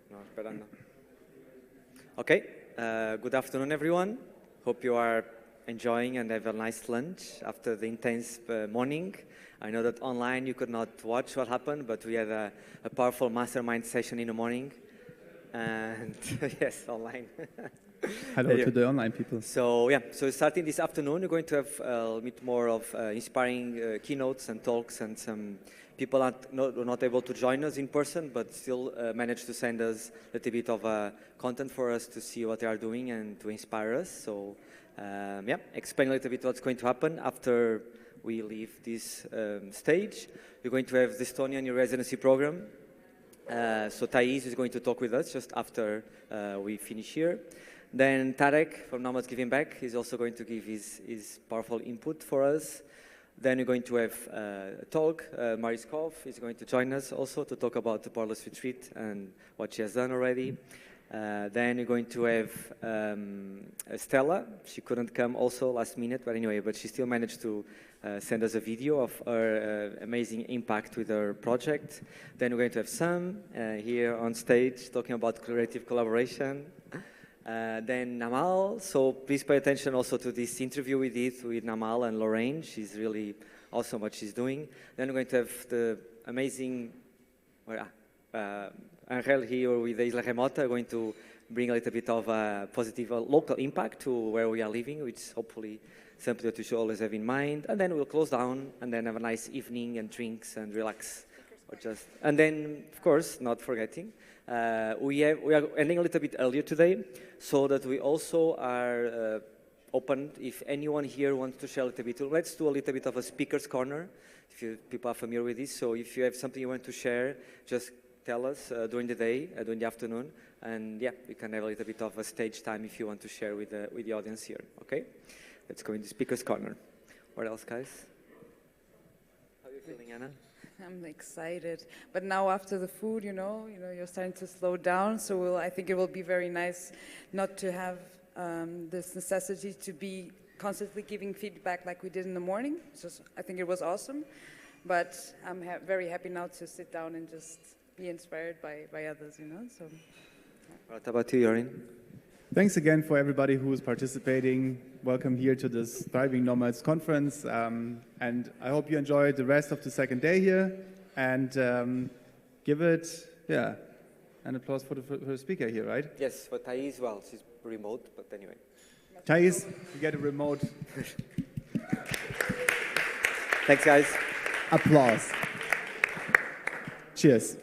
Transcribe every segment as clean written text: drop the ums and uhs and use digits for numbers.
No, esperando. Okay, good afternoon, everyone. Hope you are enjoying and have a nice lunch after the intense morning. I know that online you could not watch what happened, but we had a powerful mastermind session in the morning. And yes, online. Hello to the online people. So starting this afternoon, we're going to have a bit more of inspiring keynotes and talks, and some people are not able to join us in person, but still managed to send us a little bit of content for us to see what they are doing and to inspire us. So explain a little bit what's going to happen after we leave this stage. We're going to have the Estonian New Residency Program. So Thais is going to talk with us just after we finish here. Then Tarek from Nomads Giving Back is also going to give his powerful input for us. Then we're going to have a talk. Mariskov is going to join us also to talk about the Borderless Retreat and what she has done already. Then we're going to have Stella. She couldn't come also last minute, but anyway, but she still managed to send us a video of her amazing impact with her project. Then we're going to have Sam here on stage talking about creative collaboration. Then Namal, so please pay attention also to this interview we did with Namal and Lorraine. She's really awesome what she's doing. Then we're going to have the amazing Angel here with Isla Remota, going to bring a little bit of a positive local impact to where we are living, which hopefully something that we should always have in mind. And then we'll close down and then have a nice evening and drinks and relax. And then, of course, not forgetting, we are ending a little bit earlier today, so that we also are open if anyone here wants to share a little bit. Let's do a little bit of a speaker's corner, if people are familiar with this. So if you have something you want to share, just tell us during the day, during the afternoon, and we can have a little bit of a stage time if you want to share with the audience here. Okay, let's go in the speaker's corner. What else, guys? How are you feeling, Anna? I'm excited, but now after the food, you're starting to slow down. So I think it will be very nice not to have this necessity to be constantly giving feedback like we did in the morning. I think it was awesome, but I'm very happy now to sit down and just be inspired by others. So. What about you, Yorin? Thanks again for everybody who is participating. Welcome here to this Thriving Nomads conference. And I hope you enjoyed the rest of the second day here. And give it, an applause for the speaker here, right? Yes, for Thais, well, she's remote, but anyway. Thais, you get a remote. Thanks, guys. Applause. Cheers.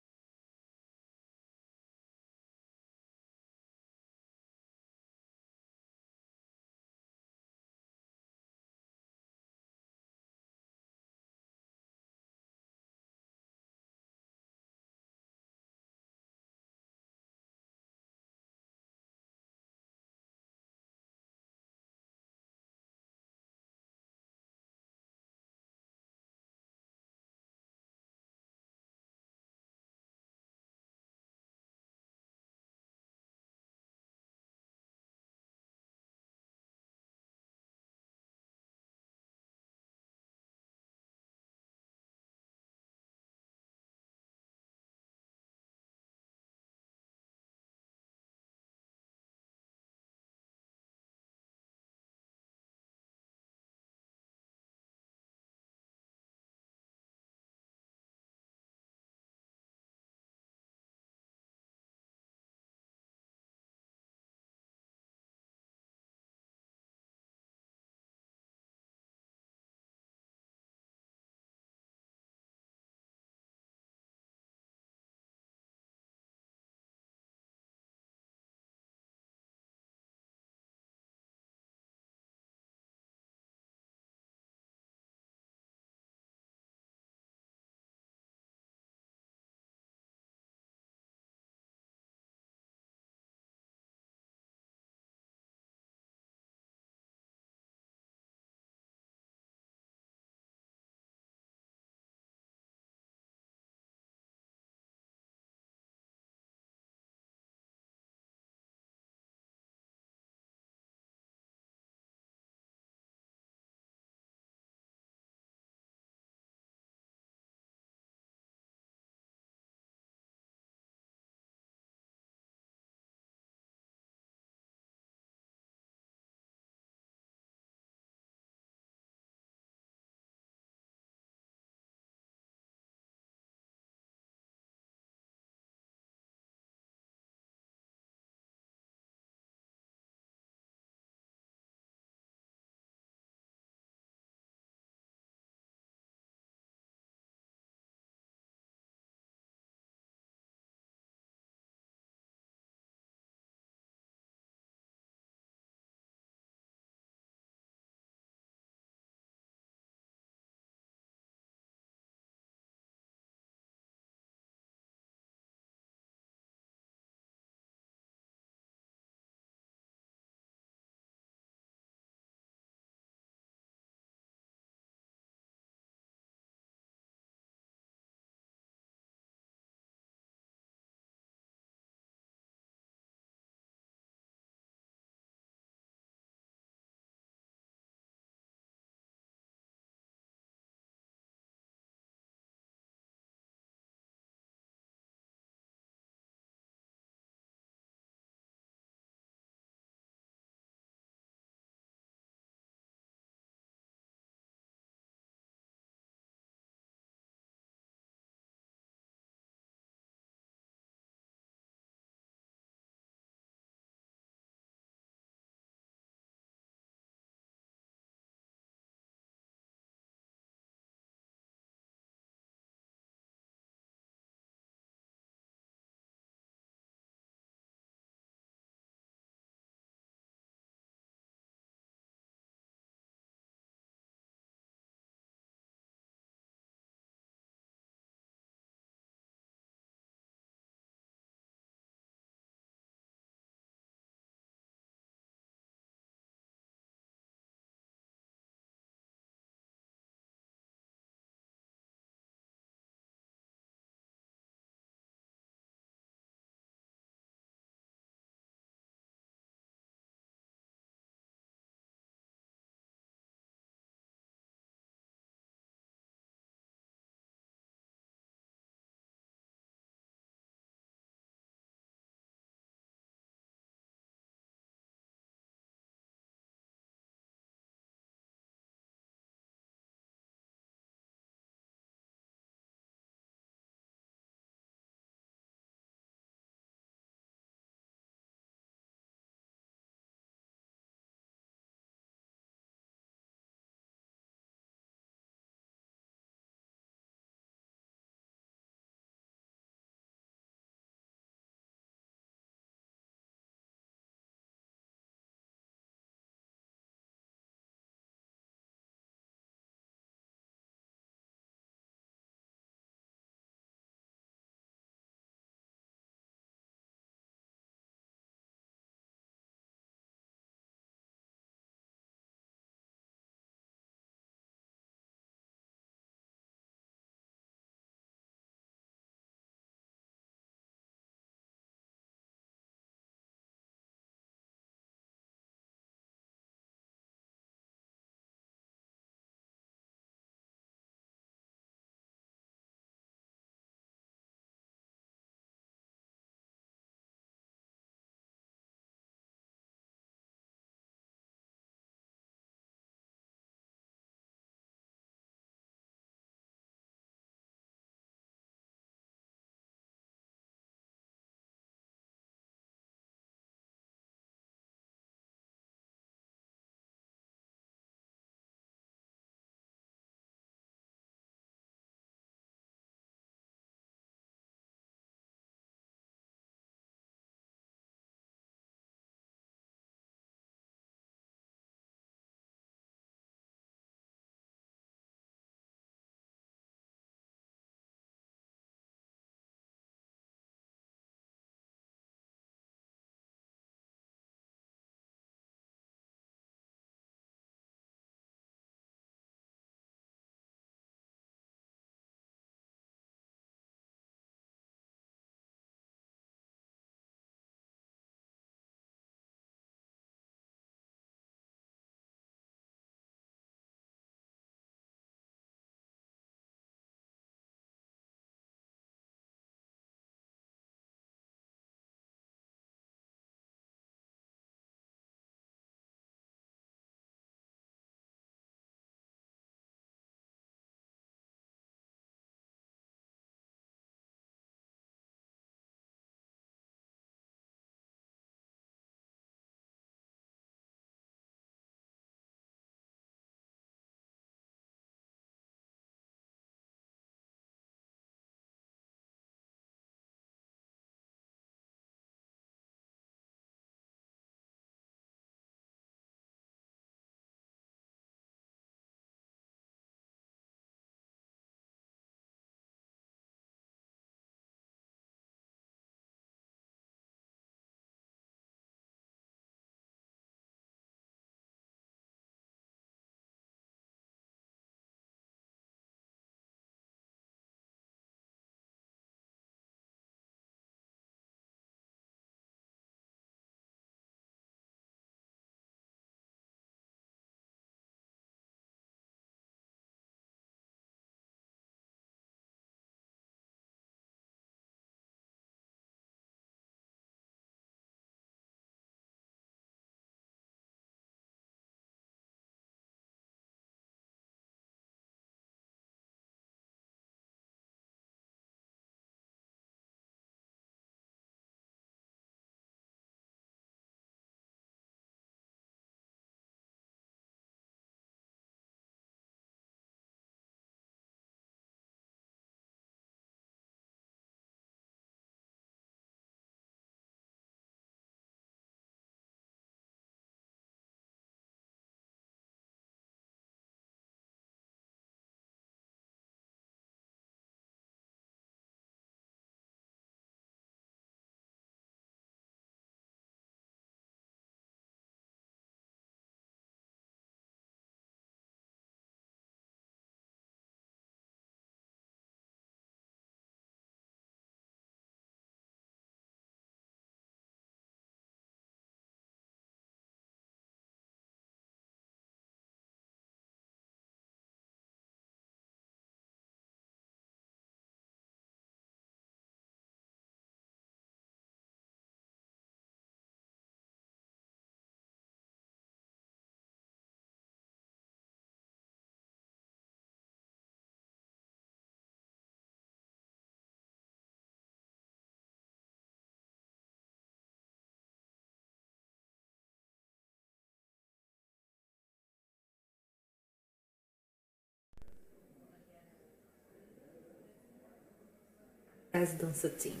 residency team.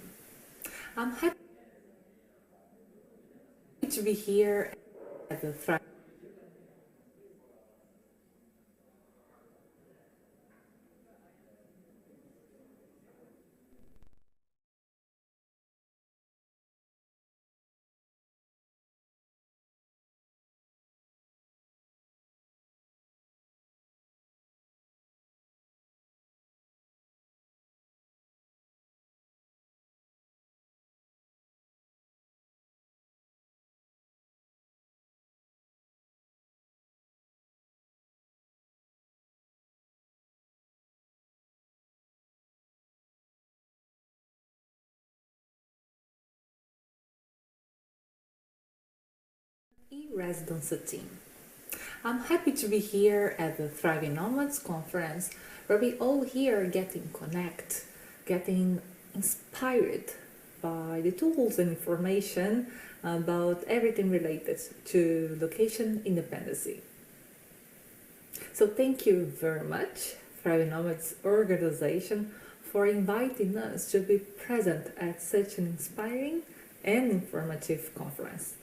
I'm happy to be here at the Thrive. E-residency team. I'm happy to be here at the Thriving Nomads conference, where we all here getting getting inspired by the tools and information about everything related to location independency. So thank you very much, Thriving Nomads organization, for inviting us to be present at such an inspiring and informative conference.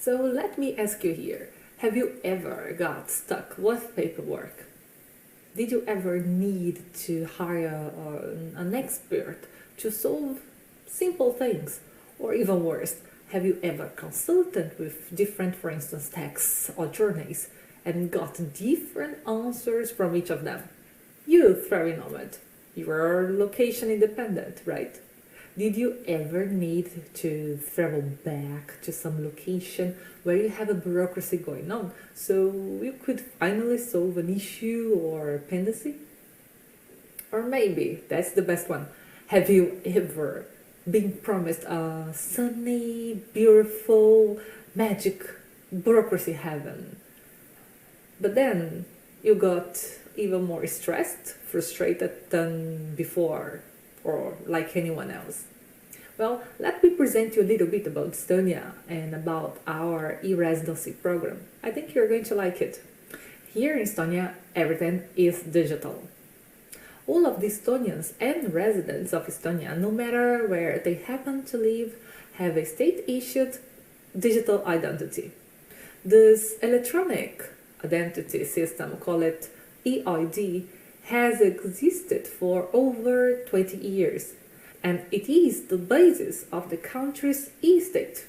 So let me ask you here, have you ever got stuck with paperwork? Did you ever need to hire an expert to solve simple things? Or even worse, have you ever consulted with different, for instance, tax attorneys and got different answers from each of them? You, Thriving Nomad, you are location independent, right? Did you ever need to travel back to some location where you have a bureaucracy going on so you could finally solve an issue or dependency? Or maybe, that's the best one, have you ever been promised a sunny, beautiful, magic bureaucracy heaven? But then you got even more stressed, frustrated than before, or like anyone else. Well, let me present you a little bit about Estonia and about our e-residency program. I think you're going to like it. Here in Estonia, everything is digital. All of the Estonians and residents of Estonia, no matter where they happen to live, have a state-issued digital identity. This electronic identity system, call it EID, has existed for over 20 years, and it is the basis of the country's e-state.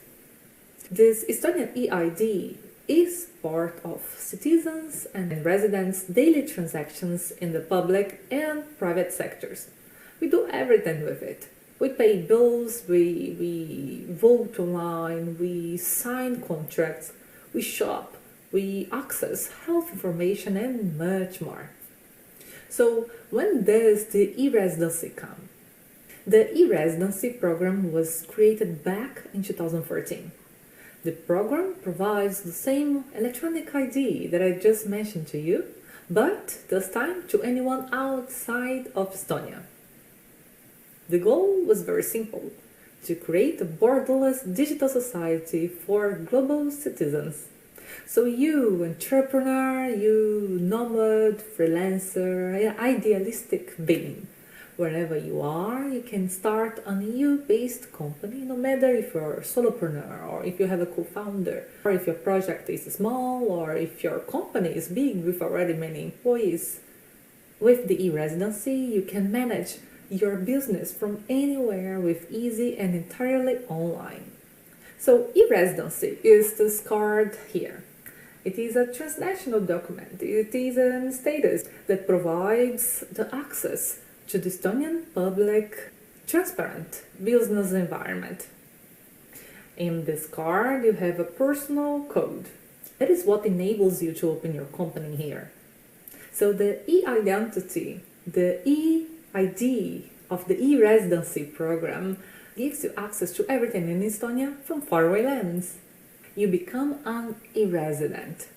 This Estonian EID is part of citizens and residents' daily transactions in the public and private sectors. We do everything with it. We pay bills, we vote online, we sign contracts, we shop, we access health information and much more. So when does the e-residency come? The e-residency program was created back in 2014. The program provides the same electronic ID that I just mentioned to you, but this time to anyone outside of Estonia. The goal was very simple: to create a borderless digital society for global citizens. So you entrepreneur, you nomad, freelancer, idealistic being, wherever you are, you can start an EU-based company, no matter if you're a solopreneur or if you have a co-founder, or if your project is small, or if your company is big with already many employees. With the e-residency, you can manage your business from anywhere with easy and entirely online. So e-residency is this card here. It is a transnational document. It is a status that provides the access to the Estonian public transparent business environment. In this card, you have a personal code. That is what enables you to open your company here. So the e-identity, the e-ID of the e-residency program gives you access to everything in Estonia from faraway lands. You become an e-resident.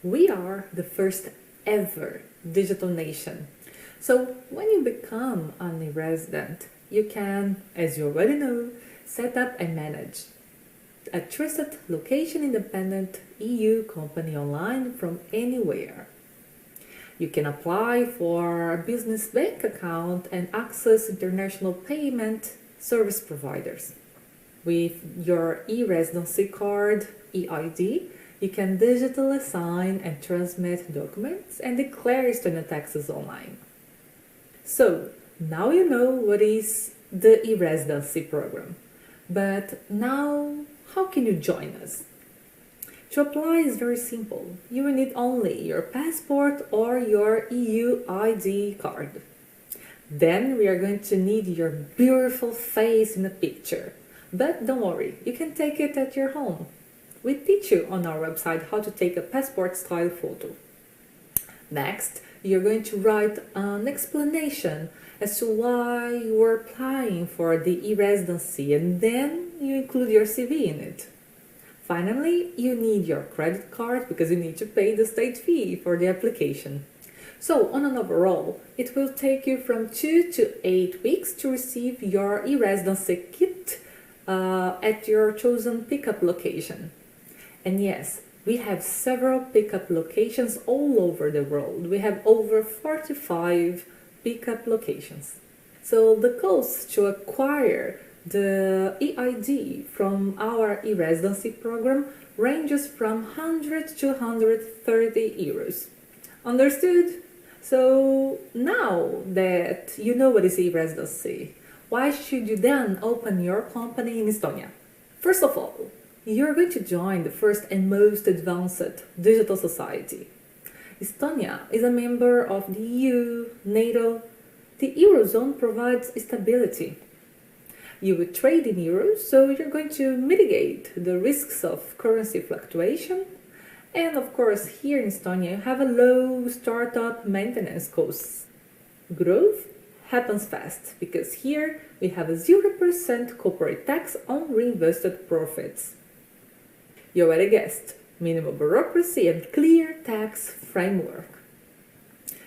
We are the first ever digital nation. So when you become an e-resident, you can, as you already know, set up and manage a trusted location-independent EU company online from anywhere. You can apply for a business bank account and access international payment service providers. With your e-residency card, EID, you can digitally sign and transmit documents and declare Estonian taxes online. So, now you know what is the e-residency program. But now, how can you join us? To apply is very simple. You will need only your passport or your EU ID card. Then we are going to need your beautiful face in a picture. But don't worry, you can take it at your home. We teach you on our website how to take a passport-style photo. Next, you're going to write an explanation as to why you are applying for the e-residency, and then you include your CV in it. Finally, you need your credit card because you need to pay the state fee for the application. So, on an overall, it will take you from 2 to 8 weeks to receive your e-residency kit at your chosen pickup location. And yes, we have several pickup locations all over the world. We have over 45 pickup locations. So the cost to acquire the EID from our e-residency program ranges from 100 to 130 euros. Understood? So now that you know what is e-residency, why should you then open your company in Estonia? First of all, you're going to join the first and most advanced digital society. Estonia is a member of the EU, NATO. The Eurozone provides stability. You will trade in euros, so you're going to mitigate the risks of currency fluctuation. And of course, here in Estonia, you have a low startup maintenance costs. Growth happens fast, because here we have a 0% corporate tax on reinvested profits. You already guessed, minimal bureaucracy and clear tax framework.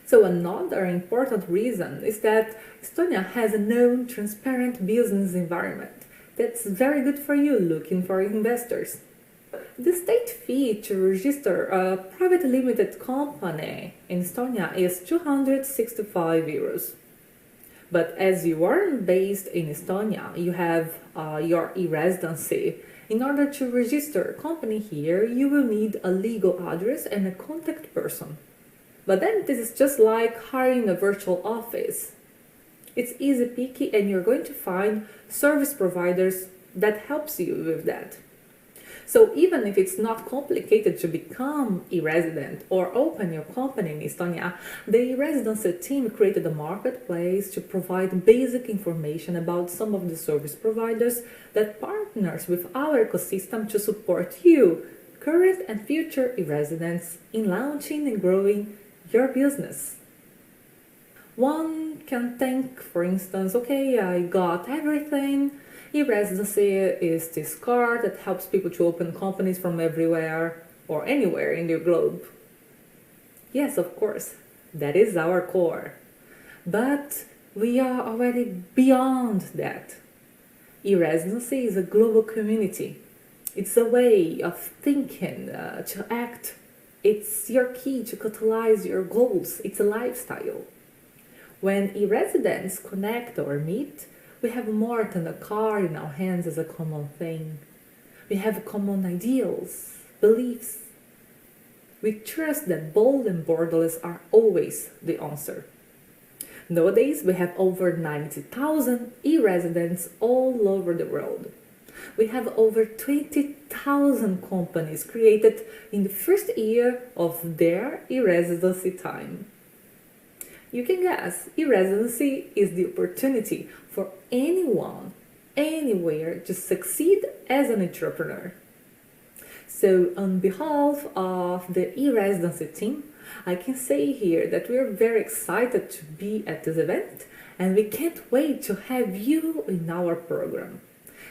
So another important reason is that Estonia has a known, transparent business environment that's very good for you looking for investors. The state fee to register a private limited company in Estonia is 265 euros. But as you aren't based in Estonia, you have your e-residency. In order to register a company here, you will need a legal address and a contact person. But then this is just like hiring a virtual office. It's easy peasy, and you're going to find service providers that helps you with that. So even if it's not complicated to become a resident or open your company in Estonia, the residency team created a marketplace to provide basic information about some of the service providers that partners with our ecosystem to support you, current and future residents, in launching and growing your business. One can think, for instance, okay, I got everything. E-residency is this card that helps people to open companies from everywhere or anywhere in the globe. Yes, of course, that is our core. But we are already beyond that. E-residency is a global community. It's a way of thinking, to act. It's your key to catalyze your goals. It's a lifestyle. When e-residents connect or meet, we have more than a car in our hands as a common thing. We have common ideals, beliefs. We trust that bold and borderless are always the answer. Nowadays, we have over 90,000 e-residents all over the world. We have over 20,000 companies created in the first year of their e-residency time. You can guess, e-residency is the opportunity for anyone, anywhere, to succeed as an entrepreneur. So, on behalf of the e-residency team, I can say here that we're very excited to be at this event, and we can't wait to have you in our program.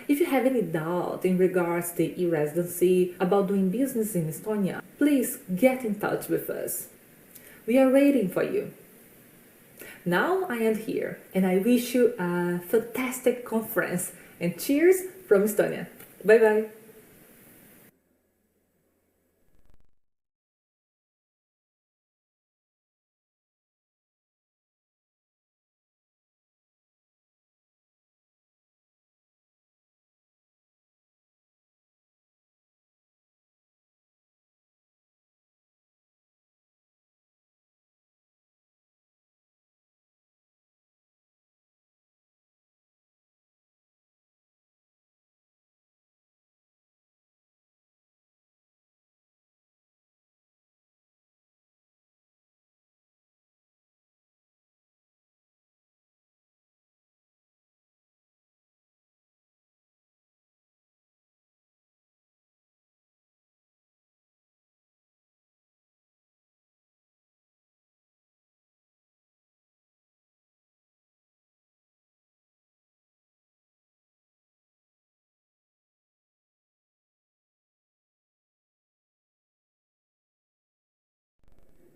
If you have any doubt in regards to e-residency, about doing business in Estonia, please get in touch with us. We are waiting for you. Now I end here, and I wish you a fantastic conference, and cheers from Estonia. Bye bye.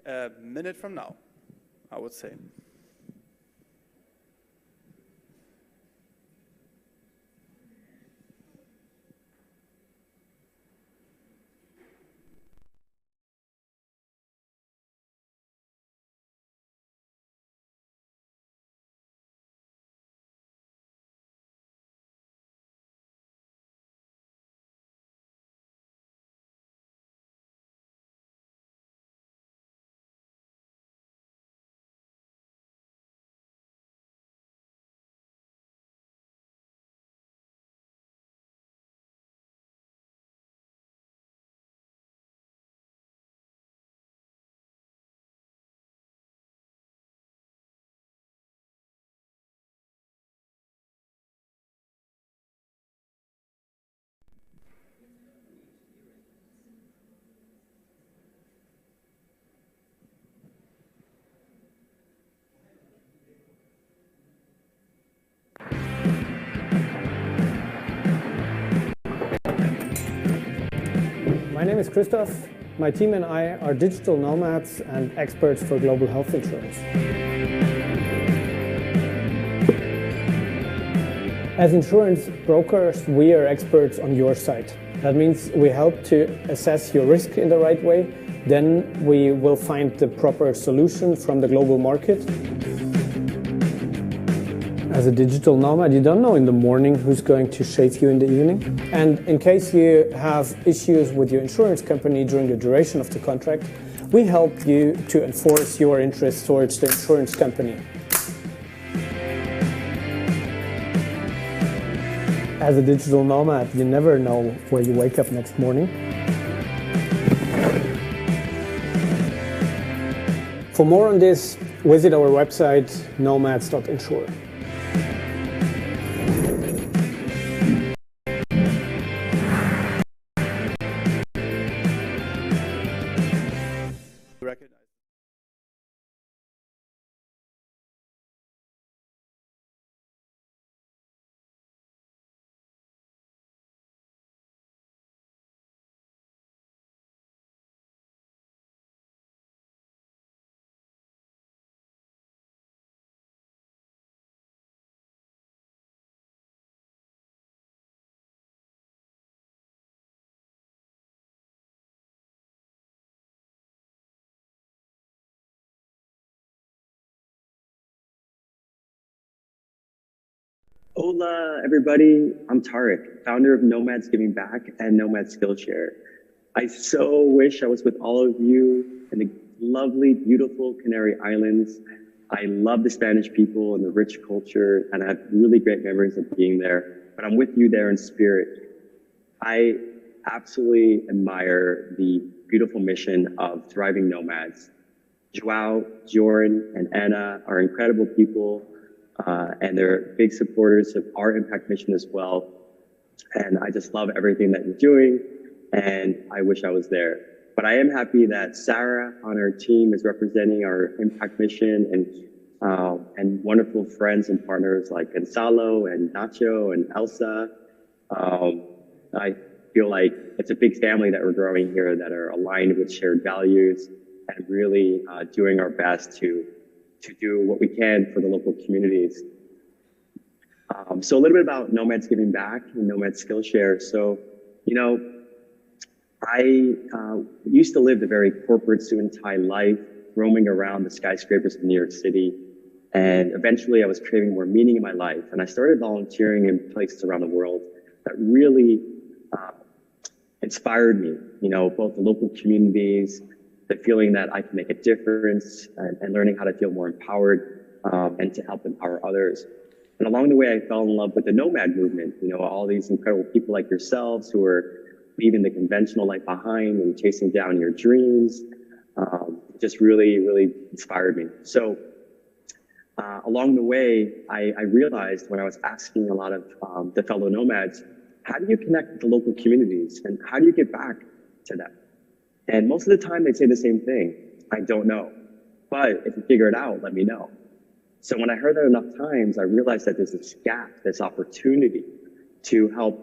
a minute from now, I would say. My name is Christoph. My team and I are digital nomads and experts for global health insurance. As insurance brokers, we are experts on your side. That means we help to assess your risk in the right way. Then we will find the proper solution from the global market. As a digital nomad, you don't know in the morning who's going to shave you in the evening. And in case you have issues with your insurance company during the duration of the contract, we help you to enforce your interests towards the insurance company. As a digital nomad, you never know where you wake up next morning. For more on this, visit our website nomads.insure. Hola, everybody. I'm Tarek, founder of Nomads Giving Back and Nomads Skillshare. I so wish I was with all of you in the lovely, beautiful Canary Islands. I love the Spanish people and the rich culture, and I have really great memories of being there, but I'm with you there in spirit. I absolutely admire the beautiful mission of Thriving Nomads. Joao, Joran, and Anna are incredible people. And they're big supporters of our impact mission as well. And I just love everything that you're doing, and I wish I was there. But I am happy that Sarah on our team is representing our impact mission, and wonderful friends and partners like Gonzalo and Nacho and Elsa. I feel like it's a big family that we're growing here that are aligned with shared values and really doing our best to do what we can for the local communities. So a little bit about Nomads Giving Back and Nomads Skillshare. So, you know, I used to live a very corporate student-high life, roaming around the skyscrapers of New York City. And eventually I was craving more meaning in my life. And I started volunteering in places around the world that really inspired me, you know, both the local communities, the feeling that I can make a difference, and learning how to feel more empowered and to help empower others. And along the way, I fell in love with the nomad movement, you know, all these incredible people like yourselves who are leaving the conventional life behind and chasing down your dreams. Just really, really inspired me. So along the way, I realized when I was asking a lot of the fellow nomads, how do you connect with the local communities and how do you get back to them? And most of the time they'd say the same thing. I don't know. But if you figure it out, let me know. So when I heard that enough times, I realized that there's this gap, this opportunity to help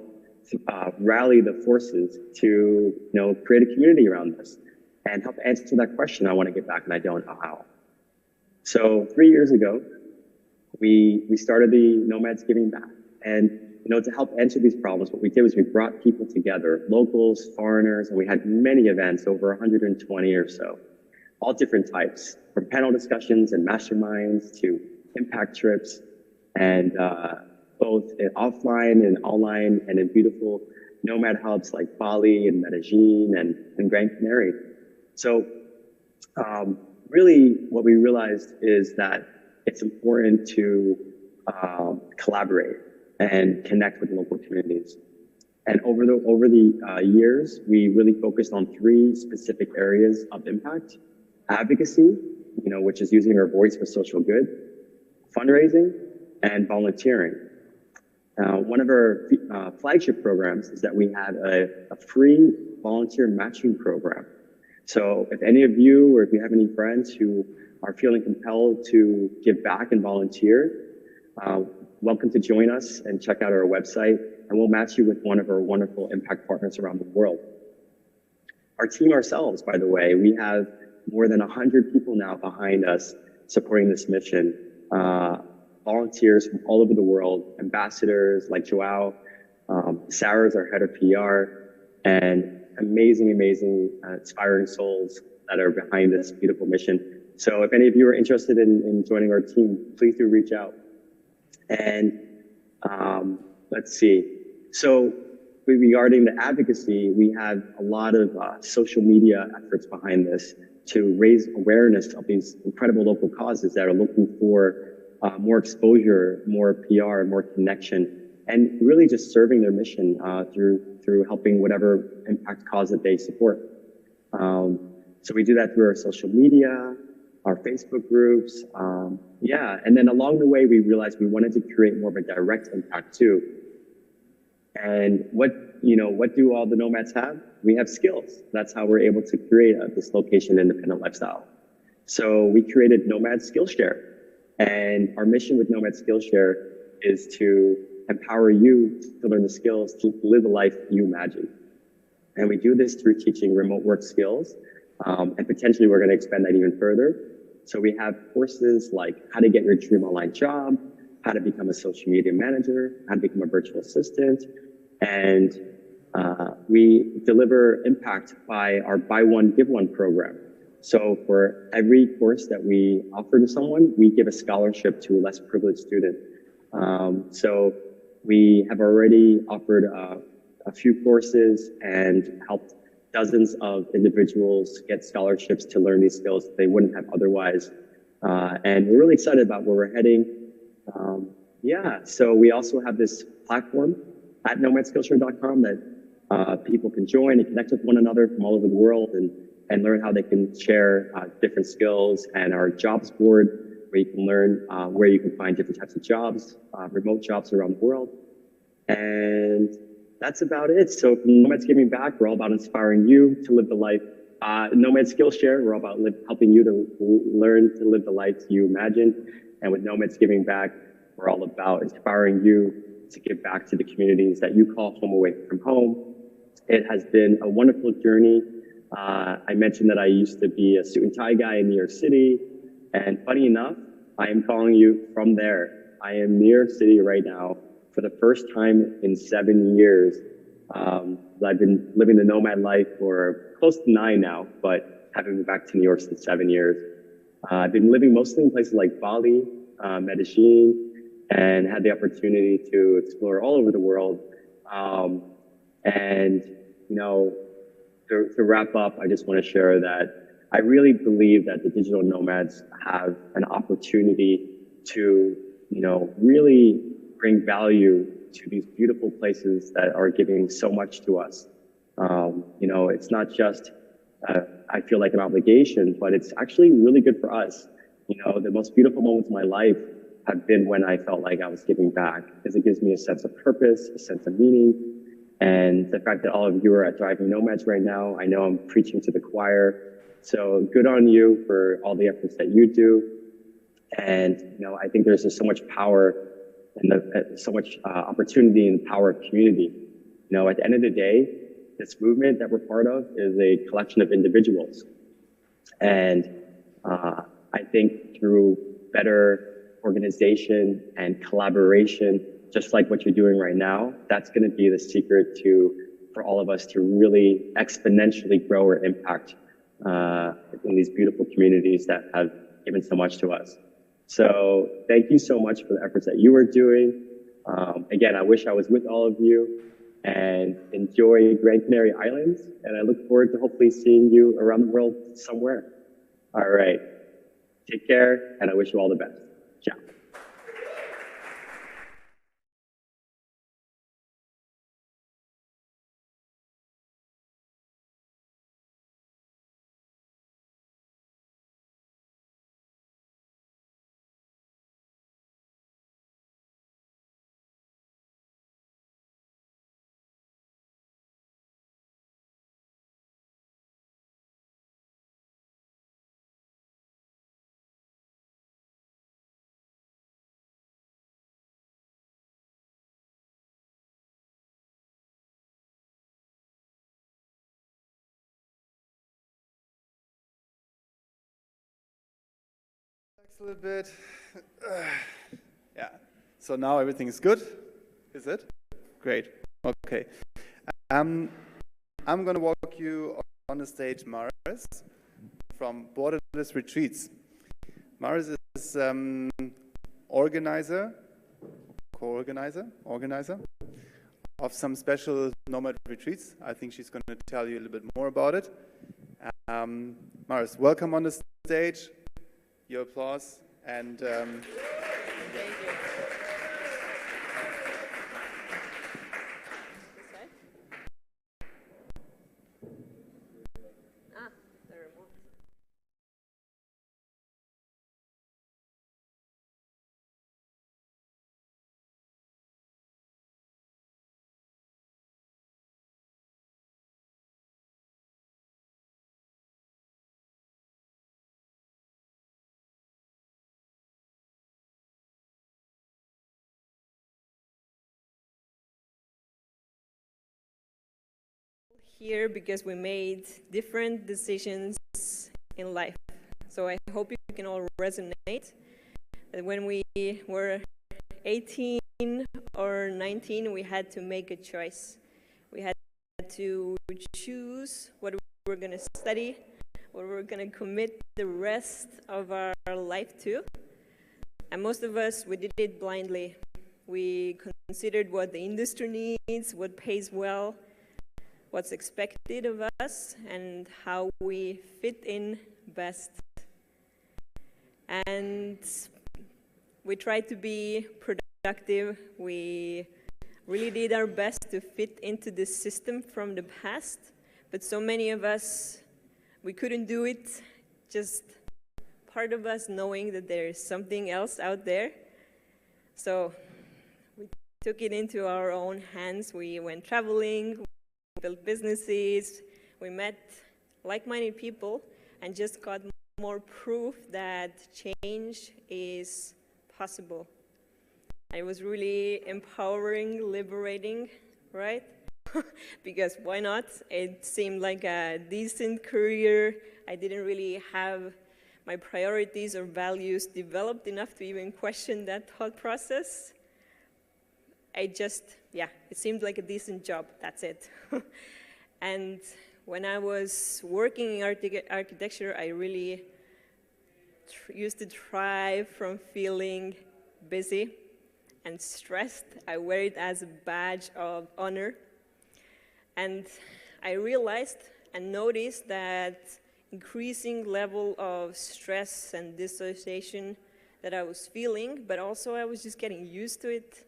rally the forces to, you know, create a community around this. and help answer that question. I want to give back and I don't know how. So 3 years ago, we started the Nomads Giving Back. And to help answer these problems, what we did was we brought people together, locals, foreigners, and we had many events, over 120 or so, all different types, from panel discussions and masterminds to impact trips, and both offline and online, and in beautiful nomad hubs like Bali and Medellin and Gran Canaria. So really what we realized is that it's important to collaborate and connect with local communities. And over the years, we really focused on 3 specific areas of impact: advocacy, which is using our voice for social good; fundraising; and volunteering. One of our flagship programs is that we had a free volunteer matching program. So if any of you, or if you have any friends who are feeling compelled to give back and volunteer, welcome to join us and check out our website, and we'll match you with one of our wonderful impact partners around the world. Our team ourselves, by the way, we have more than 100 people now behind us supporting this mission. Volunteers from all over the world, ambassadors like Joao, Sarah's our head of PR, and amazing, inspiring souls that are behind this beautiful mission. So if any of you are interested in joining our team, please do reach out. And let's see. So regarding the advocacy, we have a lot of social media efforts behind this to raise awareness of these incredible local causes that are looking for more exposure, more PR, more connection, and really just serving their mission through helping whatever impact cause that they support. So we do that through our social media, our Facebook groups, and then along the way we realized we wanted to create more of a direct impact too. And what do all the nomads have? We have skills. That's how we're able to create this location independent lifestyle. So we created Nomads Skillshare. And our mission with Nomads Skillshare is to empower you to learn the skills to live the life you imagine. And we do this through teaching remote work skills. And potentially we're going to expand that even further. So we have courses like how to get your dream online job, how to become a social media manager, how to become a virtual assistant. And we deliver impact by our Buy One, Give One program. So for every course that we offer to someone, we give a scholarship to a less privileged student. So we have already offered a few courses and helped dozens of individuals get scholarships to learn these skills that they wouldn't have otherwise. And we're really excited about where we're heading. So we also have this platform at nomadskillshare.com that people can join and connect with one another from all over the world and learn how they can share different skills, and our jobs board where you can learn where you can find different types of jobs, remote jobs around the world. And that's about it. So Nomads Giving Back, we're all about inspiring you to live the life. Nomads Skillshare, we're all about helping you to learn to live the life you imagine. And with Nomads Giving Back, we're all about inspiring you to give back to the communities that you call home away from home. It has been a wonderful journey. I mentioned that I used to be a suit and tie guy in New York City. And funny enough, I am calling you from there. I am in New York City right now for the first time in 7 years. I've been living the nomad life for close to 9 now, but haven't been back to New York since 7 years. I've been living mostly in places like Bali, Medellin, and had the opportunity to explore all over the world. To wrap up, I just want to share that I really believe that the digital nomads have an opportunity to, really bring value to these beautiful places that are giving so much to us. It's not just, I feel like an obligation, but it's actually really good for us. The most beautiful moments of my life have been when I felt like I was giving back, because it gives me a sense of purpose, a sense of meaning. And the fact that all of you are at Thriving Nomads right now, I know I'm preaching to the choir. So good on you for all the efforts that you do. And, I think there's just so much power and so much opportunity in the power of community. At the end of the day, this movement that we're part of is a collection of individuals. And I think through better organization and collaboration, just like what you're doing right now, that's going to be the secret for all of us to really exponentially grow our impact in these beautiful communities that have given so much to us. So thank you so much for the efforts that you are doing. Again, I wish I was with all of you, and enjoy Gran Canary Islands. And I look forward to hopefully seeing you around the world somewhere. All right. Take care, and I wish you all the best. Ciao. A little bit. Yeah. So now everything is good. Is it? Great. Okay. I'm going to walk you on the stage, Maris, from Borderless Retreats. Maris is organizer of some special nomad retreats. I think she's going to tell you a little bit more about it. Maris, welcome on the stage. Your applause and Thank you. This side? Ah, the remote. Here because we made different decisions in life. So I hope you can all resonate that when we were 18 or 19, we had to make a choice. We had to choose what we were going to study, what we were going to commit the rest of our life to. And most of us, we did it blindly. We considered what the industry needs, what pays well, what's expected of us, and how we fit in best. And we tried to be productive. We really did our best to fit into the system from the past, but so many of us, we couldn't do it. Just part of us knowing that there is something else out there. So we took it into our own hands. We went traveling, built businesses, we met like-minded people, and just got more proof that change is possible. And it was really empowering, liberating, right? Because why not? It seemed like a decent career. I didn't really have my priorities or values developed enough to even question that thought process. Yeah, it seemed like a decent job, that's it. And when I was working in architecture, I really used to thrive from feeling busy and stressed. I wear it as a badge of honor. And I realized and noticed that increasing level of stress and dissociation that I was feeling, but also I was just getting used to it.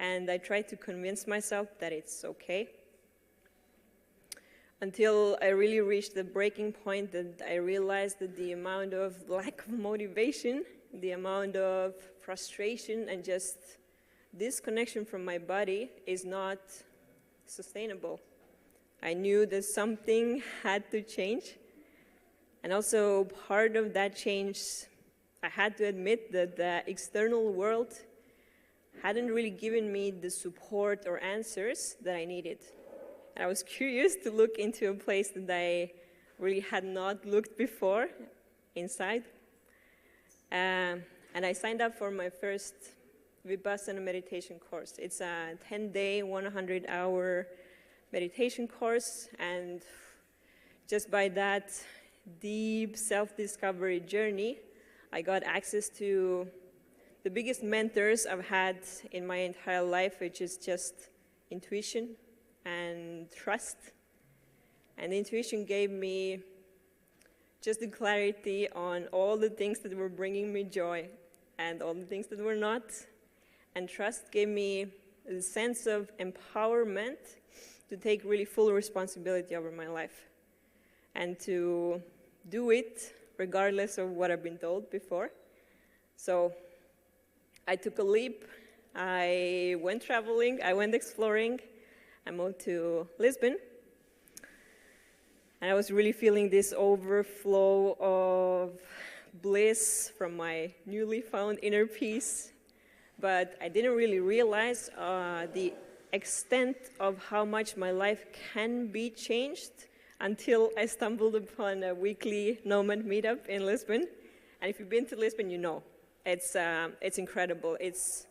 And I tried to convince myself that it's okay. Until I really reached the breaking point that I realized that the amount of lack of motivation, the amount of frustration and just disconnection from my body is not sustainable. I knew that something had to change. And also part of that change, I had to admit that the external world hadn't really given me the support or answers that I needed. I was curious to look into a place that I really had not looked before inside. And I signed up for my first Vipassana meditation course. It's a 10-day, 100-hour meditation course, and just by that deep self-discovery journey, I got access to the biggest mentors I've had in my entire life, which is just intuition and trust. And intuition gave me just the clarity on all the things that were bringing me joy and all the things that were not. And trust gave me a sense of empowerment to take really full responsibility over my life and to do it regardless of what I've been told before. So I took a leap. I went traveling. I went exploring. I moved to Lisbon. And I was really feeling this overflow of bliss from my newly found inner peace. But I didn't really realize the extent of how much my life can be changed until I stumbled upon a weekly Nomad meetup in Lisbon. And if you've been to Lisbon, you know. It's incredible. It's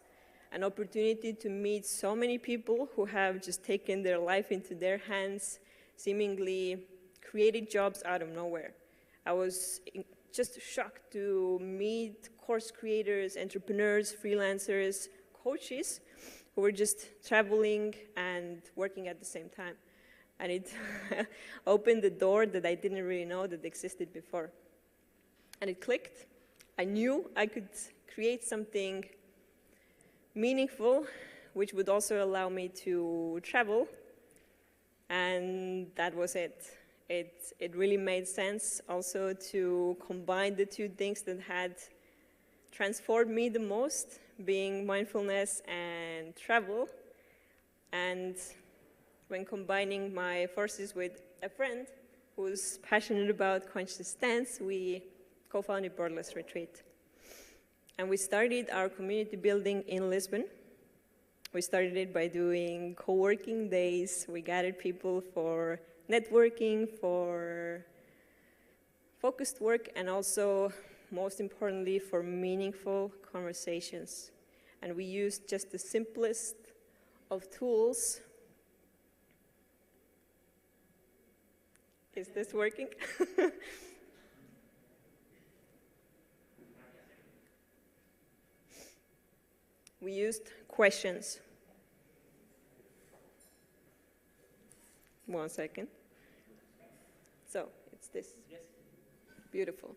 an opportunity to meet so many people who have just taken their life into their hands, seemingly created jobs out of nowhere. I was just shocked to meet course creators, entrepreneurs, freelancers, coaches who were just traveling and working at the same time. And it opened the door that I didn't really know that existed before. And it clicked. I knew I could create something meaningful, which would also allow me to travel. And that was it. It really made sense also to combine the two things that had transformed me the most, being mindfulness and travel. And when combining my forces with a friend who's passionate about conscious stance, we co-founded Borderless Retreat. And we started our community building in Lisbon. We started it by doing co-working days. We gathered people for networking, for focused work, and also, most importantly, for meaningful conversations. And we used just the simplest of tools. Is this working? We used questions. 1 second. So, it's this. Yes. Beautiful.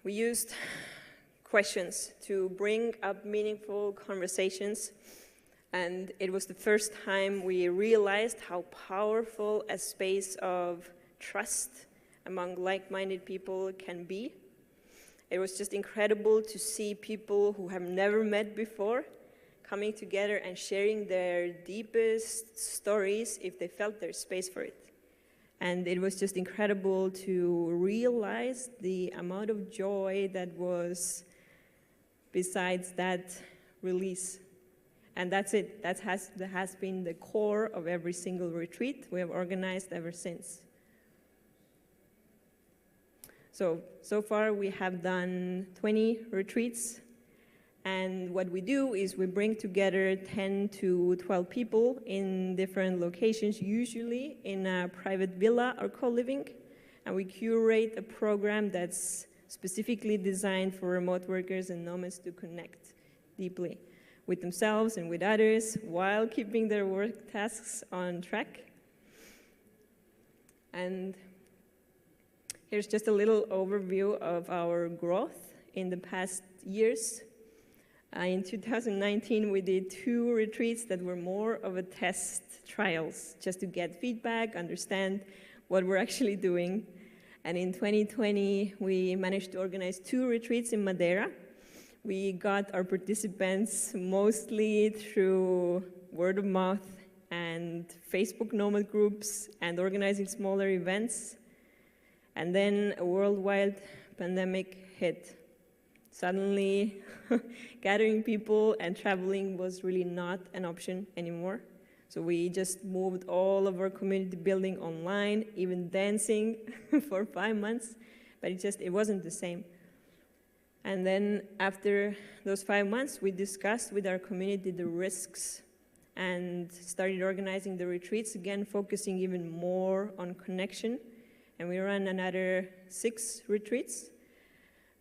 We used questions to bring up meaningful conversations, and it was the first time we realized how powerful a space of trust among like-minded people can be. It was just incredible to see people who have never met before coming together and sharing their deepest stories if they felt there's space for it. And it was just incredible to realize the amount of joy that was besides that release. And that's it. That has been the core of every single retreat we have organized ever since. So far we have done 20 retreats, and what we do is we bring together 10 to 12 people in different locations, usually in a private villa or co-living, and we curate a program that's specifically designed for remote workers and nomads to connect deeply with themselves and with others while keeping their work tasks on track. And here's just a little overview of our growth in the past years. In 2019, we did 2 retreats that were more of a test trials, just to get feedback, understand what we're actually doing. And in 2020, we managed to organize 2 retreats in Madeira. We got our participants mostly through word of mouth and Facebook Nomad groups and organizing smaller events. And then a worldwide pandemic hit. Suddenly, gathering people and traveling was really not an option anymore. So we just moved all of our community building online, even dancing for 5 months, but it wasn't the same. And then after those 5 months, we discussed with our community the risks and started organizing the retreats, again, focusing even more on connection. And we ran another 6 retreats.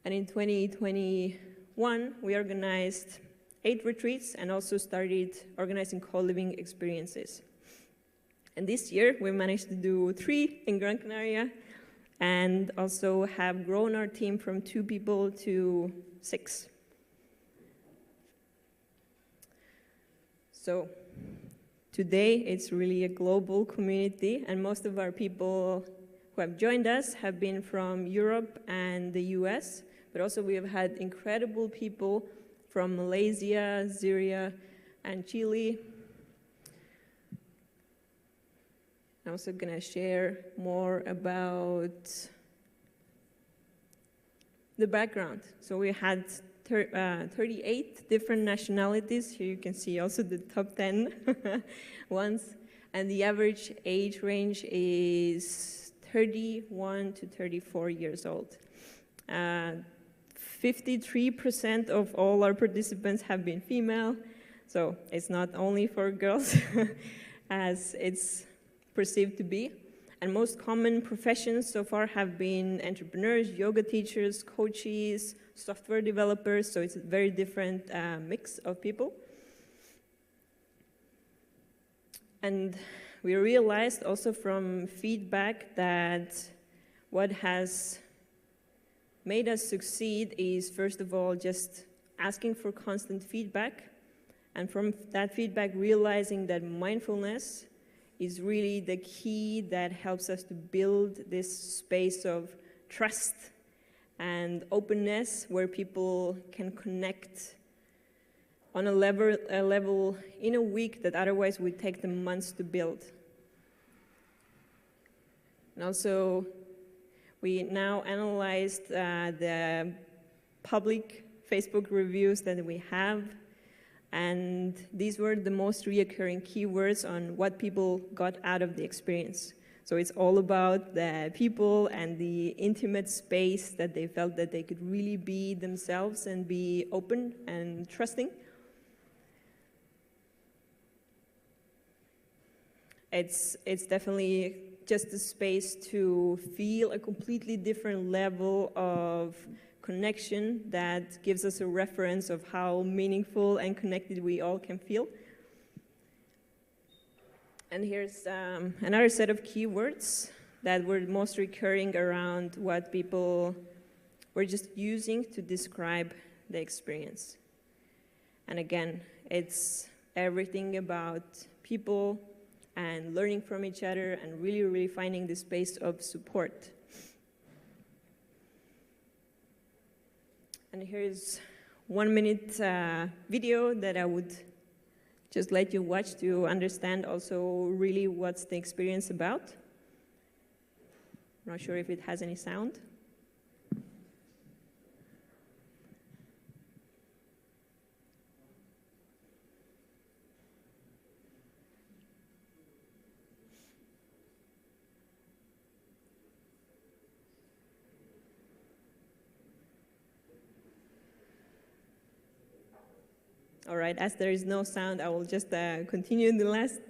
And in 2021, we organized 8 retreats and also started organizing co-living experiences. And this year, we managed to do 3 in Gran Canaria and also have grown our team from 2 people to 6. So today, it's really a global community, and most of our people who have joined us have been from Europe and the US, but also we have had incredible people from Malaysia, Syria, and Chile. I'm also going to share more about the background. So we had 38 different nationalities. Here you can see also the top 10 ones. And the average age range is 31 to 34 years old. 53% of all our participants have been female. So it's not only for girls, as it's perceived to be. And most common professions so far have been entrepreneurs, yoga teachers, coaches, software developers, so it's a very different mix of people. And we realized also from feedback that what has made us succeed is, first of all, just asking for constant feedback, and from that feedback realizing that mindfulness is really the key that helps us to build this space of trust and openness where people can connect on a level in a week that otherwise would take them months to build. And also, we now analyzed the public Facebook reviews that we have, and these were the most reoccurring keywords on what people got out of the experience. So it's all about the people and the intimate space that they felt that they could really be themselves and be open and trusting. It's definitely just a space to feel a completely different level of connection that gives us a reference of how meaningful and connected we all can feel. And here's another set of keywords that were most recurring around what people were just using to describe the experience. And again, it's everything about people and learning from each other and really, really finding the space of support. And here's 1 minute video that I would just let you watch to understand also really what's the experience about. I'm not sure if it has any sound. All right, as there is no sound, I will just continue in the last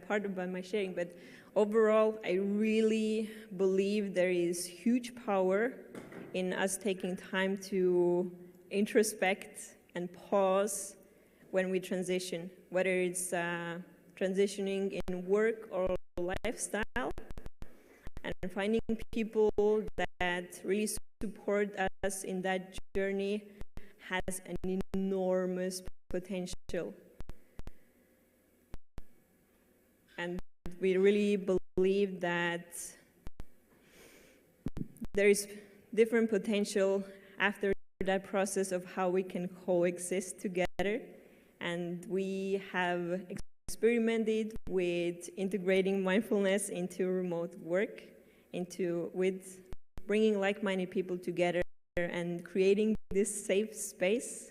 part about my sharing. But overall, I really believe there is huge power in us taking time to introspect and pause when we transition, whether it's transitioning in work or lifestyle, and finding people that really support us in that journey has an enormous potential. And we really believe that there is different potential after that process of how we can coexist together. And we have experimented with integrating mindfulness into remote work, with bringing like-minded people together and creating this safe space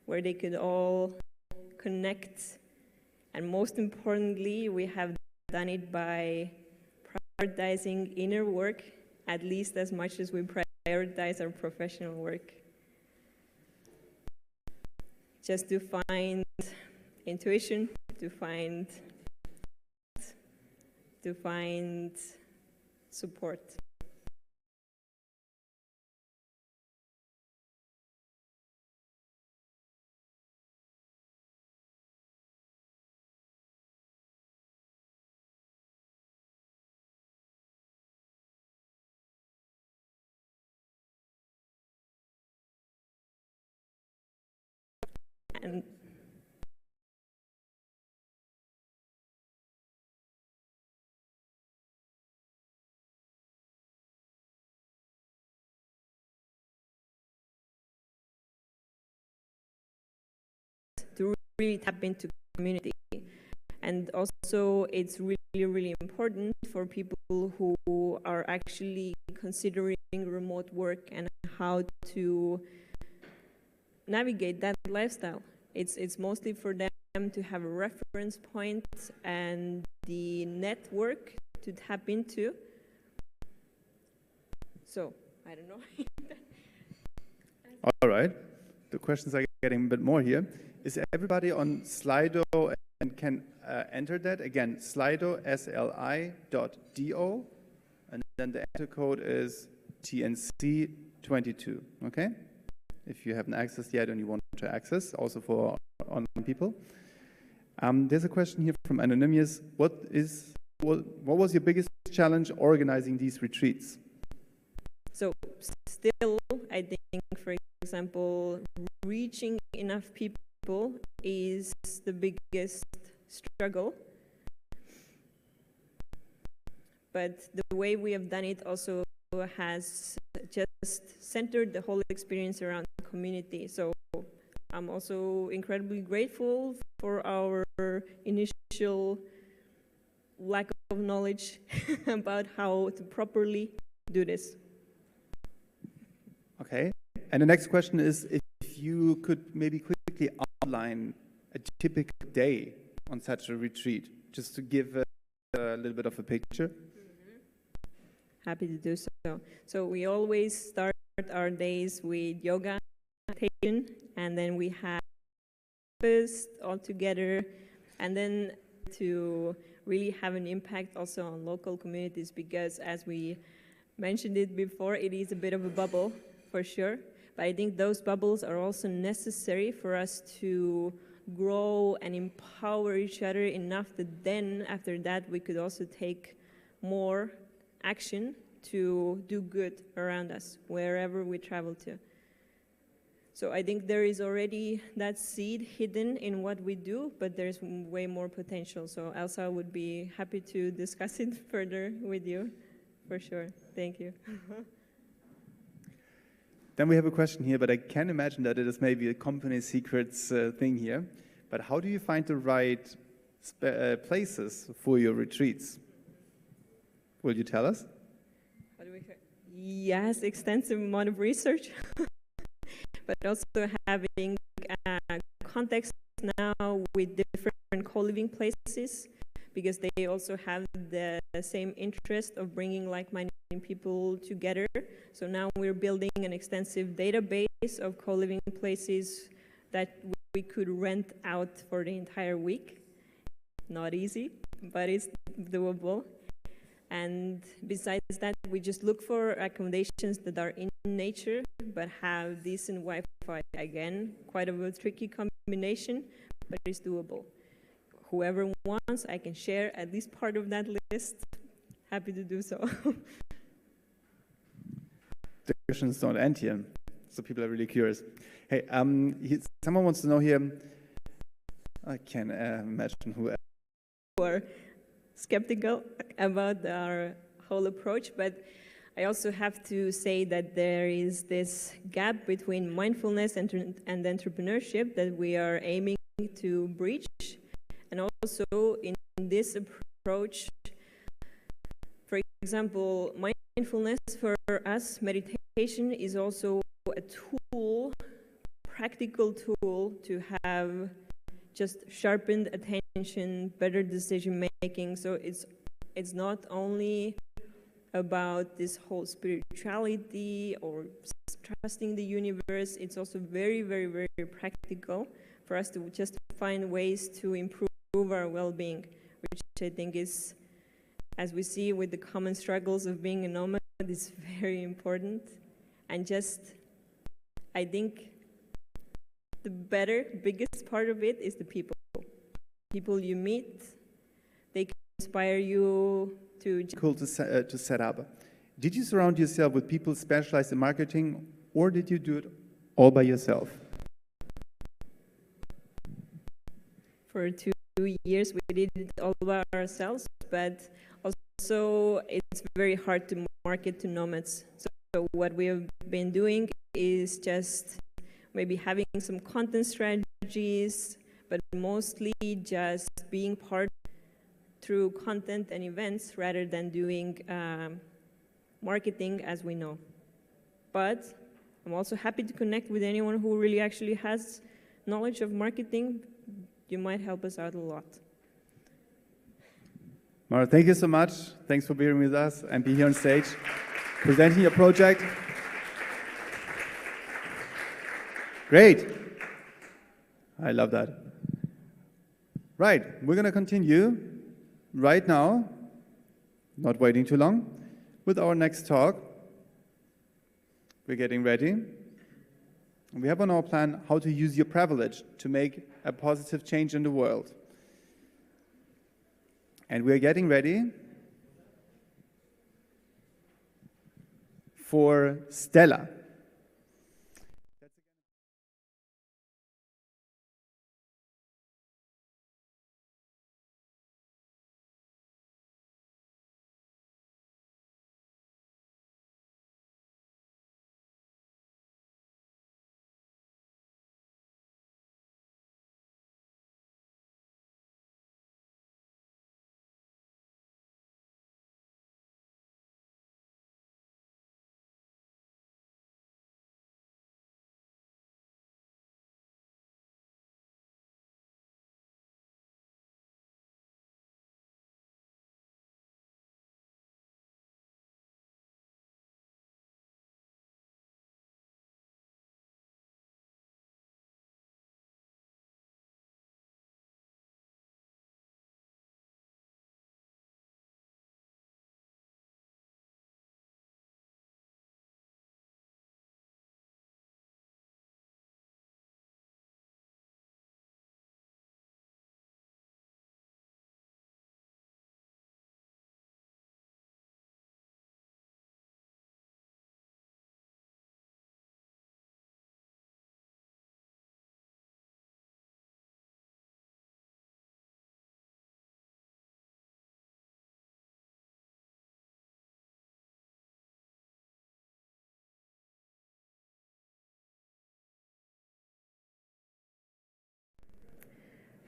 where they could all connect And most importantly, we have done it by prioritizing inner work at least as much as we prioritize our professional work. Just to find intuition, to find support. And to really tap into community. And also, it's really, really important for people who are actually considering remote work and how to navigate that lifestyle. It's mostly for them to have a reference point and the network to tap into. So, I don't know. All right. The questions are getting a bit more here. Is everybody on Slido and can enter that? Again, Slido, sli.do, and then the enter code is TNC22, okay? If you haven't accessed yet and you want to access, also for online people. There's a question here from Anonymous. What was your biggest challenge organizing these retreats? So still, I think, for example, reaching enough people is the biggest struggle. But the way we have done it also has just centered the whole experience around the community. So I'm also incredibly grateful for our initial lack of knowledge about how to properly do this. Okay. And the next question is if you could maybe quickly outline a typical day on such a retreat, just to give a little bit of a picture. Happy to do so. So we always start our days with yoga, meditation, and then we have breakfast all together, and then to really have an impact also on local communities, because as we mentioned it before, it is a bit of a bubble for sure. But I think those bubbles are also necessary for us to grow and empower each other enough that then after that we could also take more action to do good around us, wherever we travel to. So I think there is already that seed hidden in what we do, but there's way more potential. So Elsa would be happy to discuss it further with you, for sure. Thank you. Then we have a question here, but I can imagine that it is maybe a company secrets thing here. But how do you find the right places for your retreats? Will you tell us? Yes, extensive amount of research, but also having context now with different co-living places, because they also have the same interest of bringing like-minded people together. So now we're building an extensive database of co-living places that we could rent out for the entire week. Not easy, but it's doable. And besides that, we just look for accommodations that are in nature but have decent Wi-Fi. Again, quite a tricky combination, but it's doable. Whoever wants, I can share at least part of that list. Happy to do so. The questions don't end here, so people are really curious. Hey, someone wants to know here, I can imagine who else. Who are skeptical about our whole approach, but I also have to say that there is this gap between mindfulness and entrepreneurship that we are aiming to breach. And also in this approach, for example, mindfulness for us, meditation is also a tool, practical tool to have just sharpened attention, better decision making. So it's not only about this whole spirituality or trusting the universe. It's also very, very, very practical for us to just find ways to improve our well-being, which I think is, as we see with the common struggles of being a nomad, is very important. And just, I think the biggest part of it is the people. People you meet, they can inspire you to... Cool to set up. Did you surround yourself with people specialized in marketing, or did you do it all by yourself? For 2 years, we did it all by ourselves, but also it's very hard to market to nomads. So what we have been doing is just maybe having some content strategies, but mostly just being part through content and events rather than doing marketing as we know. But I'm also happy to connect with anyone who really actually has knowledge of marketing. You might help us out a lot. Mara, thank you so much. Thanks for being with us and being here on stage, presenting your project. Great. I love that. Right, we're going to continue right now, not waiting too long, with our next talk. We're getting ready. We have on our plan how to use your privilege to make a positive change in the world. And we're getting ready for Stella.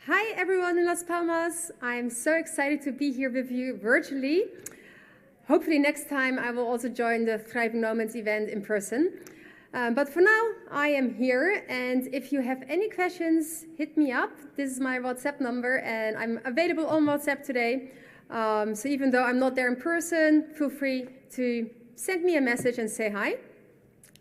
Hi everyone in Las Palmas. I'm so excited to be here with you virtually. Hopefully next time I will also join the Thriving Nomads event in person. But for now, I am here, and if you have any questions, hit me up. This is my WhatsApp number, and I'm available on WhatsApp today. So even though I'm not there in person, feel free to send me a message and say hi.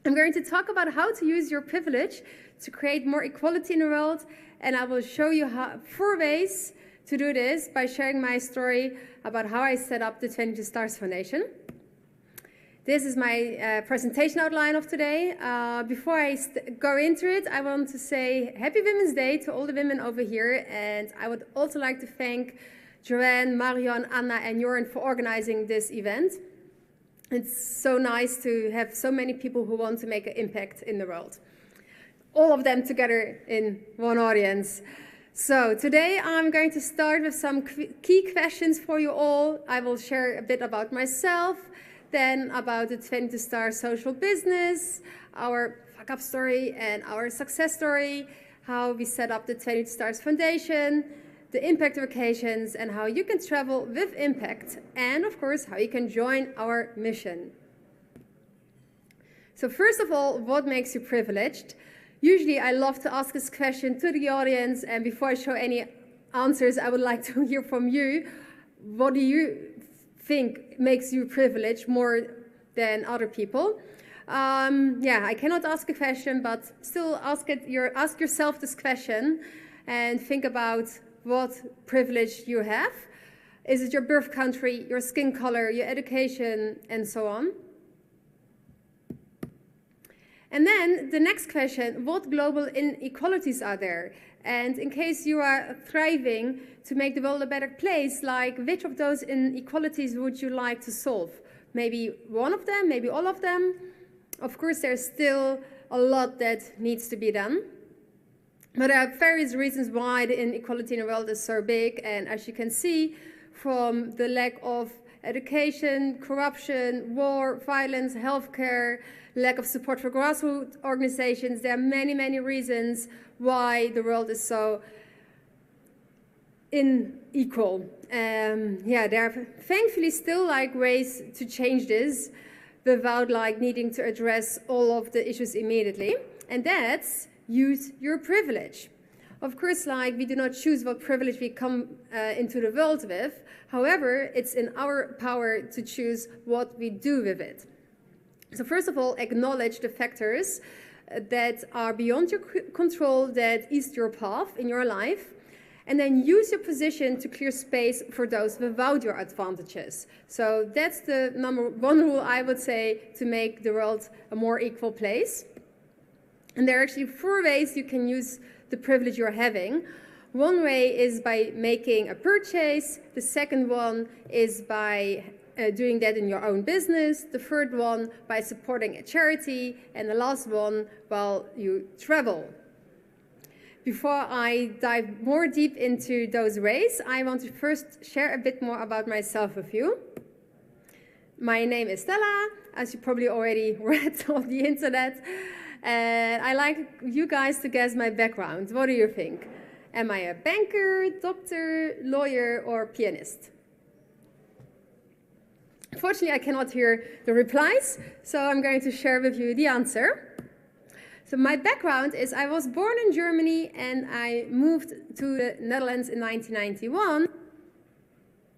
I'm going to talk about how to use your privilege to create more equality in the world, and I will show you 4 ways to do this by sharing my story about how I set up the 22 Stars Foundation. This is my presentation outline of today. Before I go into it, I want to say Happy Women's Day to all the women over here, and I would also like to thank Joanne, Marion, Anna, and Joran for organizing this event. It's so nice to have so many people who want to make an impact in the world. All of them together in one audience. So today I'm going to start with some key questions for you all. I will share a bit about myself, then about the 22 Star social business, our fuck-up story and our success story, how we set up the 22 Stars Foundation, the impact vacations, and how you can travel with impact, and of course, how you can join our mission. So first of all, what makes you privileged? Usually I love to ask this question to the audience, and before I show any answers, I would like to hear from you. What do you think makes you privileged more than other people? Yeah, I cannot ask a question, but still ask yourself this question and think about what privilege you have. Is it your birth country, your skin color, your education, and so on? And then the next question, what global inequalities are there? And in case you are thriving to make the world a better place, like which of those inequalities would you like to solve? Maybe one of them, maybe all of them. Of course, there's still a lot that needs to be done. But there are various reasons why the inequality in the world is so big. And as you can see, from the lack of education, corruption, war, violence, healthcare, lack of support for grassroots organizations, there are many, many reasons why the world is so unequal. Yeah, there are thankfully still ways to change this without needing to address all of the issues immediately. And that's use your privilege. Of course, we do not choose what privilege we come into the world with. However, it's in our power to choose what we do with it. So first of all, acknowledge the factors that are beyond your control, that ease your path in your life, and then use your position to clear space for those without your advantages. So that's the number one rule, I would say, to make the world a more equal place. And there are actually 4 ways you can use the privilege you're having. One way is by making a purchase. The second one is by doing that in your own business. The third one by supporting a charity. And the last one while you travel. Before I dive more deep into those ways, I want to first share a bit more about myself with you. My name is Stella, as you probably already read on the internet. And I like you guys to guess my background. What do you think? Am I a banker, doctor, lawyer, or pianist? Unfortunately, I cannot hear the replies, so I'm going to share with you the answer. So my background is I was born in Germany and I moved to the Netherlands in 1991.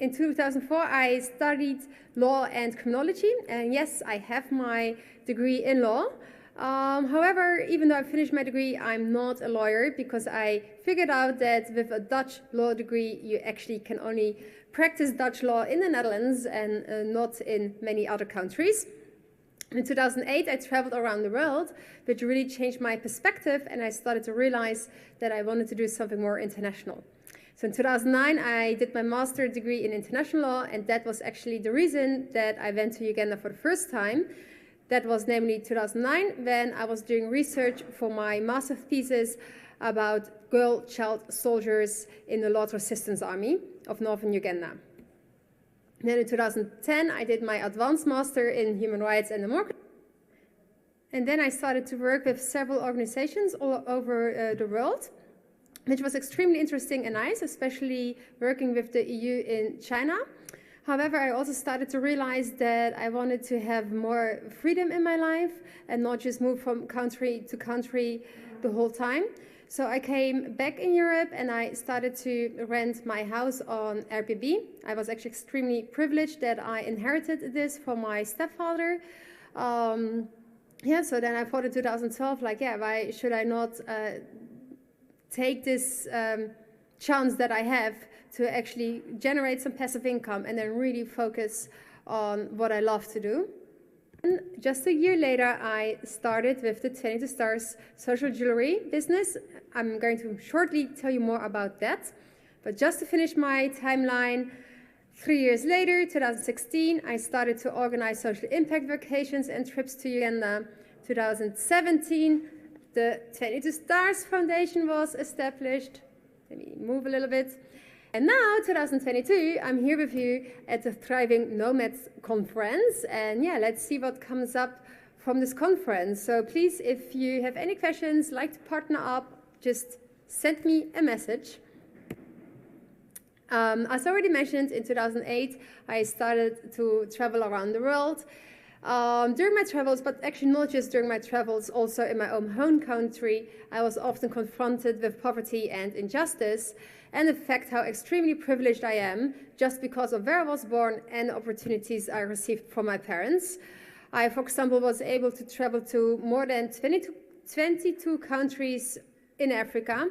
In 2004, I studied law and criminology, and yes, I have my degree in law. However, even though I finished my degree, I'm not a lawyer because I figured out that with a Dutch law degree, you actually can only practice Dutch law in the Netherlands and not in many other countries. In 2008, I traveled around the world, which really changed my perspective, and I started to realize that I wanted to do something more international. So in 2009, I did my master's degree in international law, and that was actually the reason that I went to Uganda for the first time. That was namely 2009, when I was doing research for my master's thesis about girl child soldiers in the Lord Resistance Army of Northern Uganda. Then in 2010, I did my advanced master in human rights and democracy. And then I started to work with several organizations all over the world, which was extremely interesting and nice, especially working with the EU in China. However, I also started to realize that I wanted to have more freedom in my life and not just move from country to country the whole time. So I came back in Europe and I started to rent my house on Airbnb. I was actually extremely privileged that I inherited this from my stepfather. So then I thought in 2012, why should I not take this chance that I have to actually generate some passive income and then really focus on what I love to do. And just a year later, I started with the 22 Stars social jewelry business. I'm going to shortly tell you more about that. But just to finish my timeline, 3 years later, 2016, I started to organize social impact vacations and trips to Uganda. 2017, the 22 Stars Foundation was established. Let me move a little bit. And now, 2022, I'm here with you at the Thriving Nomads conference. And yeah, let's see what comes up from this conference. So please, if you have any questions, like to partner up, just send me a message. As already mentioned, in 2008, I started to travel around the world. During my travels, but actually not just during my travels, also in my own home country, I was often confronted with poverty and injustice, and the fact how extremely privileged I am just because of where I was born and the opportunities I received from my parents. I, for example, was able to travel to more than 22 countries in Africa.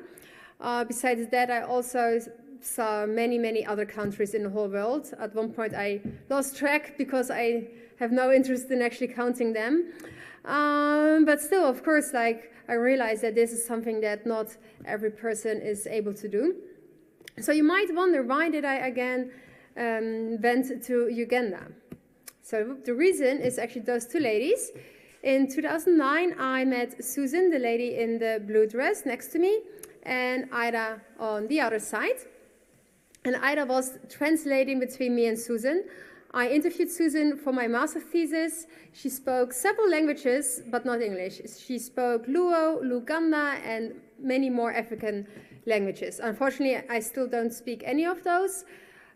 Besides that, I also saw many other countries in the whole world. At one point, I lost track because I have no interest in actually counting them. But still, of course, like I realized that this is something that not every person is able to do. So you might wonder, why did I again went to Uganda? So the reason is actually those two ladies. In 2009, I met Susan, the lady in the blue dress next to me, and Ida on the other side. And Ida was translating between me and Susan. I interviewed Susan for my master thesis. She spoke several languages, but not English. She spoke Luo, Luganda, and many more African languages. Unfortunately, I still don't speak any of those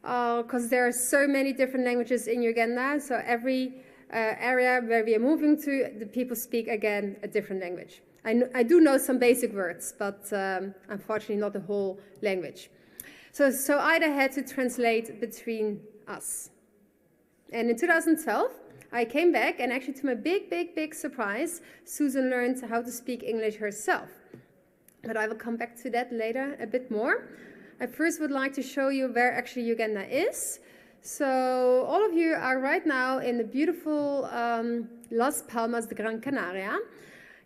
because there are so many different languages in Uganda. So every area where we are moving to, the people speak again a different language. I do know some basic words, but unfortunately not the whole language. So Ida had to translate between us. And in 2012, I came back, and actually to my big surprise, Susan learned how to speak English herself. But I will come back to that later a bit more. I first would like to show you where actually Uganda is. So all of you are right now in the beautiful Las Palmas de Gran Canaria.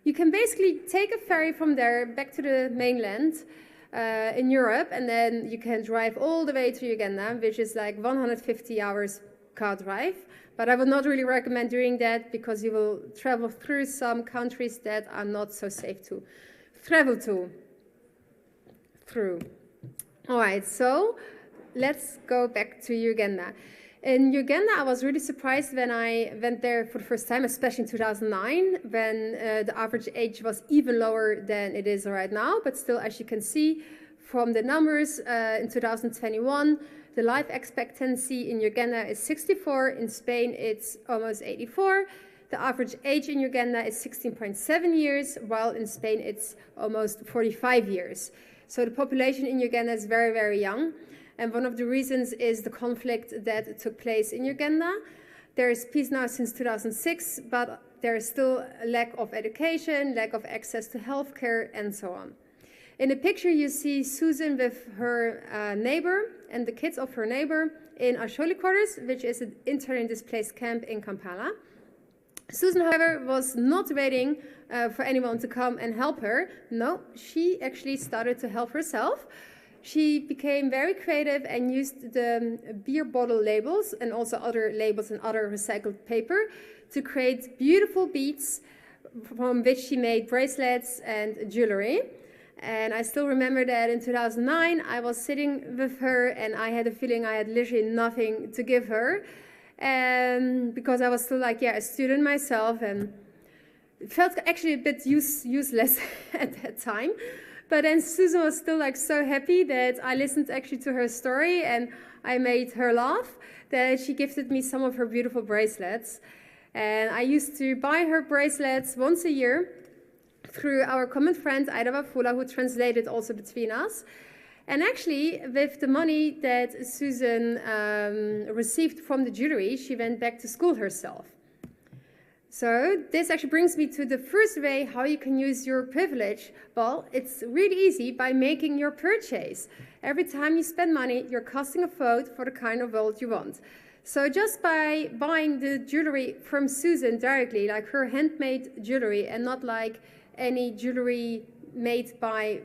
You can basically take a ferry from there back to the mainland in Europe, and then you can drive all the way to Uganda, which is like 150 hours car drive. But I would not really recommend doing that because you will travel through some countries that are not so safe to travel through. All right, so let's go back to Uganda. In Uganda, I was really surprised when I went there for the first time, especially in 2009, when the average age was even lower than it is right now. But still, as you can see from the numbers, in 2021, the life expectancy in Uganda is 64. In Spain, it's almost 84. The average age in Uganda is 16.7 years, while in Spain, it's almost 45 years. So the population in Uganda is very young. And one of the reasons is the conflict that took place in Uganda. There is peace now since 2006, but there is still a lack of education, lack of access to healthcare, and so on. In the picture, you see Susan with her neighbor and the kids of her neighbor in Asholi quarters, which is an internally displaced camp in Kampala. Susan, however, was not waiting for anyone to come and help her. No, she actually started to help herself. She became very creative and used the beer bottle labels and also other labels and other recycled paper to create beautiful beads from which she made bracelets and jewelry. And I still remember that in 2009, I was sitting with her and I had a feeling I had literally nothing to give her. Because I was still like, a student myself, and it felt actually a bit useless at that time. But then Susan was still like so happy that I listened actually to her story and I made her laugh, that she gifted me some of her beautiful bracelets. And I used to buy her bracelets once a year through our common friend Ida Wafula, who translated also between us. And actually, with the money that Susan received from the jewelry, she went back to school herself. So this actually brings me to the first way how you can use your privilege. Well, it's really easy by making your purchase. Every time you spend money, you're casting a vote for the kind of world you want. So just by buying the jewelry from Susan directly, like her handmade jewelry, and not like any jewelry made by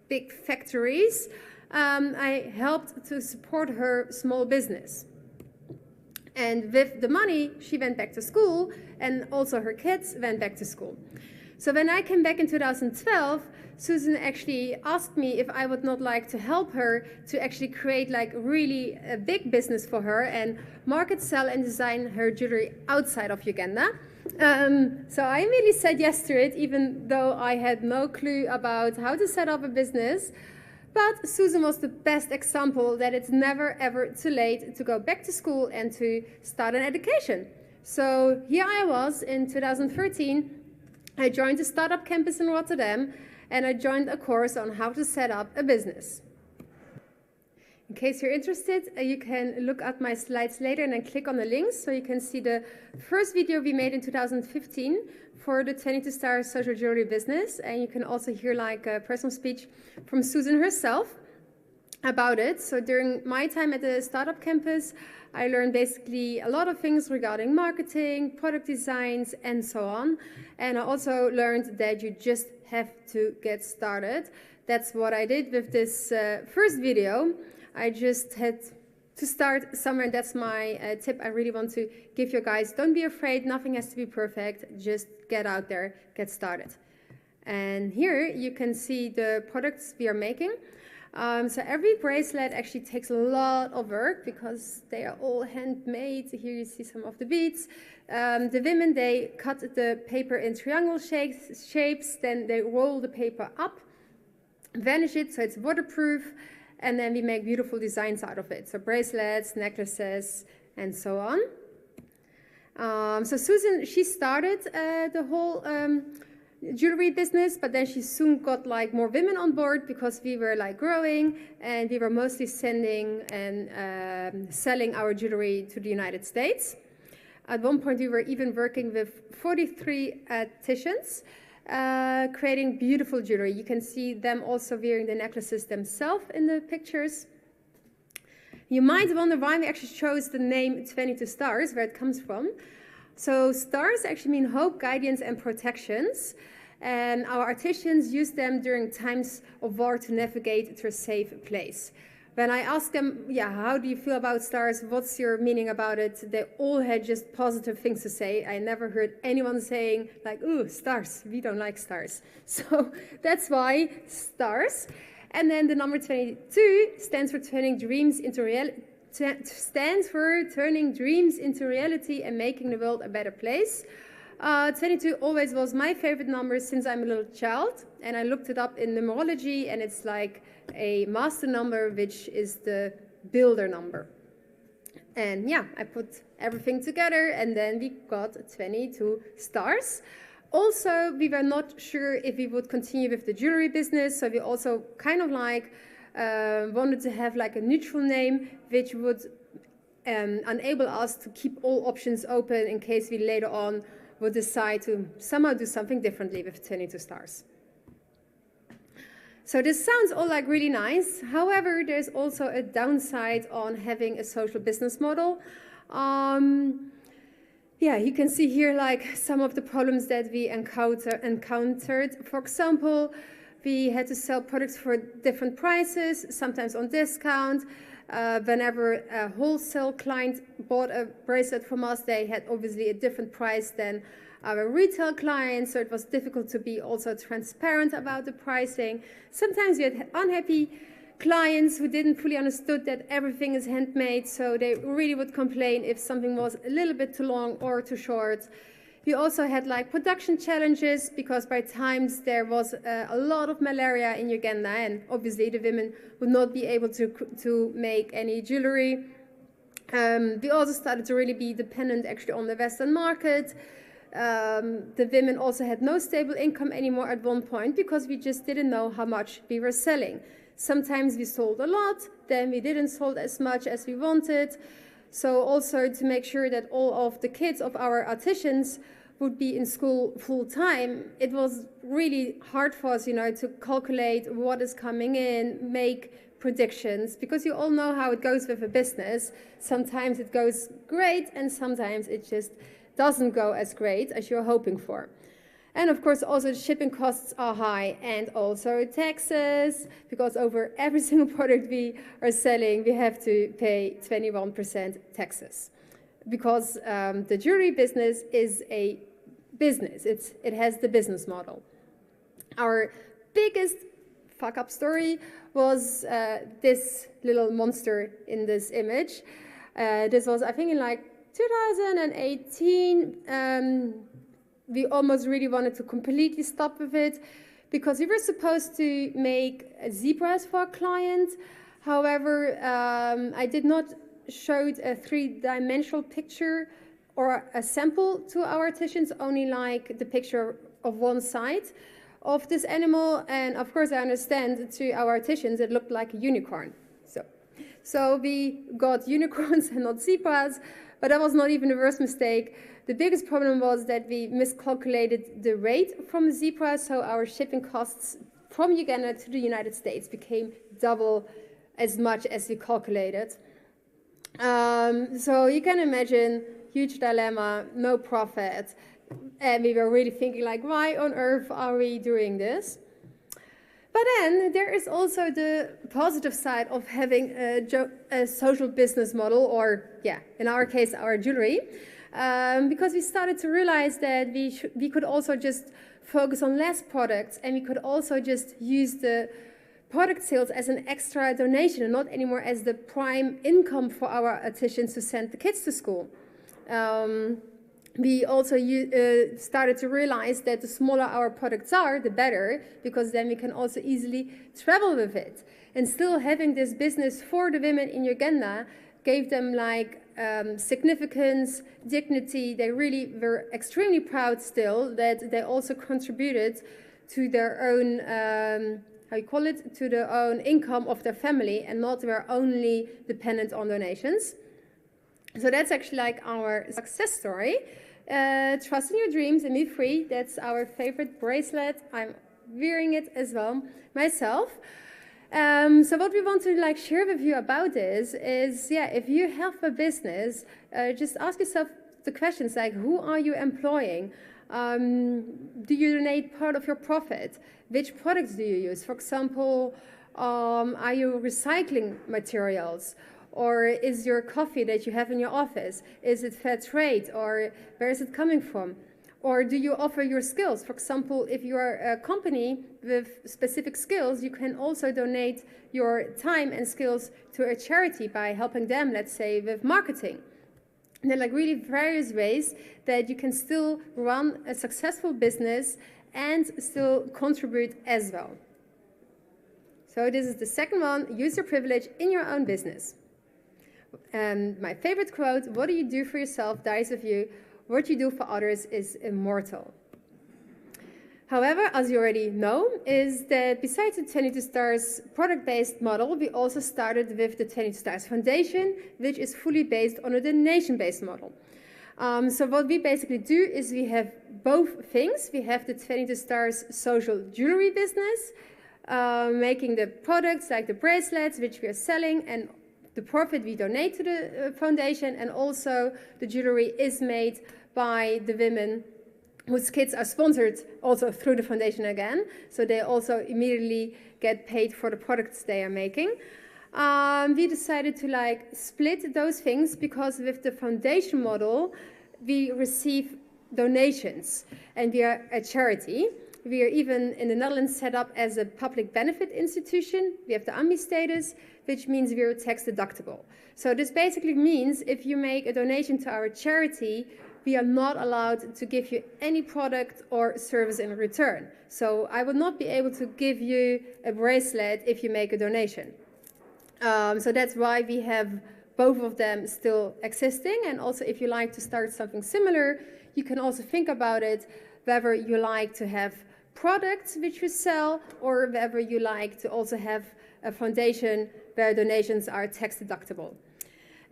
big factories, I helped to support her small business. And with the money, she went back to school, and also her kids went back to school. So when I came back in 2012, Susan actually asked me if I would not like to help her to actually create like really a big business for her and market, sell, and design her jewelry outside of Uganda. So I immediately said yes to it, even though I had no clue about how to set up a business. But Susan was the best example that it's never ever too late to go back to school and to start an education. So here I was in 2013. I joined a startup campus in Rotterdam, and I joined a course on how to set up a business. In case you're interested, you can look at my slides later and then click on the links so you can see the first video we made in 2015 for the 22 Star social jewelry business. And you can also hear like a personal speech from Susan herself about it. So during my time at the startup campus, I learned basically a lot of things regarding marketing, product designs, and so on. And I also learned that you just have to get started. That's what I did with this first video. I just had to start somewhere, and that's my tip I really want to give you guys. Don't be afraid, nothing has to be perfect, just get out there, get started. And here you can see the products we are making. So every bracelet actually takes a lot of work because they are all handmade. Here you see some of the beads. The women, they cut the paper in triangle shapes, then they roll the paper up, varnish it so it's waterproof, and then we make beautiful designs out of it. So bracelets, necklaces, and so on. So Susan, she started the whole jewelry business, but then she soon got like more women on board because we were like growing, and we were mostly sending and selling our jewelry to the United States. At one point, we were even working with 43 artisans, creating beautiful jewelry. You can see them also wearing the necklaces themselves in the pictures. You might wonder why we actually chose the name 22 Stars, where it comes from. So stars actually mean hope, guidance, and protections. And our artisans use them during times of war to navigate to a safe place. When I asked them, yeah, how do you feel about stars? What's your meaning about it? They all had just positive things to say. I never heard anyone saying like, ooh, stars, we don't like stars. So that's why stars. And then the number 22 stands for turning dreams into reality. Stands for turning dreams into reality and making the world a better place. 22 always was my favorite number since I'm a little child, and I looked it up in numerology, and it's like a master number, which is the builder number. And yeah, I put everything together, and then we got 22 stars. Also, we were not sure if we would continue with the jewelry business, so we also kind of like wanted to have like a neutral name, which would enable us to keep all options open in case we later on would decide to somehow do something differently with 22 stars. So this sounds all like really nice. However, there's also a downside on having a social business model. Yeah, you can see here like some of the problems that we encountered. For example, we had to sell products for different prices, sometimes on discount. Whenever a wholesale client bought a bracelet from us, they had obviously a different price than our retail clients, so it was difficult to be also transparent about the pricing. Sometimes we had unhappy clients who didn't fully understood that everything is handmade, so they really would complain if something was a little bit too long or too short. We also had like production challenges because by times there was a lot of malaria in Uganda, and obviously the women would not be able to make any jewelry. We also started to really be dependent actually on the Western market. The women also had no stable income anymore at one point because we just didn't know how much we were selling. Sometimes we sold a lot, then we didn't sold as much as we wanted. So also to make sure that all of the kids of our artisans would be in school full time, it was really hard for us, you know, to calculate what is coming in, make predictions, because you all know how it goes with a business. Sometimes it goes great, and sometimes it just doesn't go as great as you're hoping for. And of course, also shipping costs are high, and also taxes, because over every single product we are selling, we have to pay 21% taxes. Because the jewelry business is a business, it has the business model. Our biggest fuck-up story was this little monster in this image. This was, I think, in like 2018. We almost really wanted to completely stop with it because we were supposed to make zebras for a client. However, I did not show a three-dimensional picture or a sample to our artisans, only like the picture of one side of this animal. And of course, I understand to our artisans it looked like a unicorn. So we got unicorns and not zebras, but that was not even the worst mistake. The biggest problem was that we miscalculated the rate from the zebra, so our shipping costs from Uganda to the United States became double as much as we calculated. So you can imagine, huge dilemma, no profit, and we were really thinking like, why on earth are we doing this? But then there is also the positive side of having a social business model, or yeah, in our case, our jewelry, because we started to realize that we could also just focus on less products, and we could also just use the product sales as an extra donation and not anymore as the prime income for our artisans to send the kids to school. We also started to realize that the smaller our products are, the better, because then we can also easily travel with it. And still having this business for the women in Uganda gave them like significance, dignity. They really were extremely proud still that they also contributed to their own, to their own income of their family and not were only dependent on donations. So that's actually like our success story. Trust in your dreams and be free. That's our favorite bracelet. I'm wearing it as well myself. So what we want to like share with you about this is, yeah, if you have a business, just ask yourself the questions like, who are you employing? Do you donate part of your profit? Which products do you use? For example, are you recycling materials? Or is your coffee that you have in your office, is it fair trade, or where is it coming from? Or do you offer your skills? For example, if you are a company with specific skills, you can also donate your time and skills to a charity by helping them, let's say, with marketing. And there are like really various ways that you can still run a successful business and still contribute as well. So this is the second one, use your privilege in your own business. And my favorite quote, what do you do for yourself dies with you. What you do for others is immortal. However, as you already know, is that besides the 22 Stars product-based model, we also started with the 22 Stars Foundation, which is fully based on a donation-based model. So what we basically do is we have both things. We have the 22 Stars social jewelry business, making the products like the bracelets, which we are selling, and the profit we donate to the foundation, and also the jewelry is made by the women whose kids are sponsored also through the foundation again. So they also immediately get paid for the products they are making. We decided to like split those things because with the foundation model, we receive donations and we are a charity. We are even in the Netherlands set up as a public benefit institution. We have the AMBI status, which means we are tax deductible. So this basically means if you make a donation to our charity, we are not allowed to give you any product or service in return. So I will not be able to give you a bracelet if you make a donation. So that's why we have both of them still existing. And also if you like to start something similar, you can also think about it, whether you like to have products which you sell or whether you like to also have a foundation where donations are tax deductible.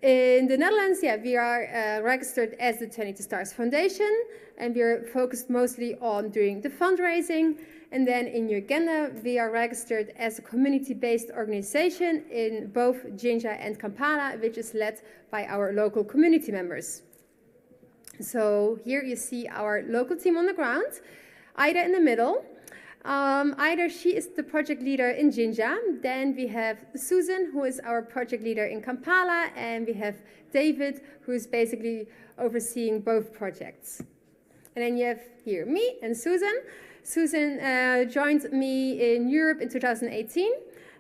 In the Netherlands, yeah, we are registered as the 22 Stars Foundation, and we are focused mostly on doing the fundraising. And then in Uganda, we are registered as a community-based organization in both Jinja and Kampala, which is led by our local community members. So here you see our local team on the ground, Ida in the middle. Ida, she is the project leader in Jinja. Then we have Susan, who is our project leader in Kampala, and we have David, who is basically overseeing both projects. And then you have here me and Susan. Susan joined me in Europe in 2018.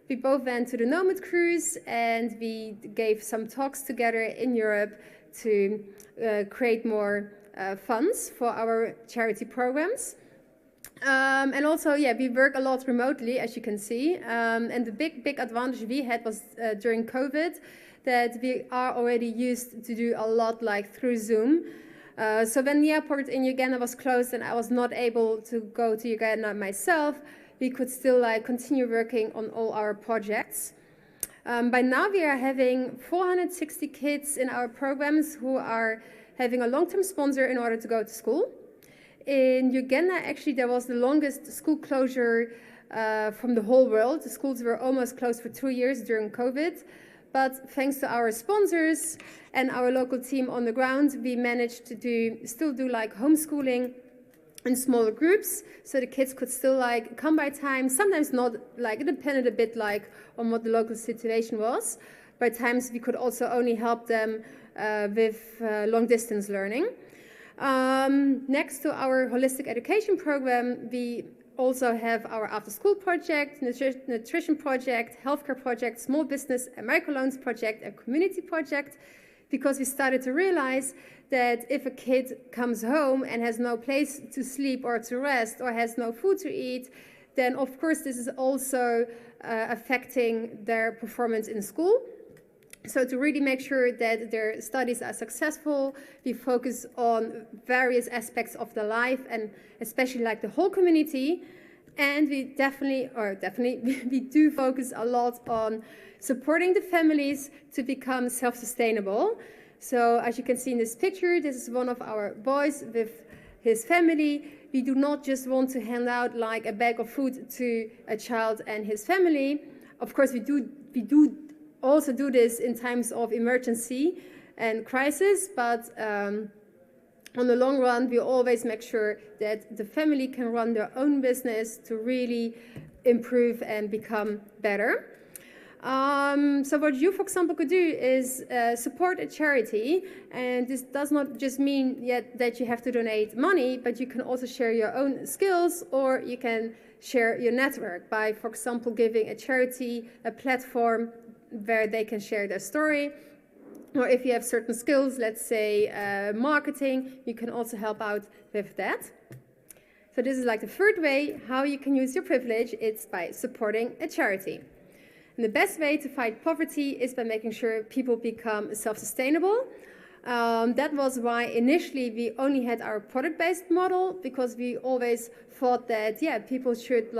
We both went to the Nomad cruise, and we gave some talks together in Europe to create more funds for our charity programs. And also, yeah, we work a lot remotely, as you can see. And the big advantage we had was during COVID that we are already used to do a lot like through Zoom. So when the airport in Uganda was closed and I was not able to go to Uganda myself, we could still continue working on all our projects. By now we are having 460 kids in our programs who are having a long-term sponsor in order to go to school. In Uganda, actually, there was the longest school closure from the whole world. The schools were almost closed for 2 years during COVID. But thanks to our sponsors and our local team on the ground, we managed to still do homeschooling in smaller groups, so the kids could still come by time. Sometimes not, it depended a bit on what the local situation was. By times we could also only help them with long distance learning. Next to our holistic education program, we also have our after-school project, nutrition project, healthcare project, small business and microloans project, and community project, because we started to realize that if a kid comes home and has no place to sleep or to rest or has no food to eat, then of course this is also affecting their performance in school. So to really make sure that their studies are successful, we focus on various aspects of their life and especially the whole community. And we we do focus a lot on supporting the families to become self-sustainable. So as you can see in this picture, this is one of our boys with his family. We do not just want to hand out a bag of food to a child and his family. Of course, we do also do this in times of emergency and crisis, but on the long run, we always make sure that the family can run their own business to really improve and become better. So what you, for example, could do is support a charity, and this does not just mean that you have to donate money, but you can also share your own skills, or you can share your network by, for example, giving a charity a platform where they can share their story. Or if you have certain skills, let's say marketing, you can also help out with that. So this is the third way how you can use your privilege. It's by supporting a charity. And the best way to fight poverty is by making sure people become self-sustainable. That was why initially we only had our product-based model, because we always thought that, people should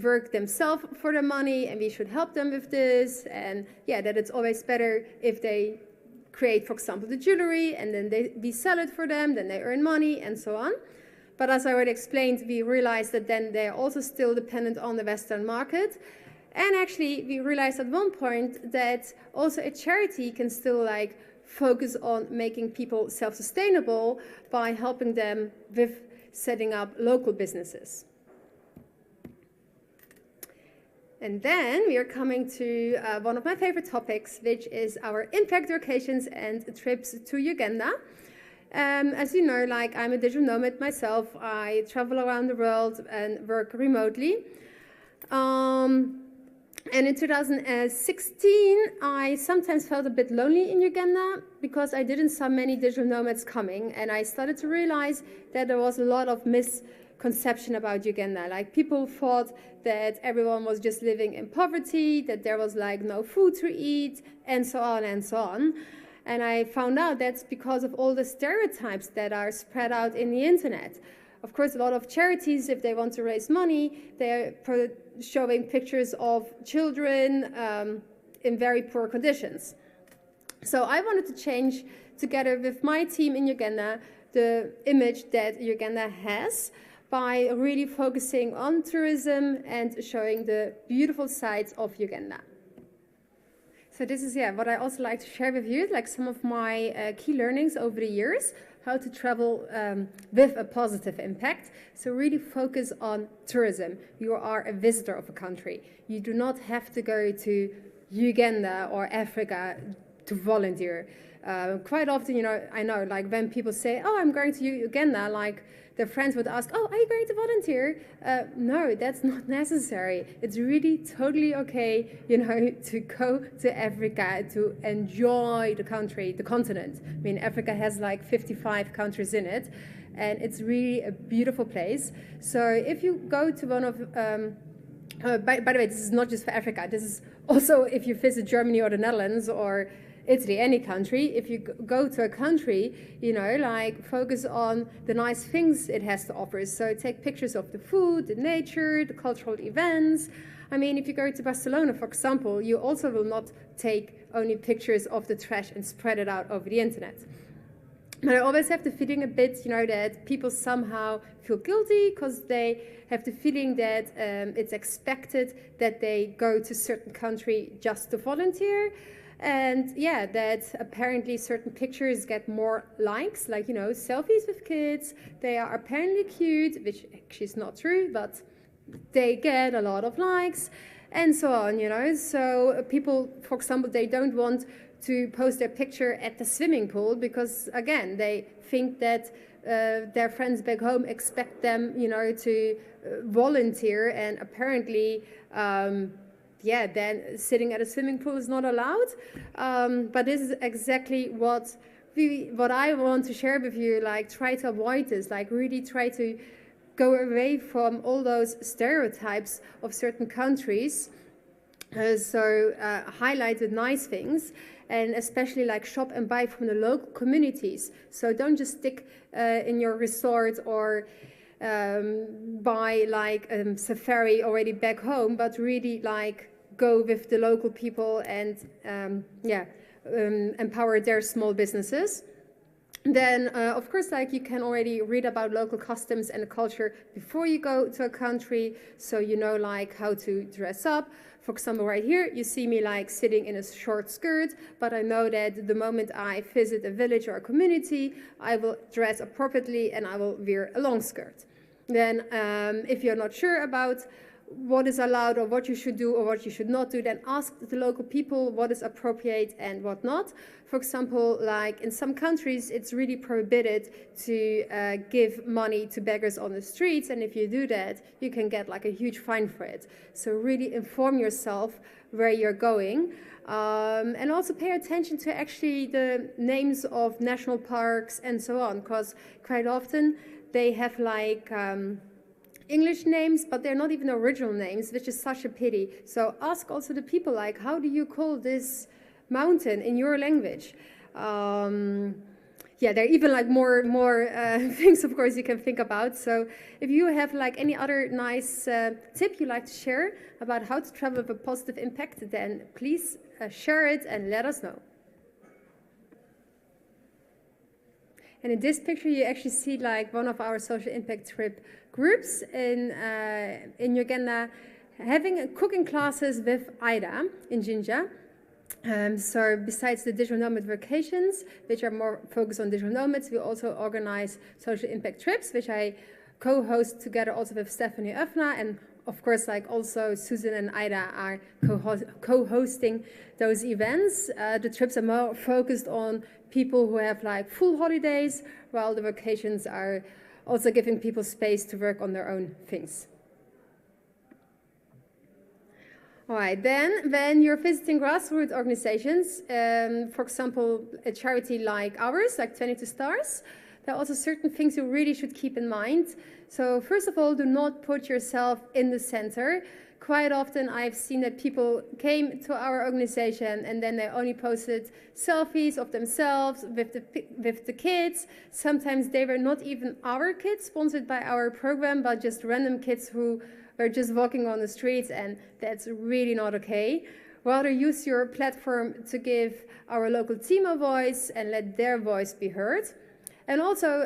work themselves for their money, and we should help them with this, and that it's always better if they create, for example, the jewelry, and then we sell it for them, then they earn money, and so on. But as I already explained, we realized that then they're also still dependent on the Western market. And actually, we realized at one point that also a charity can still focus on making people self-sustainable by helping them with setting up local businesses. And then we are coming to one of my favorite topics, which is our impact vacations and trips to Uganda. As you know, I'm a digital nomad myself. I travel around the world and work remotely. And in 2016, I sometimes felt a bit lonely in Uganda because I didn't see many digital nomads coming, and I started to realize that there was a lot of misconception about Uganda. People thought that everyone was just living in poverty, that there was no food to eat, and so on and so on. And I found out that's because of all the stereotypes that are spread out in the internet. Of course, a lot of charities, if they want to raise money, they're showing pictures of children in very poor conditions. So I wanted to change, together with my team in Uganda, the image that Uganda has by really focusing on tourism and showing the beautiful sides of Uganda. So this is what I also like to share with you, some of my key learnings over the years, how to travel with a positive impact. So really focus on tourism. You are a visitor of a country. You do not have to go to Uganda or Africa to volunteer. Quite often, I know, when people say, oh, I'm going to Uganda, their friends would ask, oh, are you going to volunteer? No, that's not necessary. It's really totally okay, to go to Africa to enjoy the country, the continent. I mean, Africa has 55 countries in it, and it's really a beautiful place. So if you go to one of, by the way, this is not just for Africa. This is also if you visit Germany or the Netherlands or Italy, any country, if you go to a country, you know, like focus on the nice things it has to offer. So take pictures of the food, the nature, the cultural events. I mean, if you go to Barcelona, for example, you also will not take only pictures of the trash and spread it out over the internet. But I always have the feeling a bit, you know, that people somehow feel guilty because they have the feeling that it's expected that they go to a certain country just to volunteer. And yeah, that apparently certain pictures get more likes, like, you know, selfies with kids. They are apparently cute, which actually is not true, but they get a lot of likes and so on, you know. So people, for example, they don't want to post their picture at the swimming pool because, again, they think that their friends back home expect them, you know, to volunteer, and apparently, yeah, then sitting at a swimming pool is not allowed. But this is exactly what I want to share with you. Like, try to avoid this. Like, really try to go away from all those stereotypes of certain countries. Highlight the nice things, and especially like shop and buy from the local communities. So don't just stick in your resort or buy like safari already back home, but really like go with the local people and empower their small businesses. Then, of course, like you can already read about local customs and culture before you go to a country, so you know like how to dress up. For example, right here, you see me like sitting in a short skirt, but I know that the moment I visit a village or a community, I will dress appropriately and I will wear a long skirt. Then, if you're not sure about what is allowed or what you should do or what you should not do, then ask the local people what is appropriate and what not. For example, like in some countries, it's really prohibited to give money to beggars on the streets, and if you do that, you can get like a huge fine for it. So really inform yourself where you're going, and also pay attention to actually the names of national parks and so on, because quite often they have like English names, but they're not even original names, which is such a pity. So ask also the people, like, how do you call this mountain in your language? Yeah, there are even like more things, of course, you can think about. So if you have like any other nice tip you'd like to share about how to travel with a positive impact, then please share it and let us know. And in this picture, you actually see like one of our social impact trip groups in Uganda having cooking classes with Ida in Jinja. So besides the digital nomad vacations, which are more focused on digital nomads, we also organize social impact trips, which I co-host together also with Stephanie Öffner, and of course, like also Susan and Ida are co-hosting those events. The trips are more focused on people who have like full holidays, while the vacations are also giving people space to work on their own things. All right, then when you're visiting grassroots organizations, for example, a charity like ours, like 22 Stars, there are also certain things you really should keep in mind. So first of all, do not put yourself in the center. Quite often I've seen that people came to our organization and then they only posted selfies of themselves with the kids. Sometimes they were not even our kids sponsored by our program, but just random kids who were just walking on the streets, and that's really not okay. Rather use your platform to give our local team a voice and let their voice be heard. And also,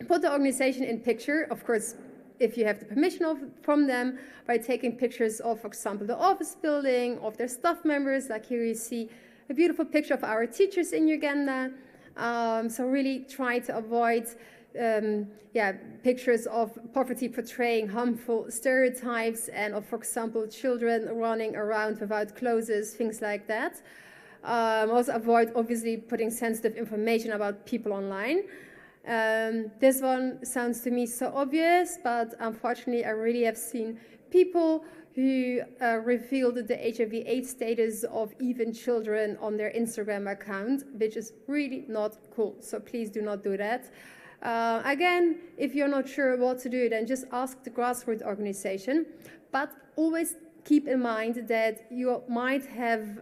put the organization in picture, of course, if you have the permission from them, by taking pictures of, for example, the office building, of their staff members. Like here you see a beautiful picture of our teachers in Uganda. So really try to avoid pictures of poverty portraying harmful stereotypes and of, for example, children running around without clothes, things like that. Also avoid, obviously, putting sensitive information about people online. This one sounds to me so obvious, but unfortunately I really have seen people who revealed the HIV/AIDS status of even children on their Instagram account, which is really not cool. So please do not do that. Again, if you're not sure what to do, then just ask the grassroots organization, but always keep in mind that you might have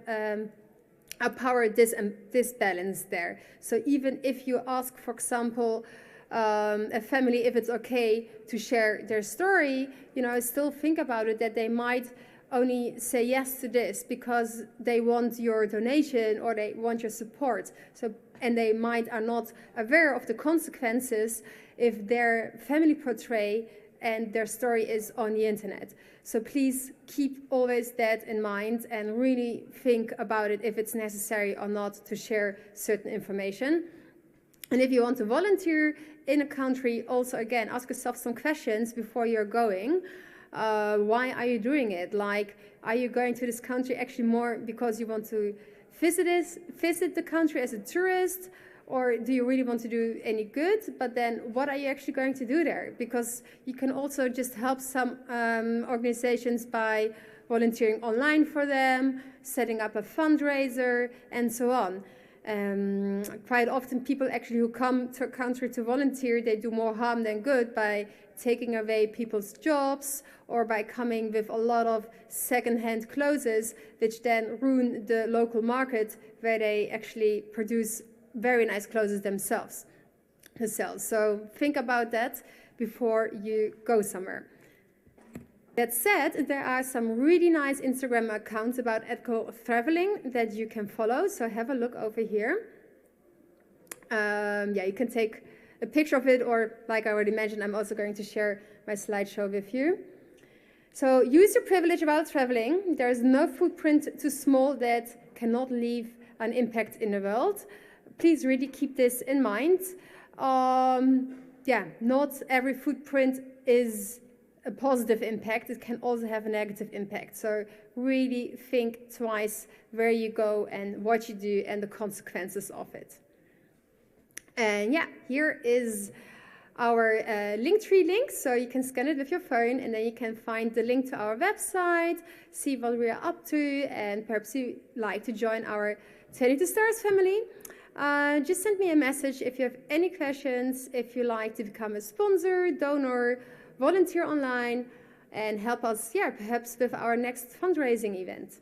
a power disbalance there. So even if you ask, for example, a family if it's okay to share their story, still think about it, that they might only say yes to this because they want your donation or they want your support. And they are not aware of the consequences if their family portray and their story is on the internet. So please keep always that in mind and really think about it if it's necessary or not to share certain information. And if you want to volunteer in a country, also again, ask yourself some questions before you're going. Why are you doing it? Like, are you going to this country actually more because you want to visit the country as a tourist, or do you really want to do any good? But then what are you actually going to do there? Because you can also just help some organizations by volunteering online for them, setting up a fundraiser, and so on. Quite often people actually who come to a country to volunteer, they do more harm than good by taking away people's jobs or by coming with a lot of second-hand clothes, which then ruin the local market where they actually produce very nice clothes themselves to sell. So think about that before you go somewhere. That said, there are some really nice Instagram accounts about ethical traveling that you can follow. So have a look over here. You can take a picture of it, or like I already mentioned, I'm also going to share my slideshow with you. So use your privilege while traveling. There is no footprint too small that cannot leave an impact in the world. Please really keep this in mind. Not every footprint is a positive impact. It can also have a negative impact. So really think twice where you go and what you do and the consequences of it. And here is our Linktree link. So you can scan it with your phone and then you can find the link to our website, see what we are up to, and perhaps you like to join our 22 Stars family. Just send me a message if you have any questions, if you like to become a sponsor, donor, volunteer online, and help us, perhaps with our next fundraising event.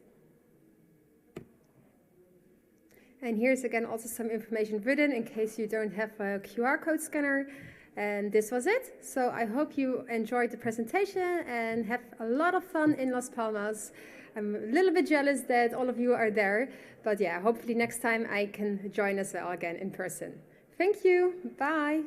And here's again also some information written in case you don't have a QR code scanner. And this was it. So I hope you enjoyed the presentation and have a lot of fun in Las Palmas. I'm a little bit jealous that all of you are there, but hopefully next time I can join as well again in person. Thank you. Bye.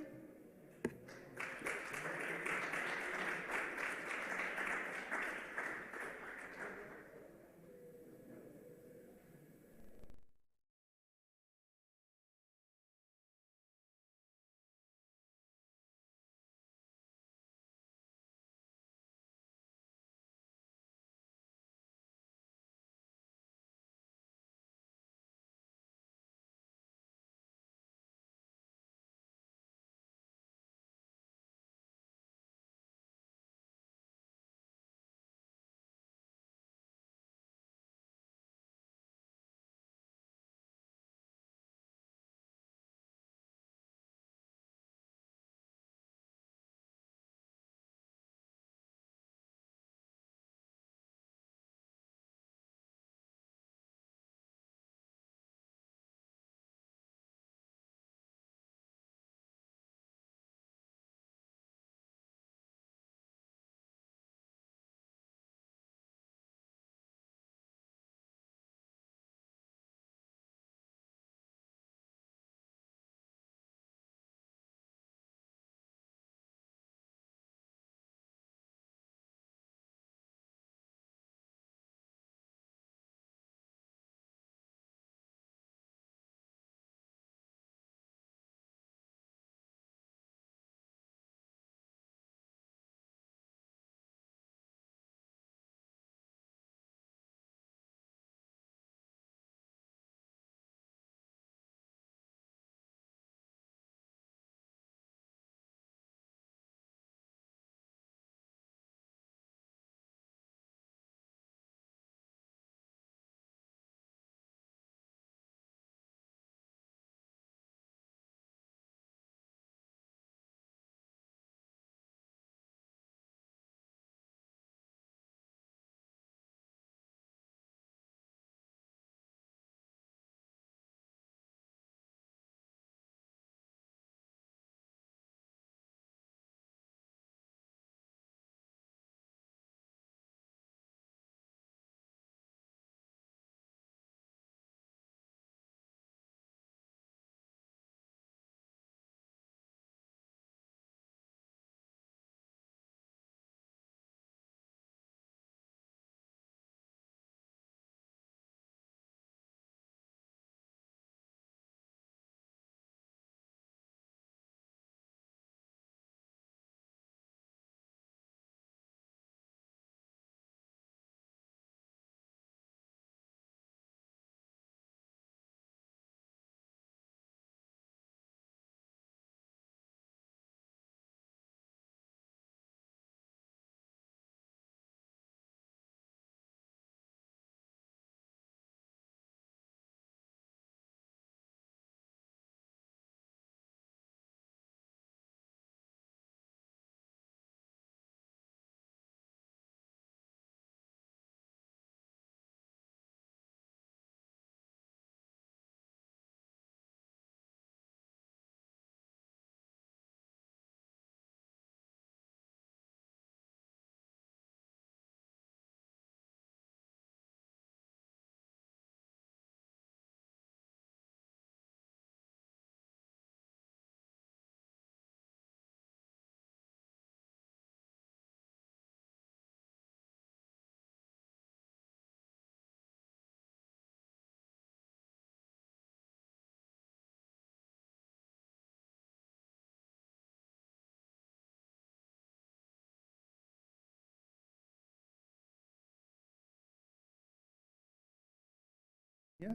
Yeah.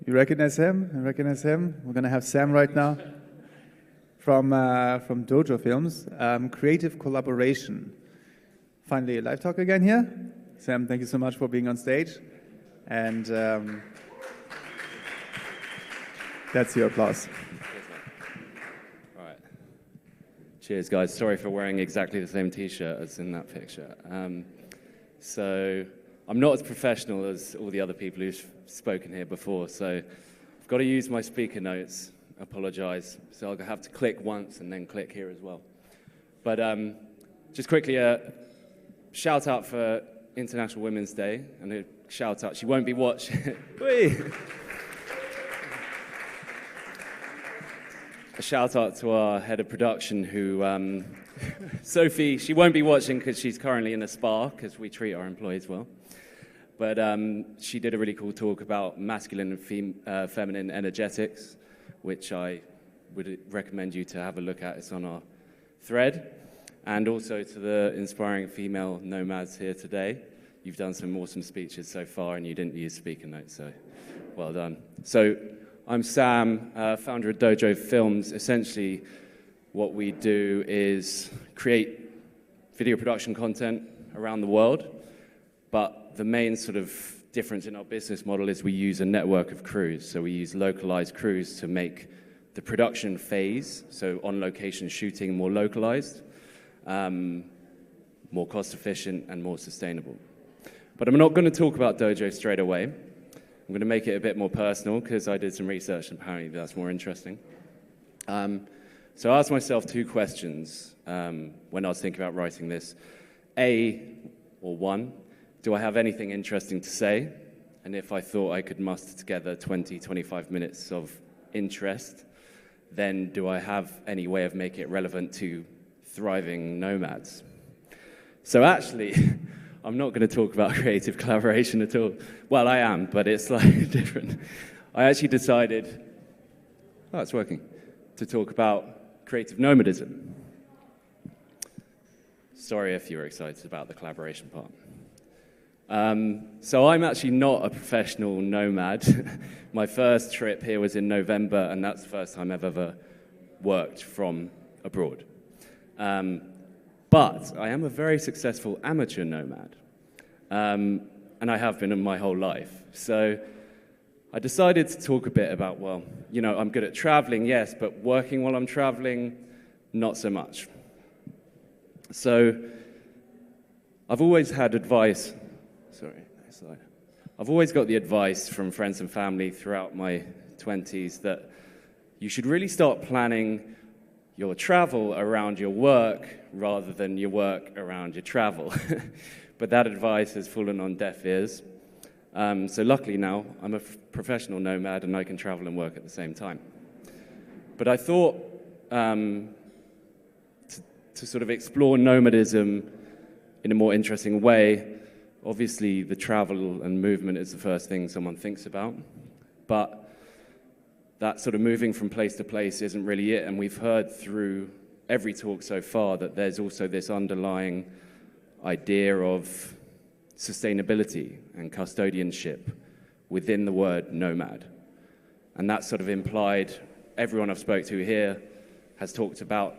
You recognize him? You recognize him? We're going to have Sam right now from Dojo Films. Creative collaboration. Finally, a live talk again here. Sam, thank you so much for being on stage. And that's your applause. All right. Cheers, guys. Sorry for wearing exactly the same T-shirt as in that picture. So I'm not as professional as all the other people who've spoken here before, so I've got to use my speaker notes. Apologize. So I'll have to click once and then click here as well. But just quickly, a shout out for International Women's Day, and a shout out. She won't be watching. A shout out to our head of production, who Sophie. She won't be watching because she's currently in a spa because we treat our employees well. But she did a really cool talk about masculine and feminine energetics, which I would recommend you to have a look at. It's on our thread. And also to the inspiring female nomads here today. You've done some awesome speeches so far, and you didn't use speaker notes, so well done. So I'm Sam, founder of Dojo Films. Essentially, what we do is create video production content around the world, but the main sort of difference in our business model is we use a network of crews. So we use localized crews to make the production phase, so on-location shooting, more localized, more cost-efficient, and more sustainable. But I'm not going to talk about Dojo straight away. I'm going to make it a bit more personal because I did some research and apparently that's more interesting. So I asked myself two questions when I was thinking about writing this. One, do I have anything interesting to say? And if I thought I could muster together 20, 25 minutes of interest, then do I have any way of making it relevant to thriving nomads? So actually, I'm not going to talk about creative collaboration at all. Well, I am, but it's slightly different. I actually decided, it's working, to talk about creative nomadism. Sorry if you were excited about the collaboration part. So I'm actually not a professional nomad. My first trip here was in November, and that's the first time I've ever worked from abroad. But I am a very successful amateur nomad, and I have been in my whole life. So I decided to talk a bit about, well, you know, I'm good at traveling, yes, but working while I'm traveling, not so much. So I've always had advice. I've always got the advice from friends and family throughout my 20s that you should really start planning your travel around your work rather than your work around your travel. But that advice has fallen on deaf ears. So luckily now, I'm a professional nomad and I can travel and work at the same time. But I thought to sort of explore nomadism in a more interesting way. Obviously, the travel and movement is the first thing someone thinks about, but that sort of moving from place to place isn't really it, and we've heard through every talk so far that there's also this underlying idea of sustainability and custodianship within the word nomad, and that's sort of implied. Everyone I've spoke to here has talked about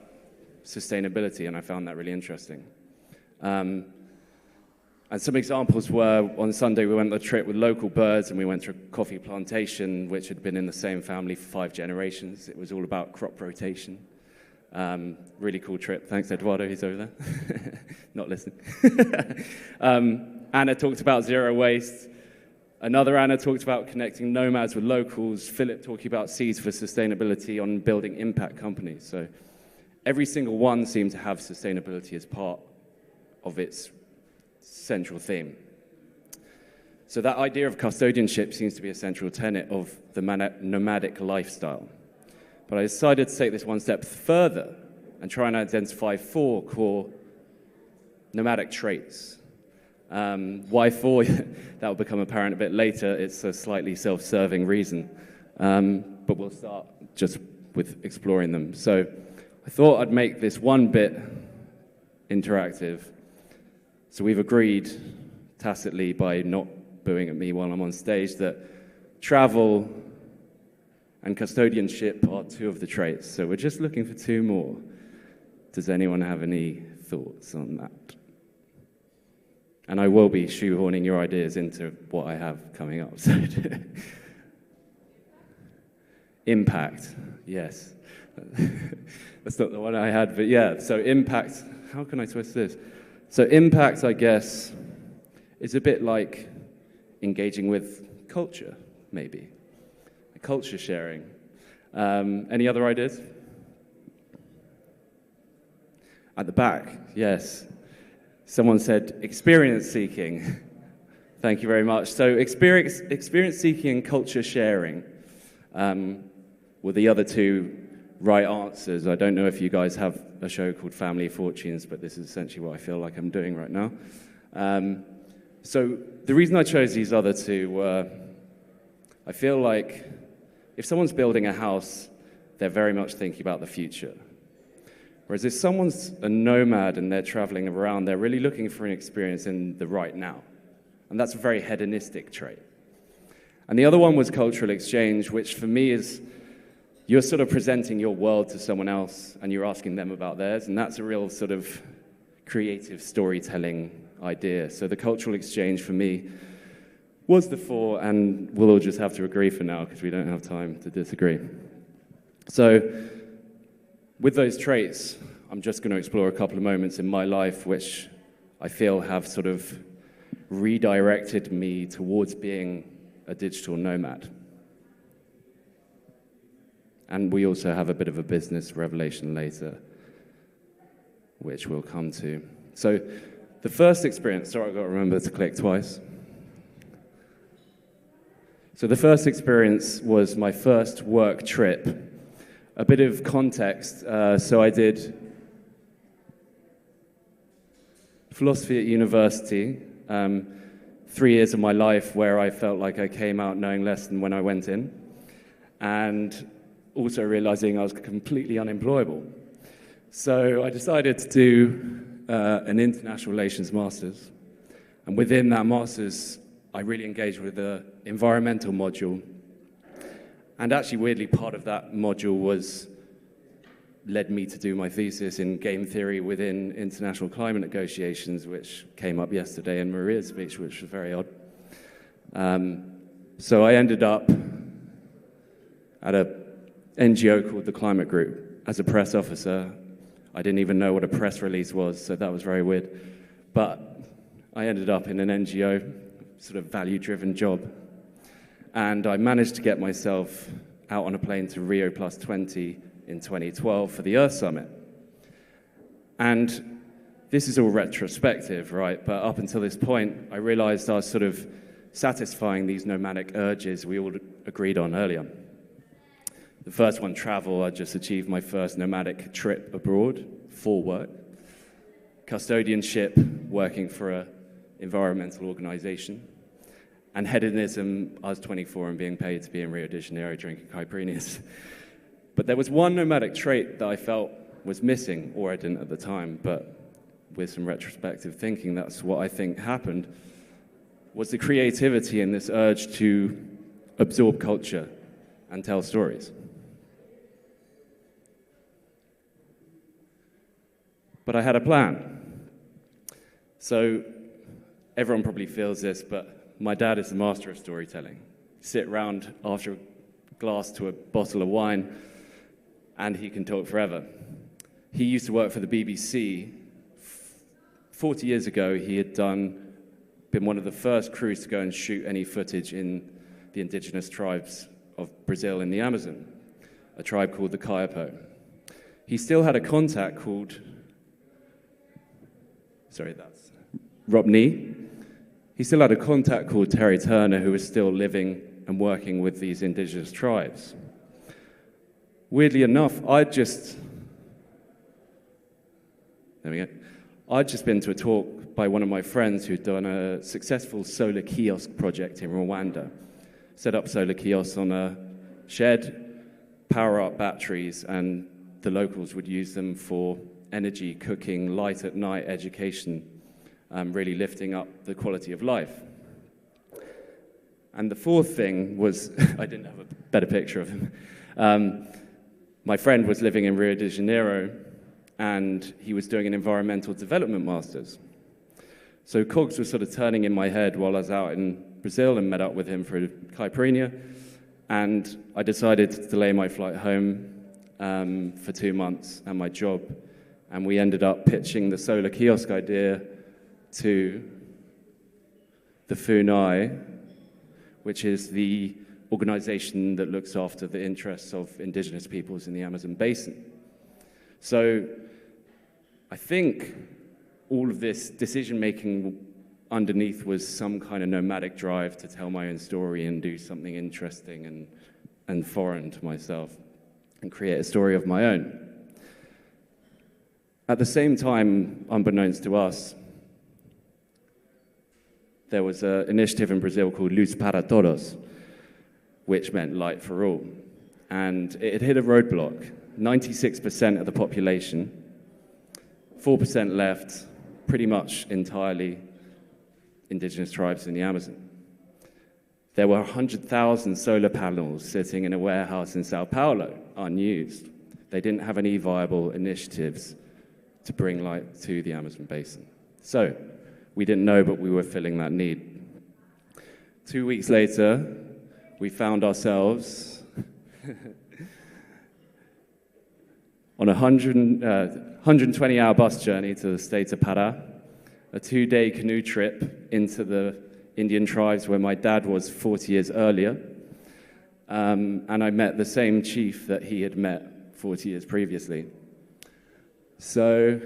sustainability, and I found that really interesting. And some examples were, on Sunday we went on a trip with local birds and we went to a coffee plantation which had been in the same family for 5 generations. It was all about crop rotation. Really cool trip. Thanks, Eduardo, he's over there. Not listening. Anna talked about zero waste. Another Anna talked about connecting nomads with locals. Philip talking about Seeds for Sustainability on building impact companies. So every single one seemed to have sustainability as part of its central theme. So that idea of custodianship seems to be a central tenet of the nomadic lifestyle. But I decided to take this one step further and try and identify 4 core nomadic traits. Why 4? That will become apparent a bit later. It's a slightly self-serving reason. But we'll start just with exploring them. So I thought I'd make this one bit interactive. So we've agreed tacitly by not booing at me while I'm on stage, that travel and custodianship are two of the traits. So we're just looking for two more. Does anyone have any thoughts on that? And I will be shoehorning your ideas into what I have coming up. So impact, yes. That's not the one I had, but yeah, so impact, how can I twist this? So impact, I guess, is a bit like engaging with culture, maybe. Culture sharing. Any other ideas? At the back, yes. Someone said experience seeking. Thank you very much. So experience seeking and culture sharing were the other two right answers. I don't know if you guys have a show called Family Fortunes, but this is essentially what I feel like I'm doing right now. So the reason I chose these other two were, I feel like if someone's building a house, they're very much thinking about the future. Whereas if someone's a nomad and they're traveling around, they're really looking for an experience in the right now. And that's a very hedonistic trait. And the other one was cultural exchange, which for me is you're sort of presenting your world to someone else and you're asking them about theirs. And that's a real sort of creative storytelling idea. So the cultural exchange for me was the four, and we'll all just have to agree for now because we don't have time to disagree. So with those traits, I'm just going to explore a couple of moments in my life which I feel have sort of redirected me towards being a digital nomad. And we also have a bit of a business revelation later, which we'll come to. So the first experience, sorry, I've got to remember to click twice. So the first experience was my first work trip. A bit of context, so I did philosophy at university, 3 years of my life where I felt like I came out knowing less than when I went in, and also realizing I was completely unemployable. So I decided to do an international relations master's, and within that master's, I really engaged with the environmental module. And actually, weirdly, part of that module led me to do my thesis in game theory within international climate negotiations, which came up yesterday in Maria's speech, which was very odd. So I ended up at an NGO called the Climate Group as a press officer. I didn't even know what a press release was, so that was very weird. But I ended up in an NGO, sort of value-driven job. And I managed to get myself out on a plane to Rio +20 in 2012 for the Earth Summit. And this is all retrospective, right? But up until this point, I realized I was sort of satisfying these nomadic urges we all agreed on earlier. The first one, travel. I just achieved my first nomadic trip abroad for work. Custodianship, working for an environmental organization. And hedonism, I was 24 and being paid to be in Rio de Janeiro drinking caipirinhas. But there was one nomadic trait that I felt was missing, or I didn't at the time, but with some retrospective thinking, that's what I think happened, was the creativity and this urge to absorb culture and tell stories. But I had a plan. So everyone probably feels this, but my dad is the master of storytelling. Sit round after a glass to a bottle of wine, and he can talk forever. He used to work for the BBC. 40 years ago, he had been one of the first crews to go and shoot any footage in the indigenous tribes of Brazil in the Amazon, a tribe called the Kayapo. He still had a contact called, that's Robney. He still had a contact called Terry Turner, who was still living and working with these indigenous tribes. Weirdly enough, I'd just been to a talk by one of my friends who'd done a successful solar kiosk project in Rwanda. Set up solar kiosks on a shed, power up batteries, and the locals would use them for energy, cooking, light at night, education, really lifting up the quality of life. And the fourth thing was, I didn't have a better picture of him. My friend was living in Rio de Janeiro, and he was doing an environmental development master's. So cogs were sort of turning in my head while I was out in Brazil and met up with him for a caipirinha. And I decided to delay my flight home for 2 months and my job. And we ended up pitching the solar kiosk idea to the FUNAI, which is the organization that looks after the interests of indigenous peoples in the Amazon basin. So I think all of this decision-making underneath was some kind of nomadic drive to tell my own story and do something interesting and foreign to myself and create a story of my own. At the same time, unbeknownst to us, there was an initiative in Brazil called Luz para Todos, which meant light for all. And it had hit a roadblock. 96% of the population, 4% left, pretty much entirely indigenous tribes in the Amazon. There were 100,000 solar panels sitting in a warehouse in Sao Paulo, unused. They didn't have any viable initiatives to bring light to the Amazon basin. So we didn't know, but we were filling that need. 2 weeks later, we found ourselves on a 120-hour bus journey to the state of Pará, a 2-day canoe trip into the Indian tribes where my dad was 40 years earlier. And I met the same chief that he had met 40 years previously. So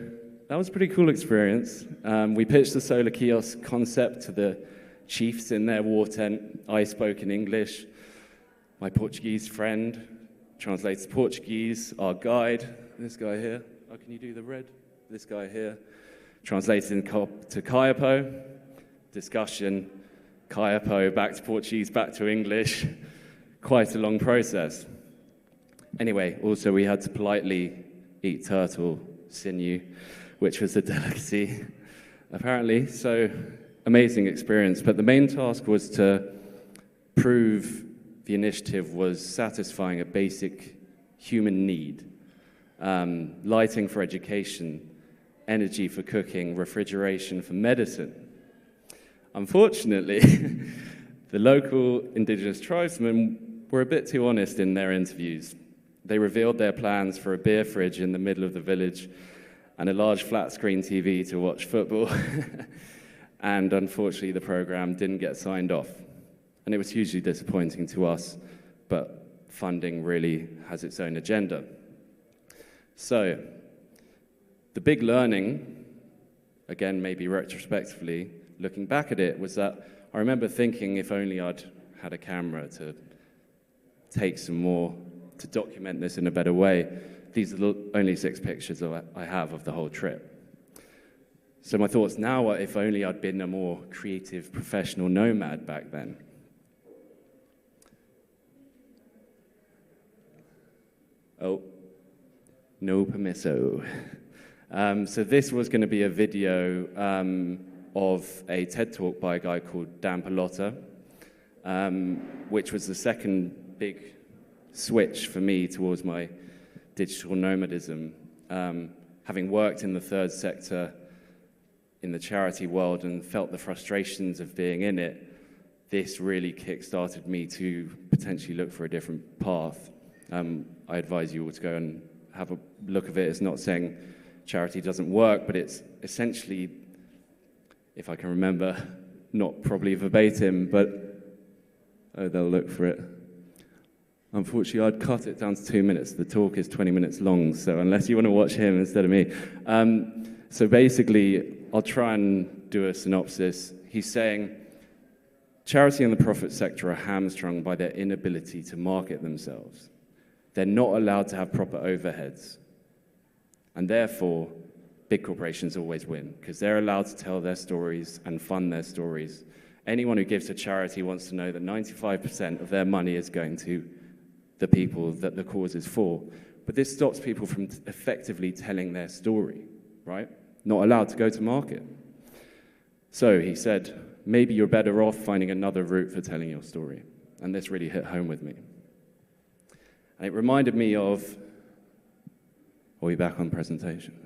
that was a pretty cool experience. We pitched the solar kiosk concept to the chiefs in their war tent. I spoke in English. My Portuguese friend translates Portuguese. Our guide, this guy here. Oh, can you do the red? This guy here. Translated to Kaiapo. Discussion. Kaiapo, back to Portuguese, back to English. Quite a long process. Anyway, also we had to politely eat turtle sinew, which was a delicacy, apparently. So, amazing experience. But the main task was to prove the initiative was satisfying a basic human need. Lighting for education, energy for cooking, refrigeration for medicine. Unfortunately, the local indigenous tribesmen were a bit too honest in their interviews. They revealed their plans for a beer fridge in the middle of the village and a large flat screen TV to watch football. And unfortunately, the program didn't get signed off. And it was hugely disappointing to us, but funding really has its own agenda. So, the big learning, again, maybe retrospectively, looking back at it, was that I remember thinking if only I'd had a camera to take some more, to document this in a better way. These are the only 6 pictures I have of the whole trip. So my thoughts now are if only I'd been a more creative professional nomad back then. Oh, no permiso. So this was going to be a video of a TED Talk by a guy called Dan Pallotta, which was the second big switch for me towards my digital nomadism. Having worked in the third sector in the charity world and felt the frustrations of being in it, this really kick-started me to potentially look for a different path. I advise you all to go and have a look of it. It's not saying charity doesn't work, but it's essentially, if I can remember, not probably verbatim, but oh, they'll look for it. Unfortunately, I'd cut it down to 2 minutes. The talk is 20 minutes long, so unless you want to watch him instead of me. So basically, I'll try and do a synopsis. He's saying, charity and the profit sector are hamstrung by their inability to market themselves. They're not allowed to have proper overheads. And therefore, big corporations always win, because they're allowed to tell their stories and fund their stories. Anyone who gives to charity wants to know that 95% of their money is going to the people that the cause is for. But this stops people from effectively telling their story, right? Not allowed to go to market. So he said, maybe you're better off finding another route for telling your story. And this really hit home with me. And it reminded me of, are we back on presentation?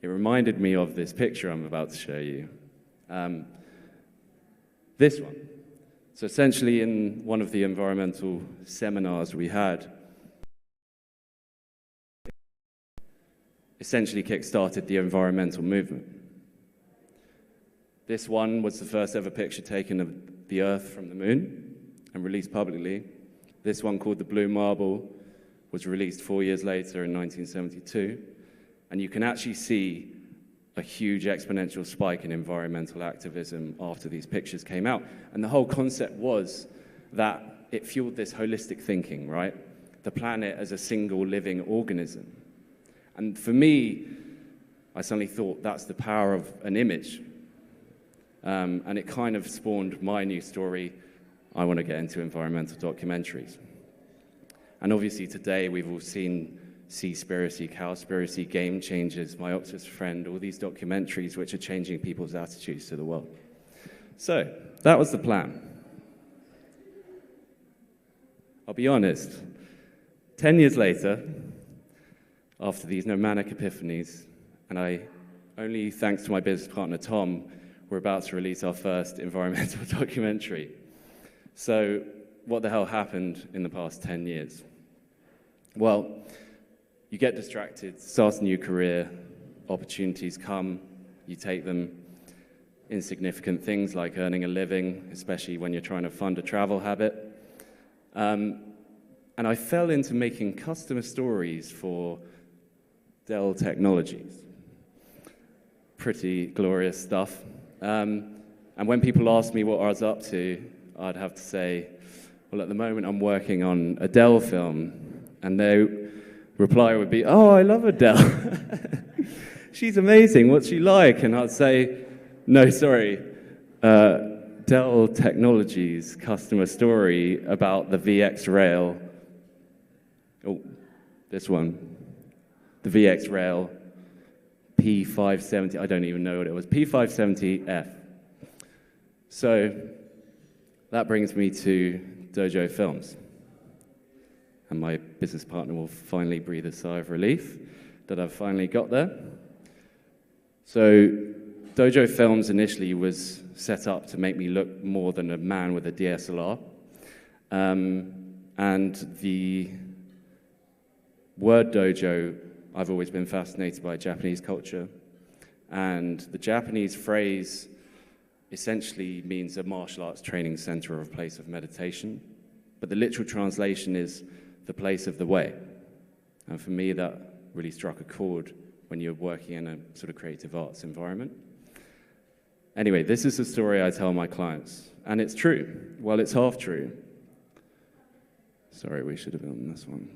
It reminded me of this picture I'm about to show you. This one. So essentially in one of the environmental seminars we had, essentially kick-started the environmental movement. This one was the first ever picture taken of the Earth from the moon and released publicly. This one, called the Blue Marble, was released 4 years later in 1972. And you can actually see a huge exponential spike in environmental activism after these pictures came out. And the whole concept was that it fueled this holistic thinking, right? The planet as a single living organism. And for me, I suddenly thought that's the power of an image. And it kind of spawned my new story. I want to get into environmental documentaries. And obviously today we've all seen Seaspiracy, Cowspiracy, Game Changers, My Octopus Friend, all these documentaries which are changing people's attitudes to the world. So that was the plan. I'll be honest, 10 years later, after these nomadic epiphanies, and only thanks to my business partner Tom, we're about to release our first environmental documentary. So what the hell happened in the past 10 years? Well, you get distracted, start a new career, opportunities come, you take them. Insignificant things like earning a living, especially when you're trying to fund a travel habit. And I fell into making customer stories for Dell Technologies. Pretty glorious stuff. And when people ask me what I was up to, I'd have to say, well, at the moment I'm working on a Dell film. And their reply would be, oh, I love Adele. She's amazing, what's she like? And I'd say, no, sorry, Dell Technologies customer story about the VX Rail. Oh, this one. The VX Rail P570, I don't even know what it was, P570F. So that brings me to Dojo Films. And my business partner will finally breathe a sigh of relief that I've finally got there. So Dojo Films initially was set up to make me look more than a man with a DSLR. And the word dojo, I've always been fascinated by Japanese culture. And the Japanese phrase essentially means a martial arts training center or a place of meditation. But the literal translation is the place of the way. And for me, that really struck a chord when you're working in a sort of creative arts environment. Anyway, this is the story I tell my clients. And it's true. Well, it's half true. Sorry, we should have been on this one.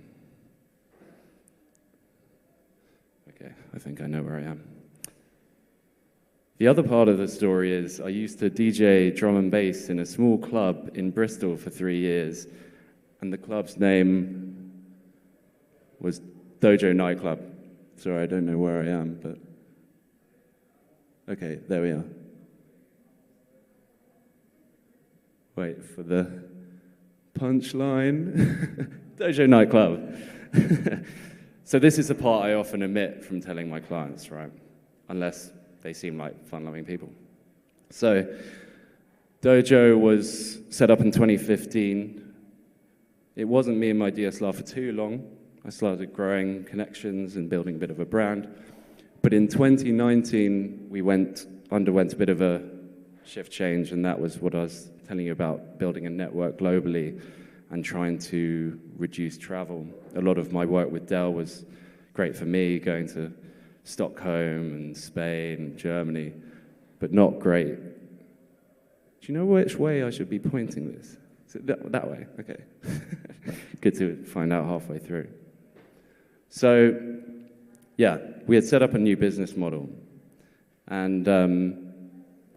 Okay, I think I know where I am. The other part of the story is I used to DJ drum and bass in a small club in Bristol for 3 years, and the club's name was Dojo Nightclub. Sorry, I don't know where I am, but... Okay, there we are. Wait for the punchline. Dojo Nightclub. So this is the part I often omit from telling my clients, right? Unless they seem like fun-loving people. So Dojo was set up in 2015. It wasn't me and my DSLR for too long. I started growing connections and building a bit of a brand. But in 2019, we underwent a bit of a shift change, and that was what I was telling you about, building a network globally and trying to reduce travel. A lot of my work with Dell was great for me, going to Stockholm and Spain and Germany, but not great. Do you know which way I should be pointing this? Is it that way? Okay. Good to find out halfway through. So, yeah, we had set up a new business model. And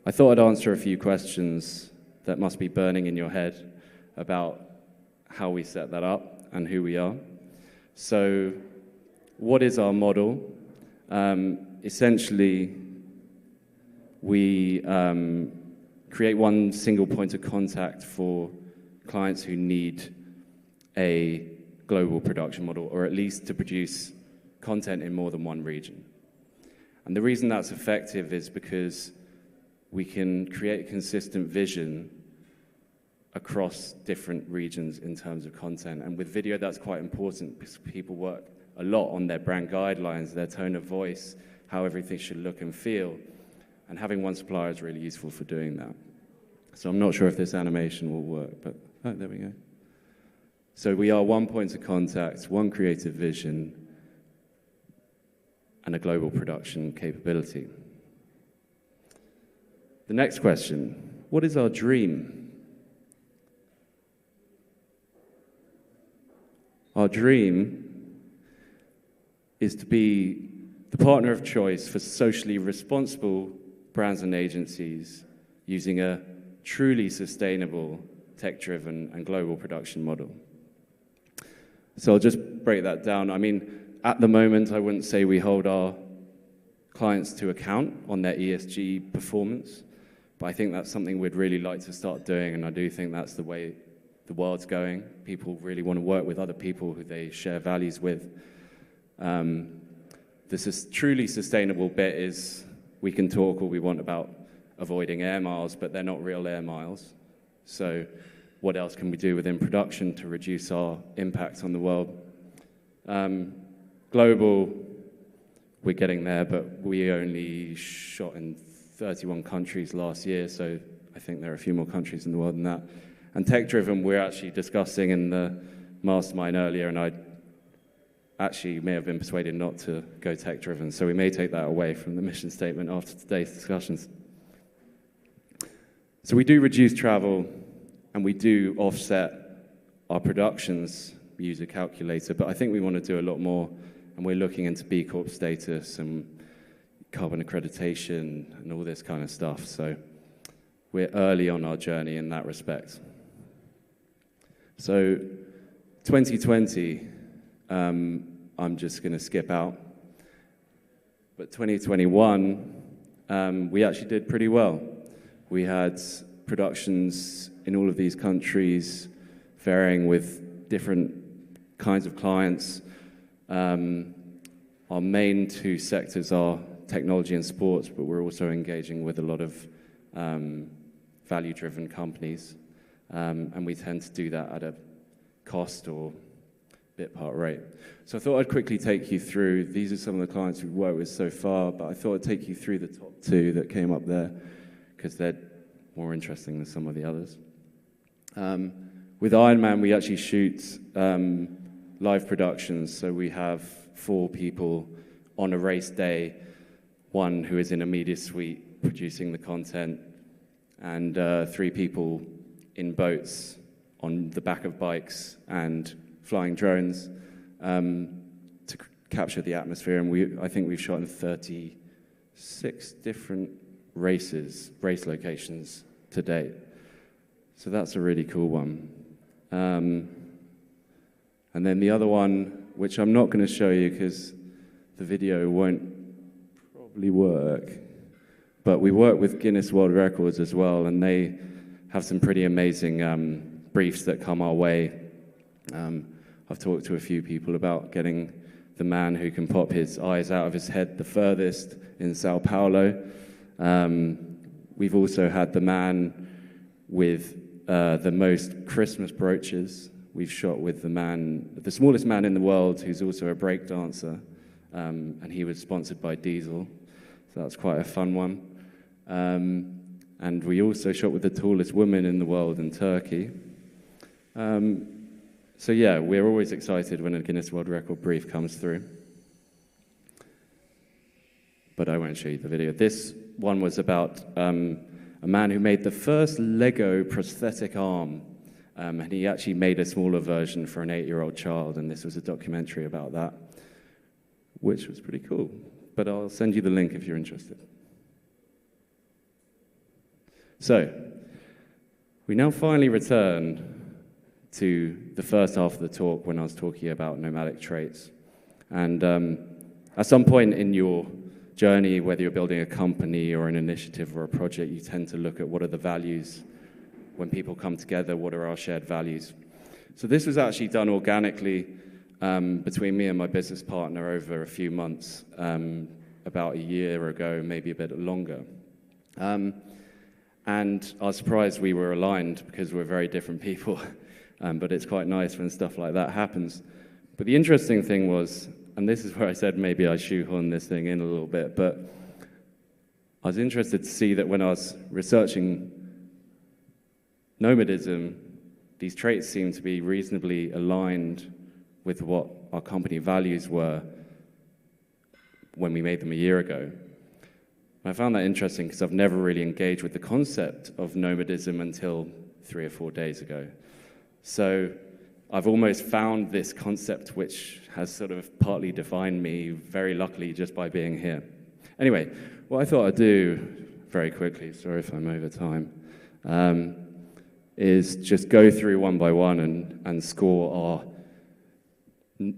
I thought I'd answer a few questions that must be burning in your head about how we set that up and who we are. So, what is our model? Essentially, we create one single point of contact for clients who need a global production model, or at least to produce content in more than one region. And the reason that's effective is because we can create a consistent vision across different regions in terms of content. And with video, that's quite important because people work a lot on their brand guidelines, their tone of voice, how everything should look and feel. And having one supplier is really useful for doing that. So I'm not sure if this animation will work, but oh, there we go. So we are one point of contact, one creative vision, and a global production capability. The next question, what is our dream? Our dream is to be the partner of choice for socially responsible brands and agencies using a truly sustainable, tech-driven, and global production model. So I'll just break that down. I mean, at the moment, I wouldn't say we hold our clients to account on their ESG performance, but I think that's something we'd really like to start doing, and I do think that's the way the world's going. People really want to work with other people who they share values with. This truly sustainable bit is we can talk all we want about avoiding air miles, but they're not real air miles. So what else can we do within production to reduce our impact on the world? Global, we're getting there, but we only shot in 31 countries last year, so I think there are a few more countries in the world than that. And tech-driven, we're actually discussing in the mastermind earlier, and I actually may have been persuaded not to go tech-driven, so we may take that away from the mission statement after today's discussions. So we do reduce travel, and we do offset our productions. We use a calculator, but I think we want to do a lot more, and we're looking into B Corp status and carbon accreditation and all this kind of stuff. So we're early on our journey in that respect. So 2020, I'm just going to skip out. But 2021, we actually did pretty well. We had productions in all of these countries, varying with different kinds of clients. Our main two sectors are technology and sports, but we're also engaging with a lot of value-driven companies. And we tend to do that at a cost or bit part rate. So I thought I'd quickly take you through, these are some of the clients we've worked with so far, but I thought I'd take you through the top two that came up there, because they're more interesting than some of the others. With Ironman, we actually shoot live productions, so we have 4 people on a race day, 1 who is in a media suite producing the content, and 3 people in boats on the back of bikes and flying drones to capture the atmosphere. And I think we've shot in 36 different race locations to date. So that's a really cool one. And then the other one, which I'm not going to show you because the video won't probably work, but we work with Guinness World Records as well, and they have some pretty amazing briefs that come our way. I've talked to a few people about getting the man who can pop his eyes out of his head the furthest in Sao Paulo. We've also had the man with the most Christmas brooches. We've shot with the smallest man in the world, who's also a break dancer, and he was sponsored by Diesel, so that's quite a fun one. And we also shot with the tallest woman in the world in Turkey. So yeah, we're always excited when a Guinness World Record brief comes through. But I won't show you the video. This one was about a man who made the first Lego prosthetic arm. And he actually made a smaller version for an 8-year-old child, and this was a documentary about that, which was pretty cool. But I'll send you the link if you're interested. So, we now finally return to the first half of the talk when I was talking about nomadic traits. And at some point in your journey, whether you're building a company or an initiative or a project, you tend to look at what are the values when people come together, what are our shared values. So this was actually done organically between me and my business partner over a few months, about a year ago, maybe a bit longer. And I was surprised we were aligned because we're very different people, but it's quite nice when stuff like that happens. But the interesting thing was, and this is where I said maybe I shoehorn this thing in a little bit, but I was interested to see that when I was researching nomadism, these traits seem to be reasonably aligned with what our company values were when we made them a year ago. And I found that interesting because I've never really engaged with the concept of nomadism until 3 or 4 days ago. So I've almost found this concept which has sort of partly defined me, very luckily, just by being here. Anyway, what I thought I'd do very quickly, sorry if I'm over time, is just go through one by one and score our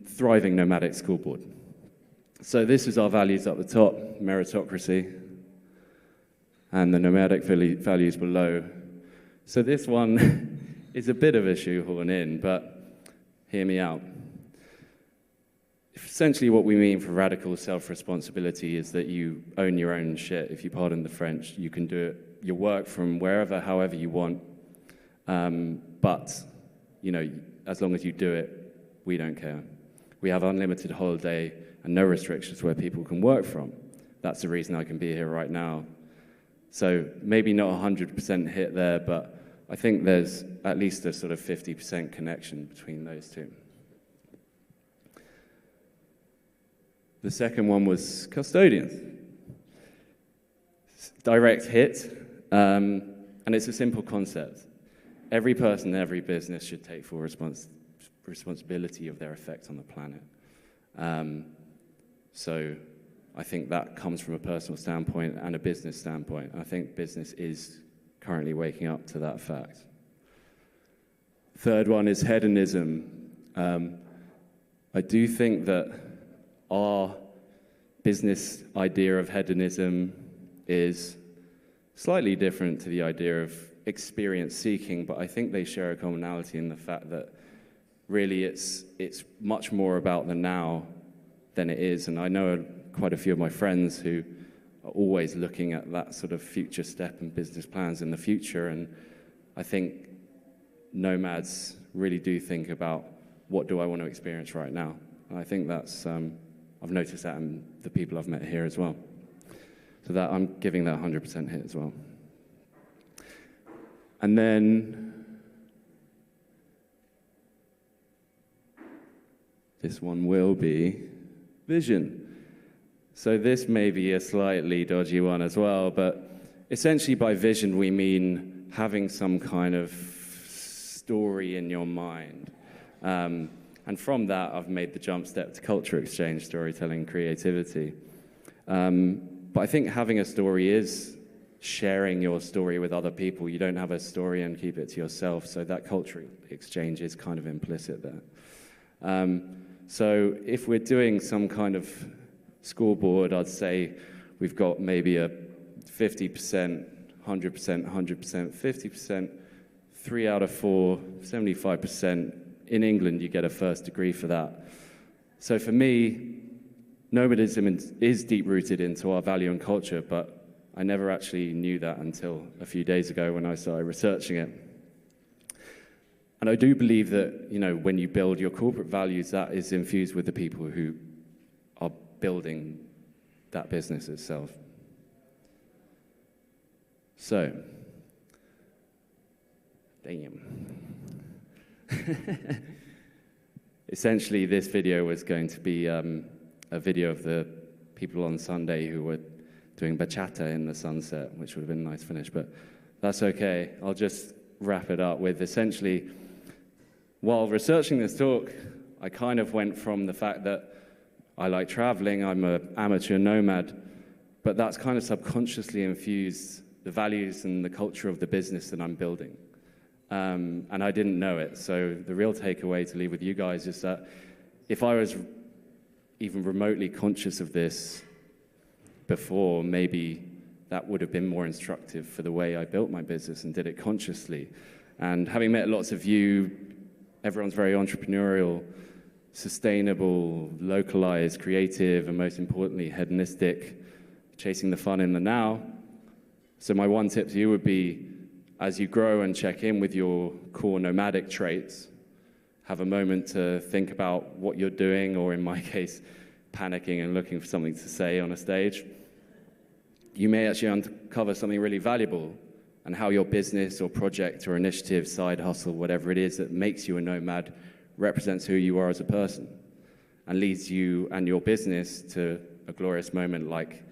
thriving nomadic school board. So this is our values up the top, meritocracy, and the nomadic values below. So this one is a bit of a shoehorn in, but hear me out. Essentially what we mean for radical self-responsibility is that you own your own shit, if you pardon the French. You can do it, your work from wherever, however you want. But, you know, as long as you do it, we don't care. We have unlimited holiday and no restrictions where people can work from. That's the reason I can be here right now. So maybe not 100% hit there, but I think there's at least a sort of 50% connection between those two. The second one was custodians. Direct hit, and it's a simple concept. Every person, every business should take full responsibility of their effect on the planet. So I think that comes from a personal standpoint and a business standpoint. I think business is currently waking up to that fact. Third one is hedonism. I do think that our business idea of hedonism is slightly different to the idea of experience seeking, but I think they share a commonality in the fact that really it's much more about the now than it is. And I know quite a few of my friends who are always looking at that sort of future step and business plans in the future. And I think nomads really do think about what do I want to experience right now. And I think that's, I've noticed that in the people I've met here as well. So that I'm giving that 100% hit as well. And then this one will be vision. So this may be a slightly dodgy one as well, but essentially by vision we mean having some kind of story in your mind. And from that I've made the jump step to culture exchange, storytelling, creativity. But I think having a story is sharing your story with other people. You don't have a story and keep it to yourself, so that cultural exchange is kind of implicit there. So if we're doing some kind of scoreboard, I'd say we've got maybe a 50%, 100%, 100%, 50%, 3 out of 4, 75%. In England, you get a first degree for that. So for me, nomadism is deep-rooted into our value and culture, but I never actually knew that until a few days ago when I started researching it. And I do believe that, you know, when you build your corporate values, that is infused with the people who are building that business itself. So, damn. Essentially, this video was going to be a video of the people on Sunday who were doing bachata in the sunset, which would have been a nice finish, but that's okay. I'll just wrap it up with essentially, while researching this talk, I kind of went from the fact that I like traveling, I'm an amateur nomad, but that's kind of subconsciously infused the values and the culture of the business that I'm building. And I didn't know it, so the real takeaway to leave with you guys is that if I was even remotely conscious of this, before, maybe that would have been more instructive for the way I built my business and did it consciously. And having met lots of you, everyone's very entrepreneurial, sustainable, localized, creative, and most importantly, hedonistic, chasing the fun in the now. So my one tip to you would be, as you grow and check in with your core nomadic traits, have a moment to think about what you're doing, or in my case, panicking and looking for something to say on a stage. You may actually uncover something really valuable, and how your business or project or initiative, side hustle, whatever it is that makes you a nomad, represents who you are as a person and leads you and your business to a glorious moment like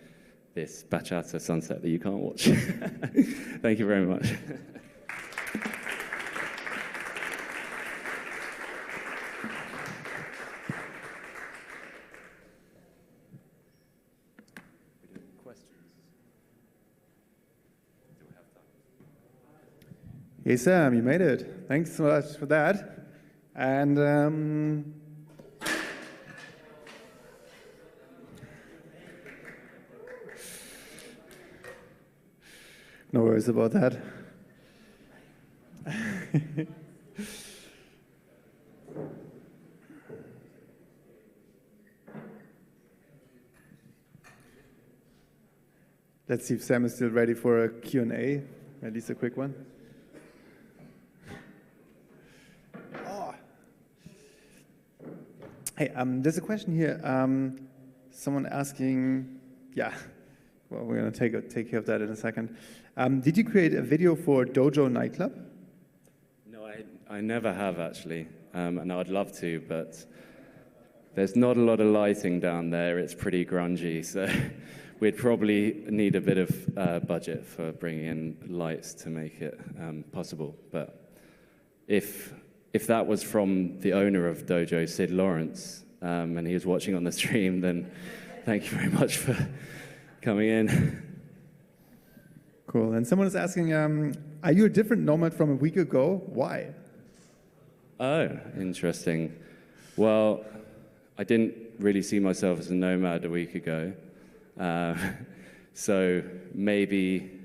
this bachata sunset that you can't watch. Thank you very much. Hey Sam, you made it. Thanks so much for that. And no worries about that. Let's see if Sam is still ready for a Q&A, at least a quick one. Hey, there's a question here. Someone asking, yeah, well, we're going to take care of that in a second. Did you create a video for Dojo nightclub? No, I never have actually, and I'd love to, but there's not a lot of lighting down there. It's pretty grungy, so we'd probably need a bit of budget for bringing in lights to make it possible. But if that was from the owner of Dojo, Sid Lawrence, and he was watching on the stream, then thank you very much for coming in. Cool. And someone is asking, are you a different nomad from a week ago? Why? Oh, interesting. Well, I didn't really see myself as a nomad a week ago. So maybe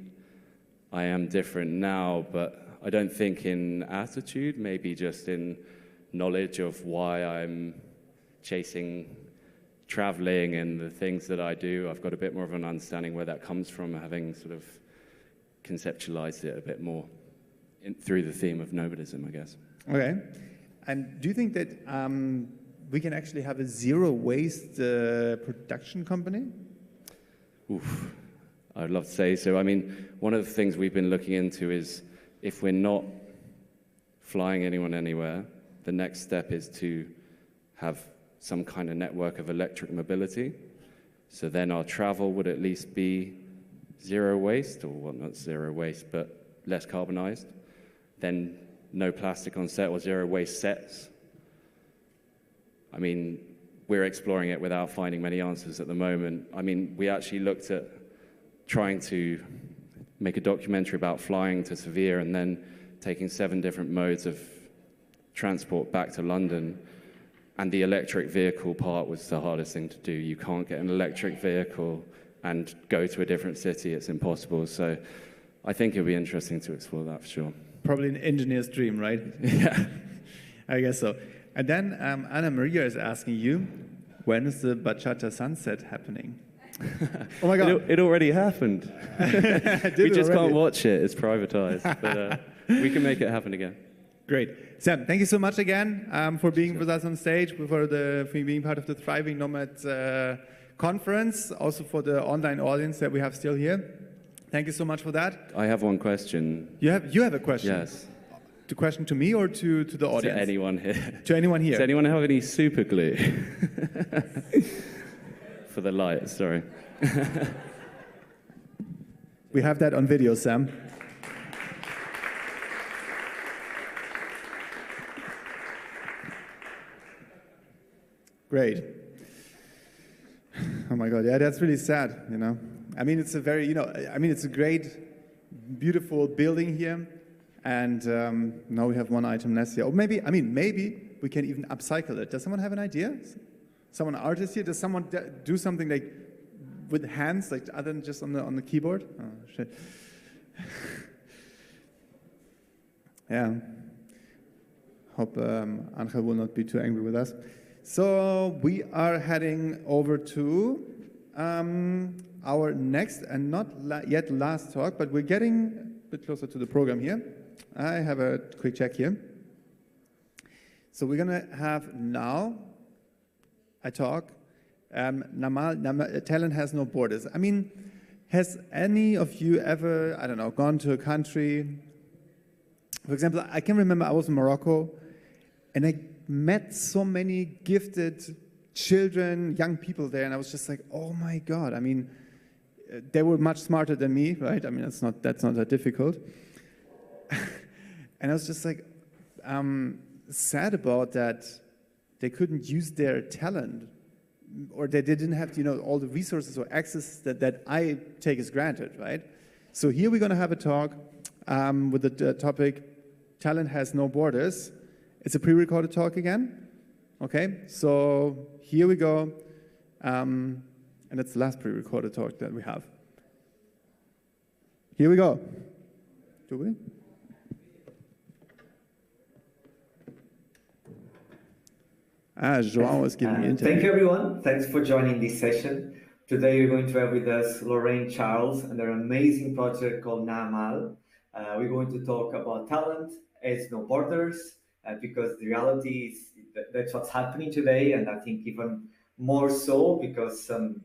I am different now, but I don't think in attitude, maybe just in knowledge of why I'm chasing traveling and the things that I do. I've got a bit more of an understanding where that comes from, having sort of conceptualized it a bit more through the theme of nomadism, I guess. Okay. And do you think that we can actually have a zero-waste production company? Oof, I'd love to say so. I mean, one of the things we've been looking into is if we're not flying anyone anywhere, the next step is to have some kind of network of electric mobility. So then our travel would at least be zero waste, or well, not zero waste, but less carbonized. Then no plastic on set or zero waste sets. I mean, we're exploring it without finding many answers at the moment. I mean, we actually looked at trying to make a documentary about flying to Sevilla and then taking 7 different modes of transport back to London. And the electric vehicle part was the hardest thing to do. You can't get an electric vehicle and go to a different city. It's impossible. So I think it'll be interesting to explore that for sure. Probably an engineer's dream, right? Yeah. I guess so. And then Anna Maria is asking you, when is the bachata sunset happening? Oh my God. It already happened. We just can't watch it. It's privatized. But we can make it happen again. Great. Sam, thank you so much again for being with us on stage, for being part of the Thriving Nomads conference, also for the online audience that we have still here. Thank you so much for that. I have one question. You have a question? Yes. The question to me or to the audience? To anyone here. To anyone here. Does anyone have any super glue? For the light, sorry. We have that on video, Sam. Great. Oh my God, yeah, that's really sad, you know. I mean, it's a very, it's a great, beautiful building here. And now we have one item less here. Or maybe we can even upcycle it. Does someone have an idea? Someone artist here? Does someone do something like with hands, like other than just on the keyboard? Oh, shit. Yeah. Hope Angel will not be too angry with us. So we are heading over to our next and not yet last talk, but we're getting a bit closer to the program here. I have a quick check here. So we're going to have now a talk. Talent has no borders. I mean, has any of you ever, I don't know, gone to a country? For example, I can remember I was in Morocco and I met so many gifted children, young people there, and I was just like, oh my God. I mean, they were much smarter than me, right? I mean, that's not that difficult. And I was just like, sad about that they couldn't use their talent, or they didn't have, you know, all the resources or access that I take as granted, right? So here we're going to have a talk with the topic, Talent Has No Borders. It's a pre-recorded talk again. Okay, so here we go. And it's the last pre-recorded talk that we have. Here we go. Do we? João was giving me interview. Thank you, everyone. Thanks for joining this session. Today, we're going to have with us Lorraine Charles and their amazing project called Nomads. We're going to talk about talent has no borders, because the reality is that's what's happening today, and I think even more so because some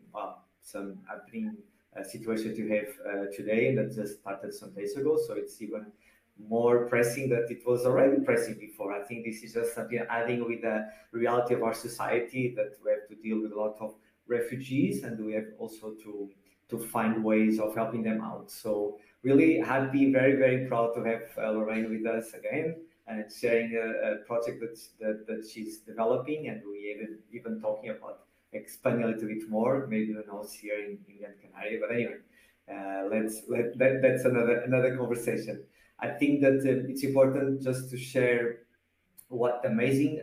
happening situation to have today that just started some days ago. So it's even more pressing that it was already pressing before. I think this is just something adding with the reality of our society, that we have to deal with a lot of refugees, and we have also to find ways of helping them out. So really happy, very, very proud to have Lorraine with us again and sharing a project that she's developing, and we even talking about expanding a little bit more, maybe who knows, here in Gran Canaria. But anyway, that's another conversation. I think that it's important just to share what amazing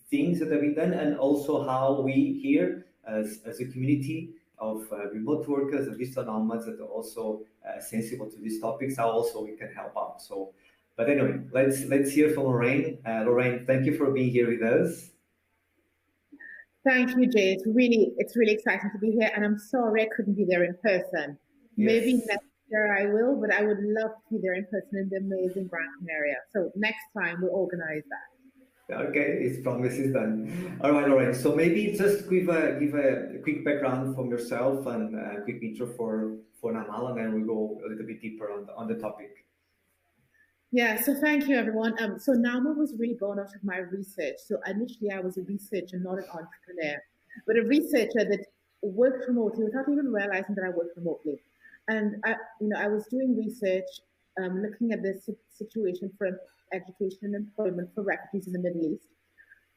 things that have been done, and also how we here as a community of remote workers and digital nomads that are also sensible to these topics, how also we can help out. So, but anyway, let's hear from Lorraine. Lorraine, thank you for being here with us. Thank you, Jay. It's really exciting to be here, and I'm sorry I couldn't be there in person. Yes. Maybe next year I will, but I would love to be there in person in the amazing Gran Canaria. So next time we'll organize that. Okay, this promise is done. All right, Lorraine. So maybe just give a quick background from yourself and a quick intro for Nomads, and then we'll go a little bit deeper on the topic. Yeah, so thank you, everyone. So Nomads was really born out of my research. So initially I was a researcher, not an entrepreneur, but a researcher that worked remotely without even realizing that I worked remotely. And I was doing research, looking at the situation for education and employment for refugees in the Middle East.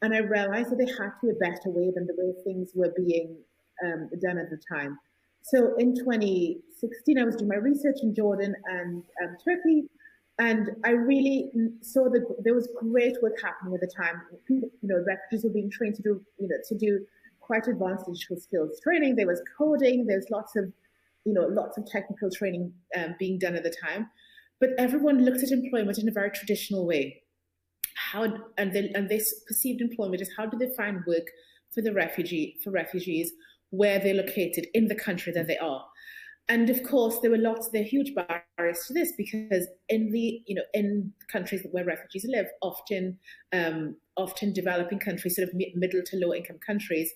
And I realized that there had to be a better way than the way things were being done at the time. So in 2016, I was doing my research in Jordan and Turkey, and I really saw that there was great work happening at the time. Refugees were being trained to do quite advanced digital skills training. There was coding. There's lots of technical training being done at the time. But everyone looked at employment in a very traditional way. They perceived employment as, how do they find work for refugees where they're located in the country that they are. And of course, there are huge barriers to this, because in countries where refugees live, often developing countries, sort of middle to low income countries,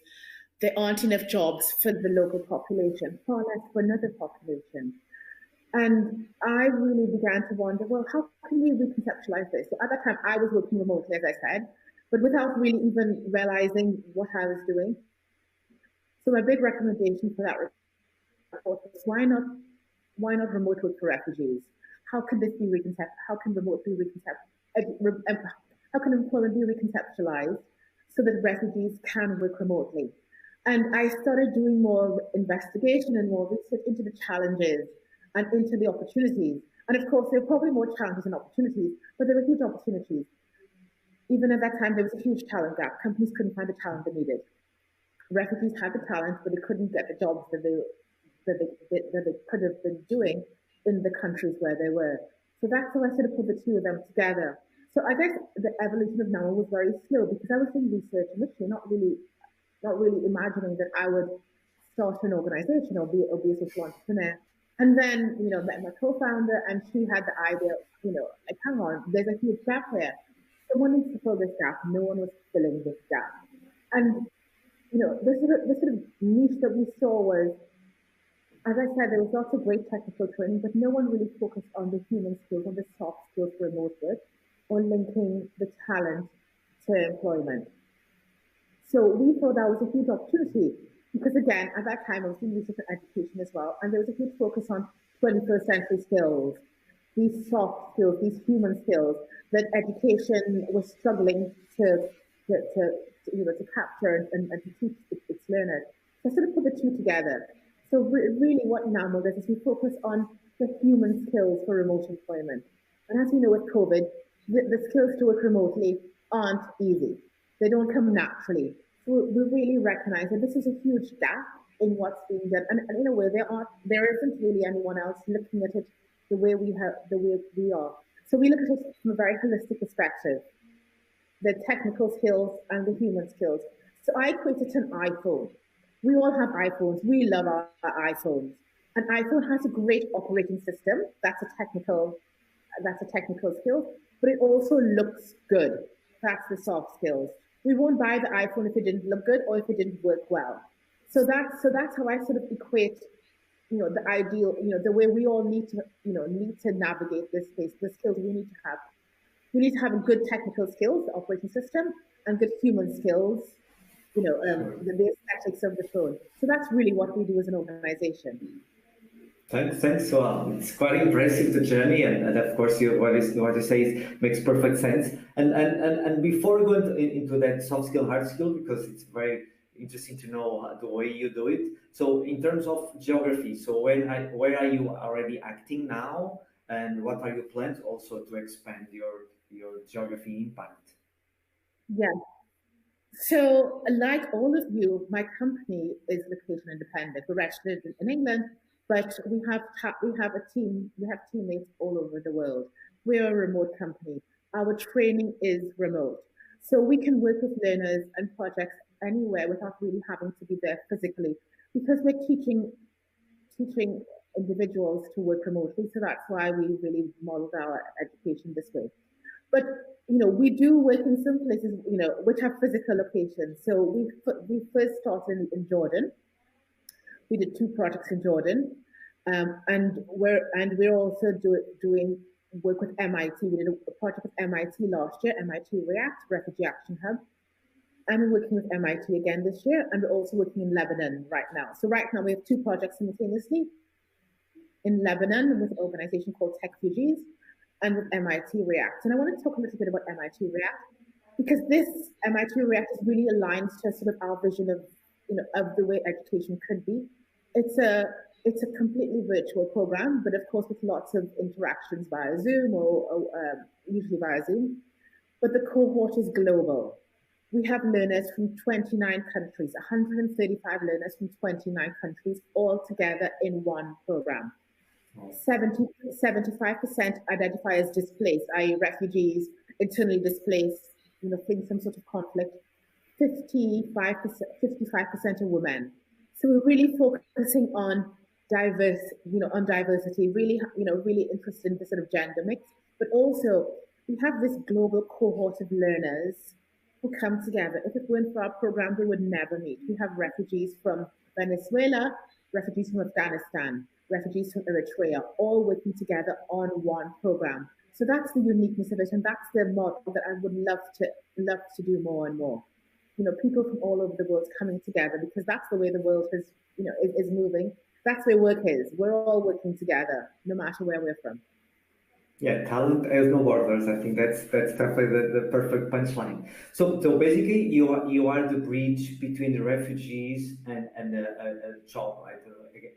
there aren't enough jobs for the local population, far less for another population. And I really began to wonder, well, how can we reconceptualize this? So at that time, I was working remotely, as I said, but without really even realizing what I was doing. So my big recommendation for that report was, why not remote work for refugees? How can this be reconceptualized? How can remote be reconceptualized? How can employment be reconceptualized so that refugees can work remotely? And I started doing more investigation and more research into the challenges and into the opportunities. And of course, there were probably more challenges than opportunities, but there were huge opportunities. Even at that time, there was a huge talent gap. Companies couldn't find the talent they needed. refugees had the talent, but they couldn't get the jobs that they could have been doing in the countries where they were. So that's how I sort of put the two of them together. So I guess the evolution of NAMA was very slow because I was doing research initially, not really imagining that I would start an organization or be a social entrepreneur. And then, met my co-founder and she had the idea, like, hang on, there's a huge gap here. Someone needs to fill this gap. No one was filling this gap. And, the sort of niche that we saw was, as I said, there was lots of great technical training, but no one really focused on the human skills, on the soft skills for remote work, or linking the talent to employment. So we thought that was a huge opportunity because, again, at that time I was doing research and education as well, and there was a huge focus on 21st century skills, these soft skills, these human skills that education was struggling to capture and to teach its learners. So I sort of put the two together. So really what NAMO does is we focus on the human skills for remote employment. And as you know with COVID, the skills to work remotely aren't easy. They don't come naturally. So we really recognize that this is a huge gap in what's being done. And in a way, there isn't really anyone else looking at it the way we are. So we look at it from a very holistic perspective, the technical skills and the human skills. So I equate it to an iPhone. We all have iPhones. We love our iPhones. An iPhone has a great operating system. That's a technical skill, but it also looks good. That's the soft skills. We won't buy the iPhone if it didn't look good or if it didn't work well. So that's how I sort of equate, the ideal, the way we all need to navigate this space, the skills we need to have. We need to have a good technical skills, the operating system, and good human skills, the aesthetics of the phone. So that's really what we do as an organization. Thanks. So it's quite impressive, the journey, and of course what you say makes perfect sense. And before we go into that soft skill, hard skill, because it's very interesting to know the way you do it. So in terms of geography, so where are you already acting now, and what are your plans also to expand your geography impact? Yeah. So, like all of you, my company is location independent. We're actually in England, but we have a team. We have teammates all over the world. We're a remote company. Our training is remote, so we can work with learners and projects anywhere without really having to be there physically, because we're teaching individuals to work remotely. So that's why we really modeled our education this way. But we do work in some places, which have physical locations. So we first started in Jordan. We did 2 projects in Jordan, and we're also doing work with MIT. We did a project with MIT last year, MIT React Refugee Action Hub, and we're working with MIT again this year, and we're also working in Lebanon right now. So right now we have 2 projects simultaneously in Lebanon with an organization called Tech Refugees, and with MIT React. And I want to talk a little bit about MIT React, because this MIT React is really aligned to sort of our vision of, of the way education could be. It's a completely virtual program, but of course with lots of interactions via Zoom or usually via Zoom. But the cohort is global. We have learners from 29 countries, 135 learners from 29 countries, all together in one program. 75% identify as displaced, i.e. refugees, internally displaced, fleeing some sort of conflict. 55% are women. So we're really focusing on diversity, really, really interested in the sort of gender mix, but also we have this global cohort of learners who come together. If it weren't for our program, they would never meet. We have refugees from Venezuela, refugees from Afghanistan, refugees from Eritrea, all working together on one program. So that's the uniqueness of it, and that's the model that I would love to do more and more. People from all over the world coming together, because that's the way the world is moving. That's where work is. We're all working together, no matter where we're from. Yeah, talent has no borders. I think that's definitely the perfect punchline. So basically, you are the bridge between the refugees and a job, right?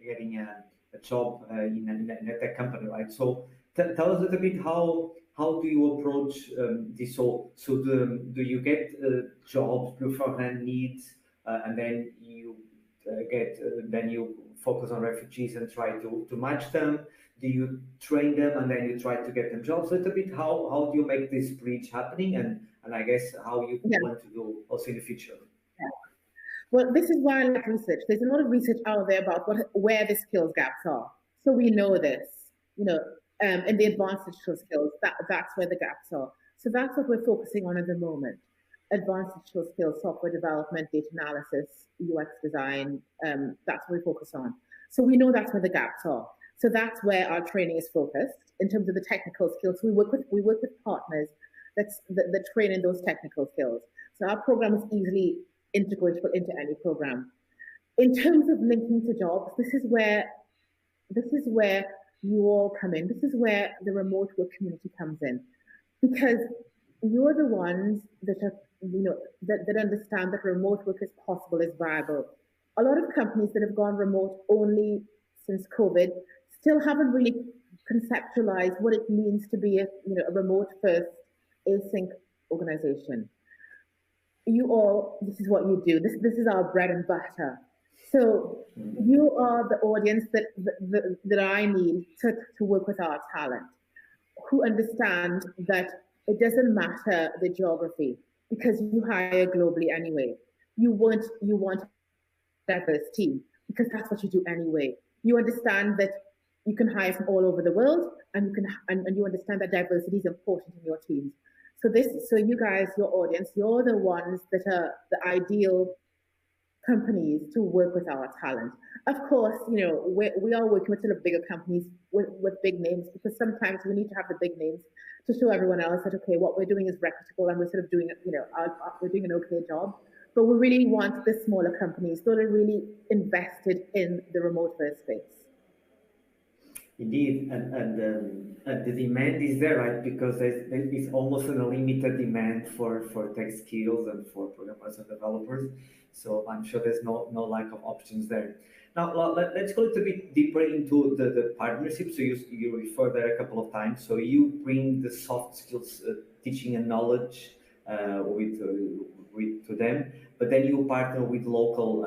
Getting a job in a tech company, right? So tell us a little bit how do you approach this? So do you get jobs beforehand, needs and then you then you focus on refugees and try to match them? Do you train them and then you try to get them jobs? A little bit, how do you make this bridge happening, and I guess how you want to do also in the future? Well, this is why I like research. There's a lot of research out there about where the skills gaps are. So we know this, in the advanced digital skills, that's where the gaps are. So that's what we're focusing on at the moment. Advanced digital skills, software development, data analysis, UX design, that's what we focus on. So we know that's where the gaps are. So that's where our training is focused in terms of the technical skills. We work with partners that train in those technical skills. So our program is easily integratable into any program. In terms of linking to jobs, this is where you all come in. This is where the remote work community comes in, because you're the ones that are, that understand that remote work is possible, is viable. A lot of companies that have gone remote only since COVID still haven't really conceptualized what it means to be a remote first async organization. You all, this is what you do. This is our bread and butter. So you are the audience that I need to work with our talent, who understand that it doesn't matter the geography, because you hire globally anyway. You want a diverse team because that's what you do anyway. You understand that you can hire from all over the world, and you understand that diversity is important in your teams. So you guys, your audience, you're the ones that are the ideal companies to work with our talent. Of course, we are working with sort of bigger companies with big names, because sometimes we need to have the big names to show everyone else that, okay, what we're doing is reputable and we're sort of doing it, we're doing an okay job. But we really want the smaller companies that are really invested in the remote first space. Indeed, and the demand is there, right? Because it's almost an unlimited demand for tech skills and for programmers and developers. So I'm sure there's no lack of options there. Now let's go a little bit deeper into the partnership. So you referred there a couple of times. So you bring the soft skills teaching and knowledge to them, but then you partner with local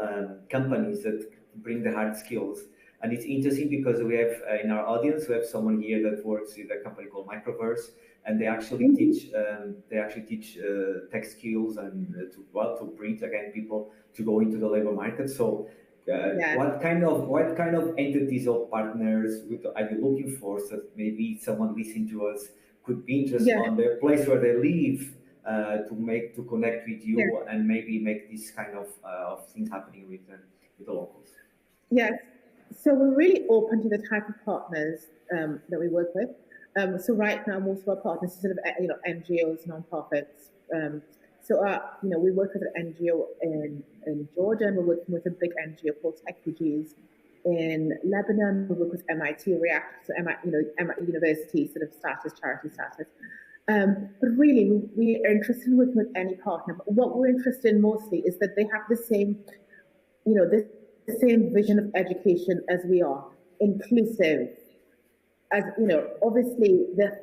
companies that bring the hard skills. And it's interesting because we have in our audience, we have someone here that works with a company called Microverse, and they actually teach tech skills and to bring again people to go into the labor market. So, what kind of entities or partners are you looking for? So maybe someone listening to us could be interested on the place where they live to connect with you and maybe make this kind of things happening with the locals. Yes. So we're really open to the type of partners that we work with. So right now, most of our partners are sort of NGOs, nonprofits. We work with an NGO in Georgia, and we're working with a big NGO called Refugees. In Lebanon, we work with MIT React, so MIT University sort of charity status. But really, we are interested in working with any partner. But what we're interested in mostly is that they have the same, the same vision of education as we are, inclusive. As obviously the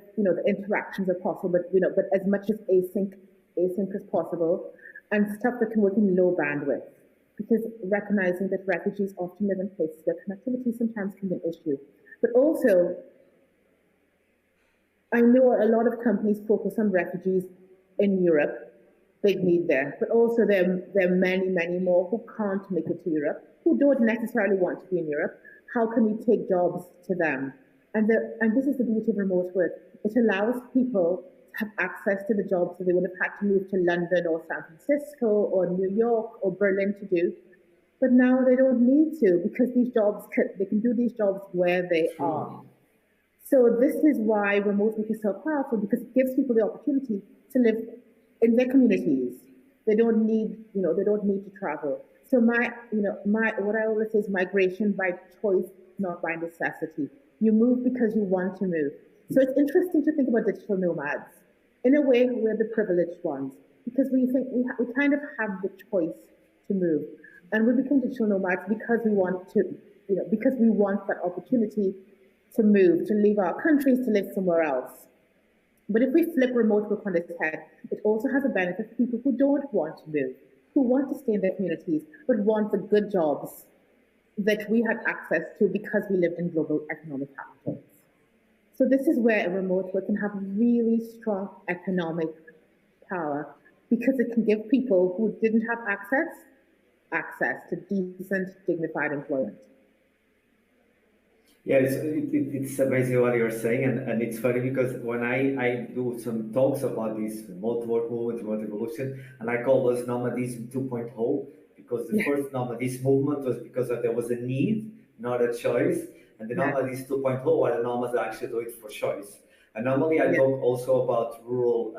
interactions are possible, but as much as async as possible, and stuff that can work in low bandwidth, because recognizing that refugees often live in places where connectivity sometimes can be an issue. But also, I know a lot of companies focus on refugees in Europe, big need there, but also there are many, many more who can't make it to Europe, who don't necessarily want to be in Europe. How can we take jobs to them? And this is the beauty of remote work. It allows people to have access to the jobs that they would have had to move to London or San Francisco or New York or Berlin to do. But now they don't need to, because they can do these jobs where they are. So this is why remote work is so powerful, because it gives people the opportunity to live in their communities. They don't need to travel. So what I always say is migration by choice, not by necessity. You move because you want to move. So it's interesting to think about digital nomads. In a way, we're the privileged ones, because we think we kind of have the choice to move. And we become digital nomads because we want to, because we want that opportunity to move, to leave our countries, to live somewhere else. But if we flip remote work on its head, it also has a benefit for people who don't want to move, who want to stay in their communities, but want the good jobs that we had access to because we lived in global economic capitals. So this is where a remote work can have really strong economic power because it can give people who didn't have access to decent, dignified employment. Yeah, it's amazing what you're saying, and it's funny because when I do some talks about this remote work movement, remote evolution, and I call this nomadism 2.0, because the first nomadism movement was because there was a need, not a choice, and the nomadism 2.0 are the nomads that actually do it for choice. And normally I talk also about rural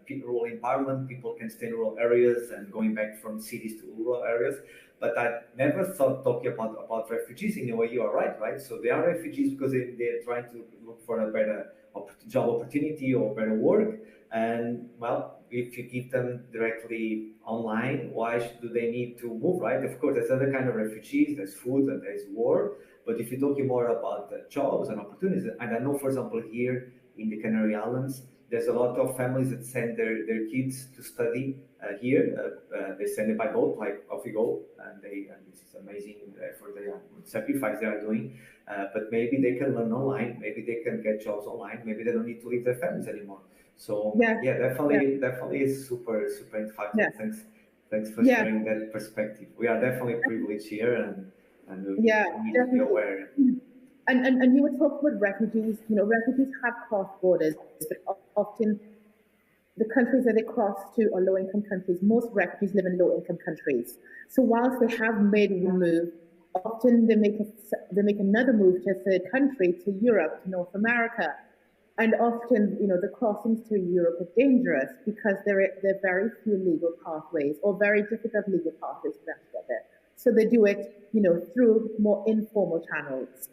empowerment. People can stay in rural areas and going back from cities to rural areas. But I never thought talking about refugees in a way. You are right? So they are refugees because they're trying to look for a better job opportunity or better work. And well, if you give them directly online, why do they need to move, right? Of course, there's other kind of refugees, there's food and there's war. But if you're talking more about jobs and opportunities, and I know, for example, here in the Canary Islands, there's a lot of families that send their kids to study here. They send it by boat, like off you go, and this is amazing effort sacrifice they are doing. But maybe they can learn online, maybe they can get jobs online, maybe they don't need to leave their families anymore. So definitely is super impactful. Thanks for sharing that perspective. We are definitely privileged here, and we need to be aware. And you were talking about refugees. You know, refugees have crossed borders, but often the countries that they cross to are low-income countries. Most refugees live in low-income countries. So whilst they have made one move, often they make another move to a third country, to Europe, to North America. And often, you know, the crossings to Europe are dangerous because there are very few legal pathways or very difficult legal pathways for them to get there. So they do it, you know, through more informal channels.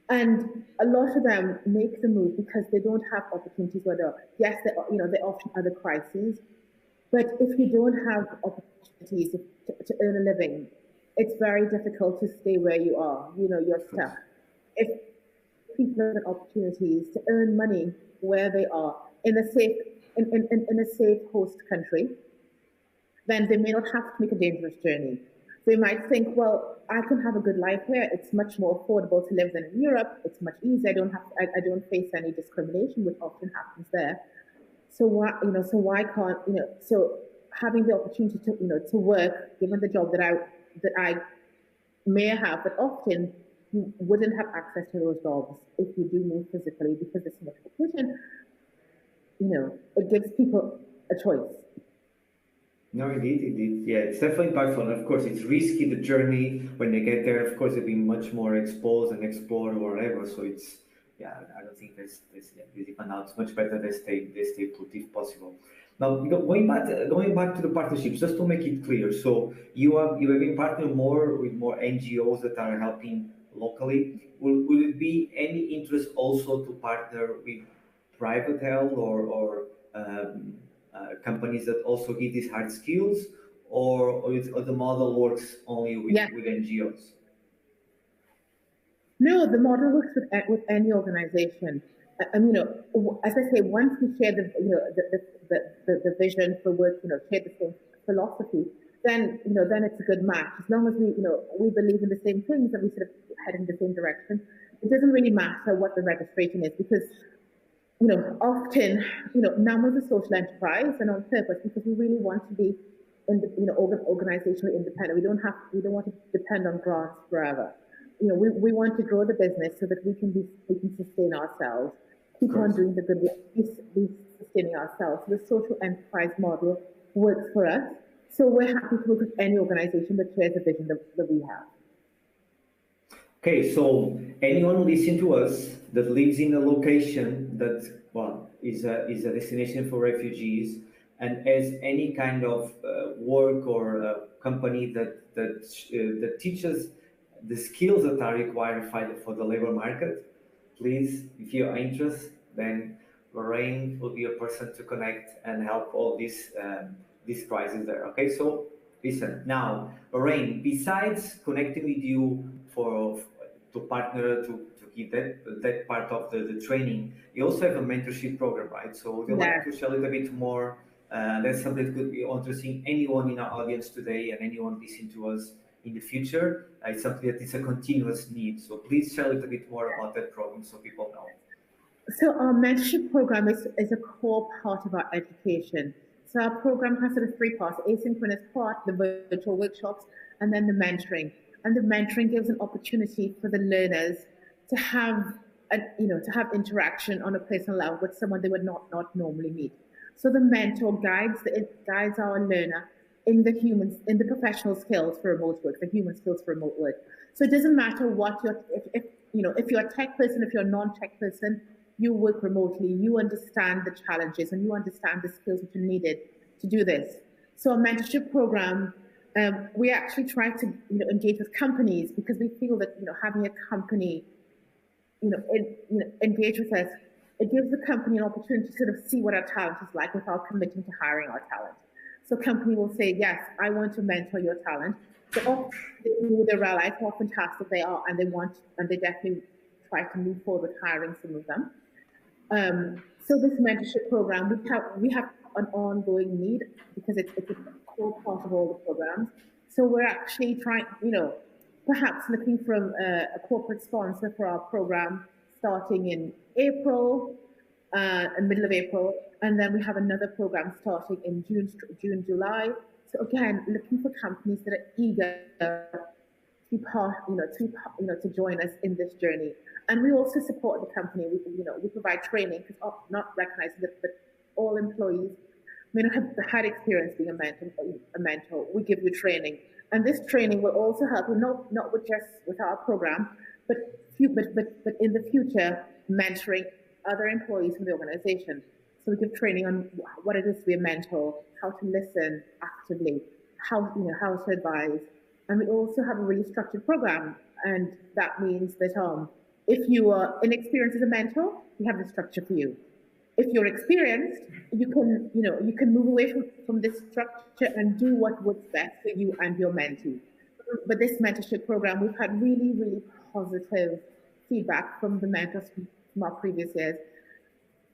And a lot of them make the move because they don't have opportunities where there are often other crises. But if you don't have opportunities to earn a living, it's very difficult to stay where you are. You know, you're stuck. If people have opportunities to earn money where they are in a safe host country, then they may not have to make a dangerous journey. They might think, well, I can have a good life here. It's much more affordable to live than in Europe. It's much easier. I don't face any discrimination, which often happens there. So why can't, you know, so having the opportunity to, you know, to work, given the job that I may have, but often you wouldn't have access to those jobs if you do move physically because there's so much competition. You know, it gives people a choice. No, indeed. Yeah, it's definitely impactful. And of course, it's risky, the journey. When they get there, of course, they'll be much more exposed and explored or whatever. So it's, I don't think there's even now. It's much better they stay put if possible. Now, going back to the partnerships, just to make it clear. So you have been partnering with more NGOs that are helping locally. Will it be any interest also to partner with private health or companies that also give these hard skills, or the model works only with NGOs? No, the model works with any organization. You know, as I say, once we share the vision for work, you know, share the same philosophy, then it's a good match. As long as we believe in the same things and we sort of head in the same direction, it doesn't really matter what the registration is because, you know, often, you know, Nomads is a social enterprise and on purpose because we really want to be organizationally independent. We don't want to depend on grants forever. You know, we want to grow the business so that we can sustain ourselves, keep on doing the good, be sustaining ourselves. So the social enterprise model works for us. So we're happy to work with any organization that shares the vision that we have. Okay, so anyone listening to us that lives in a location that is a destination for refugees and has any kind of work or company that teaches the skills that are required for the labor market, please, if you are interested, then Lorraine will be a person to connect and help all these crises there. Okay, so listen now, Lorraine. Besides connecting with you to partner to give that part of the training, you also have a mentorship program, right? So would you like to share a little bit more That's something that could be interesting. Anyone in our audience today and anyone listening to us in the future, it's something that is a continuous need. So please share a little bit more about that program so people know. So our mentorship program is a core part of our education. So our program has sort of three parts: asynchronous part, the virtual workshops, and then the mentoring. And the mentoring gives an opportunity for the learners to have, to have interaction on a personal level with someone they would not normally meet. So the mentor guides our learner in the professional skills for remote work, the human skills for remote work. So it doesn't matter what if you're a tech person, if you're a non-tech person, you work remotely, you understand the challenges and you understand the skills which are needed to do this. So a mentorship program, we actually try to engage with companies because we feel that having a company engage with us, it gives the company an opportunity to sort of see what our talent is like without committing to hiring our talent. So company will say, yes, I want to mentor your talent. So often they realize how fantastic they are and they definitely try to move forward with hiring some of them. So this mentorship program, we have an ongoing need because it's a core part of all the programs. So we're actually trying, perhaps looking for a corporate sponsor for our program starting in April, in middle of April, and then we have another program starting in June, July. So again, looking for companies that are eager to be part, to join us in this journey. And we also support the company. We provide training because not recognizing that all employees may not have had experience being a mentor. We give you training, and this training will also help you not with our program, but in the future mentoring other employees in the organization. So we give training on what it is to be a mentor, how to listen actively, how to advise, and we also have a really structured program. And that means that if you are inexperienced as a mentor, we have the structure for you. If you're experienced, you can move away from this structure and do what works best for you and your mentee. But this mentorship program, we've had really, really positive feedback from the mentors from our previous years.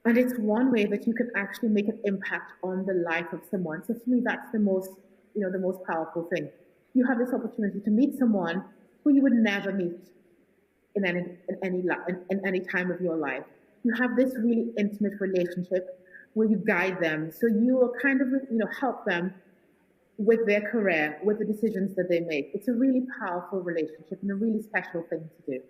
And it's one way that you can actually make an impact on the life of someone. So for me, that's the most powerful thing. You have this opportunity to meet someone who you would never meet in any time of your life. You have this really intimate relationship where you guide them. So you will kind of help them with their career, with the decisions that they make. It's a really powerful relationship and a really special thing to do.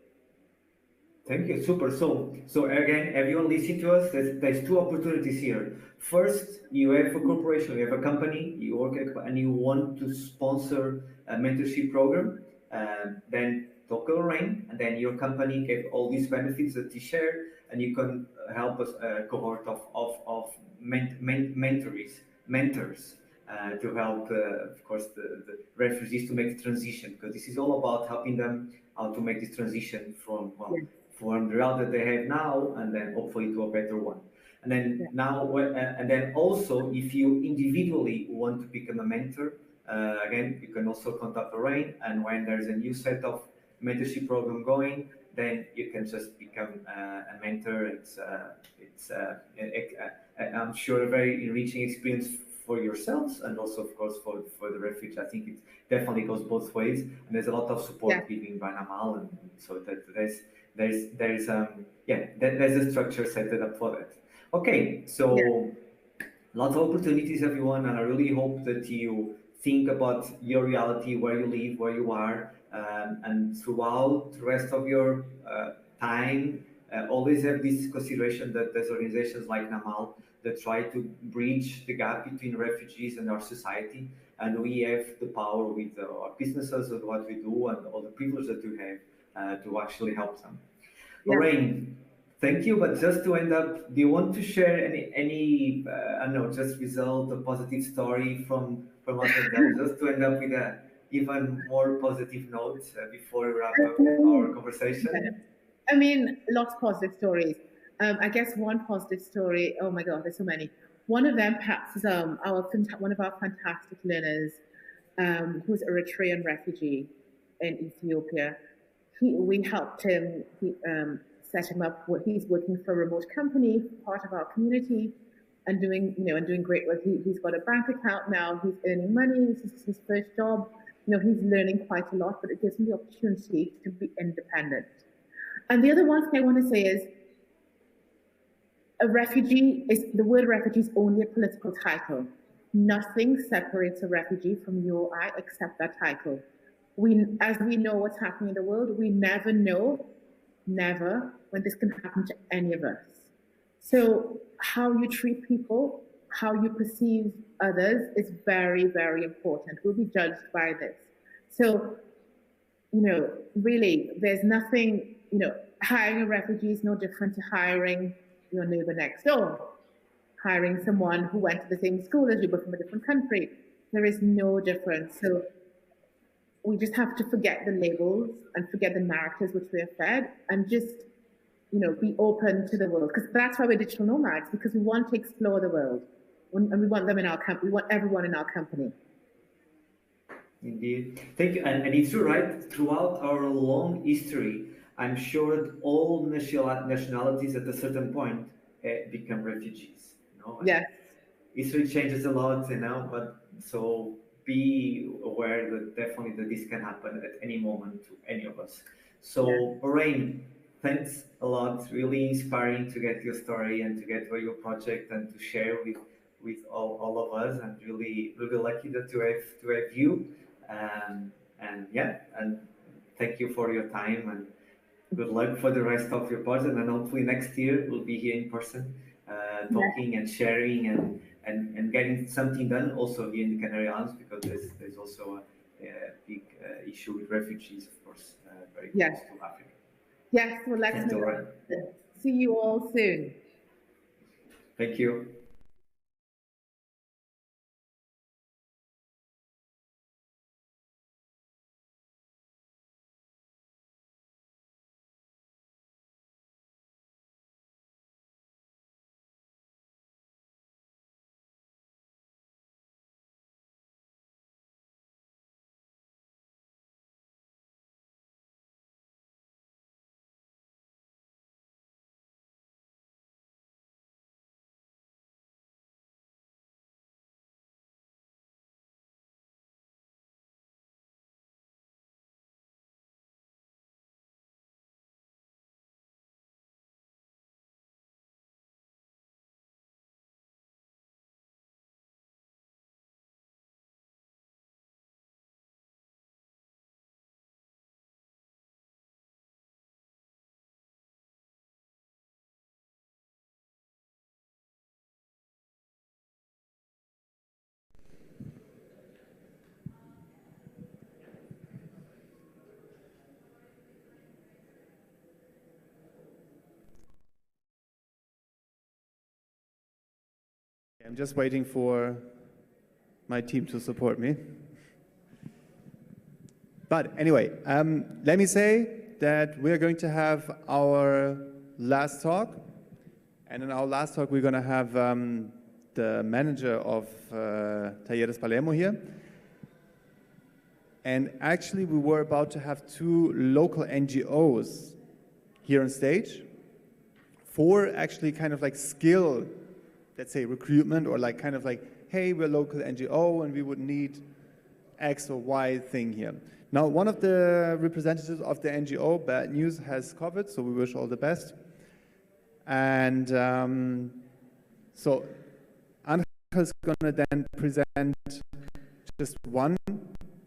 Thank you, super. So again, everyone listening to us, there's two opportunities here. First, you have a corporation, you have a company, you work and you want to sponsor a mentorship program, then talk to Lorraine, and then your company get all these benefits that you share, and you can help us a cohort of mentors to help, of course, the refugees to make the transition, because this is all about helping them how to make this transition from the route that they have now, and then hopefully to a better one. And then and then also, if you individually want to become a mentor, again, you can also contact Lorraine, and when there's a new set of mentorship program going, then you can just become a mentor. I'm sure a very enriching experience for yourselves and also, of course, for the refugee. I think it definitely goes both ways, and there's a lot of support given by Namal, and so that there's a structure set up for that. Okay, so lots of opportunities, everyone, and I really hope that you think about your reality, where you live, where you are, and throughout the rest of your time, always have this consideration that there's organizations like Namal that try to bridge the gap between refugees and our society, and we have the power with our businesses and what we do and all the privilege that we have to actually help them. Lorraine, thank you. But just to end up, do you want to share any I don't know, just result, a positive story from what I've done, just to end up with a even more positive note before we wrap up our conversation? I mean, lots of positive stories. I guess one positive story, oh my God, there's so many. One of them perhaps is one of our fantastic learners who's an Eritrean refugee in Ethiopia. We helped him set him up. He's working for a remote company, part of our community, and doing, and doing great work. He's got a bank account now. He's earning money. This is his first job. He's learning quite a lot, but it gives him the opportunity to be independent. And the other one thing I want to say is, the word refugee is only a political title. Nothing separates a refugee from you or I except that title. As we know what's happening in the world, we never know, never, when this can happen to any of us. So how you treat people, how you perceive others is very, very important. We'll be judged by this. So, really, there's nothing, hiring a refugee is no different to hiring your neighbor next door, hiring someone who went to the same school as you but from a different country. There is no difference. So we just have to forget the labels and forget the narratives which we are fed and just, be open to the world. Because that's why we're digital nomads, because we want to explore the world. And we want them in our company. We want everyone in our company. Indeed. Thank you. And it's true, right? Throughout our long history, I'm sure that all nationalities at a certain point become refugees. Yes. History changes a lot, but so be aware that definitely that this can happen at any moment to any of us. So, Lorraine, thanks a lot. Really inspiring to get your story and to get your project and to share with all of us. And really lucky that to have you. And thank you for your time and good luck for the rest of your project. And hopefully next year we'll be here in person, talking and sharing and getting something done also here in the Canary Islands, because there's also a big issue with refugees, of course, very close to Africa. Yes, well, let's see you all soon. Thank you. I'm just waiting for my team to support me. But anyway, let me say that we're going to have our last talk. And in our last talk, we're going to have the manager of Talleres Palermo here. And actually, we were about to have 2 local NGOs here on stage for actually kind of like skill, let's say recruitment, or like kind of like, hey, we're a local NGO and we would need X or Y thing here. Now, one of the representatives of the NGO, Bad News, has COVID, so we wish all the best. And so Angel's going to then present just one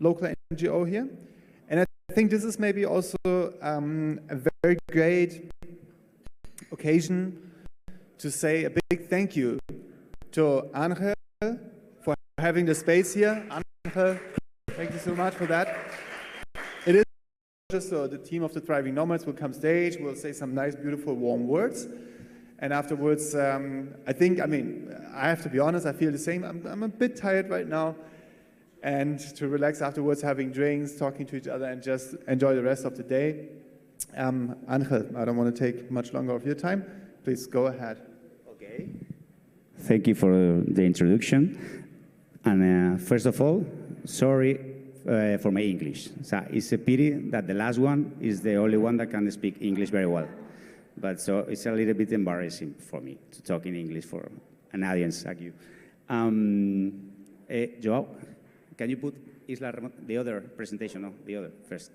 local NGO here. And I think this is maybe also a very great occasion to say a big thank you to Angel for having the space here. Angel, thank you so much for that. It is just so the team of the Thriving Nomads will come stage, we'll say some nice, beautiful, warm words. And afterwards, I have to be honest, I feel the same. I'm a bit tired right now. And to relax afterwards, having drinks, talking to each other, and just enjoy the rest of the day. Angel, I don't want to take much longer of your time. Please go ahead. Okay. Thank you for the introduction. And first of all, sorry for my English. So it's a pity that the last one is the only one that can speak English very well. But so it's a little bit embarrassing for me to talk in English for an audience like you. Joao, can you put Isla Remota, the other presentation, no, the other first.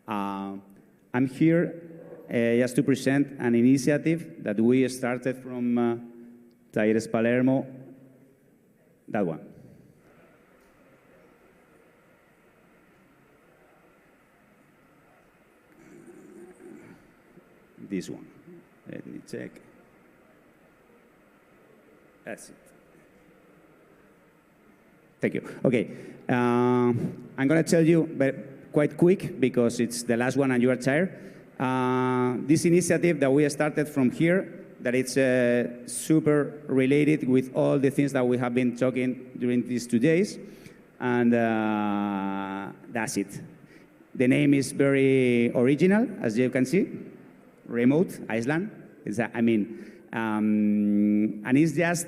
I'm here just to present an initiative that we started from Talleres Palermo, that one. This one. Let me check. That's it. Thank you. Okay. I'm going to tell you but quite quick because it's the last one and you are tired. This initiative that we started from here, that it's super related with all the things that we have been talking during these 2 days. And that's it. The name is very original, as you can see. Remote, Iceland. And it's just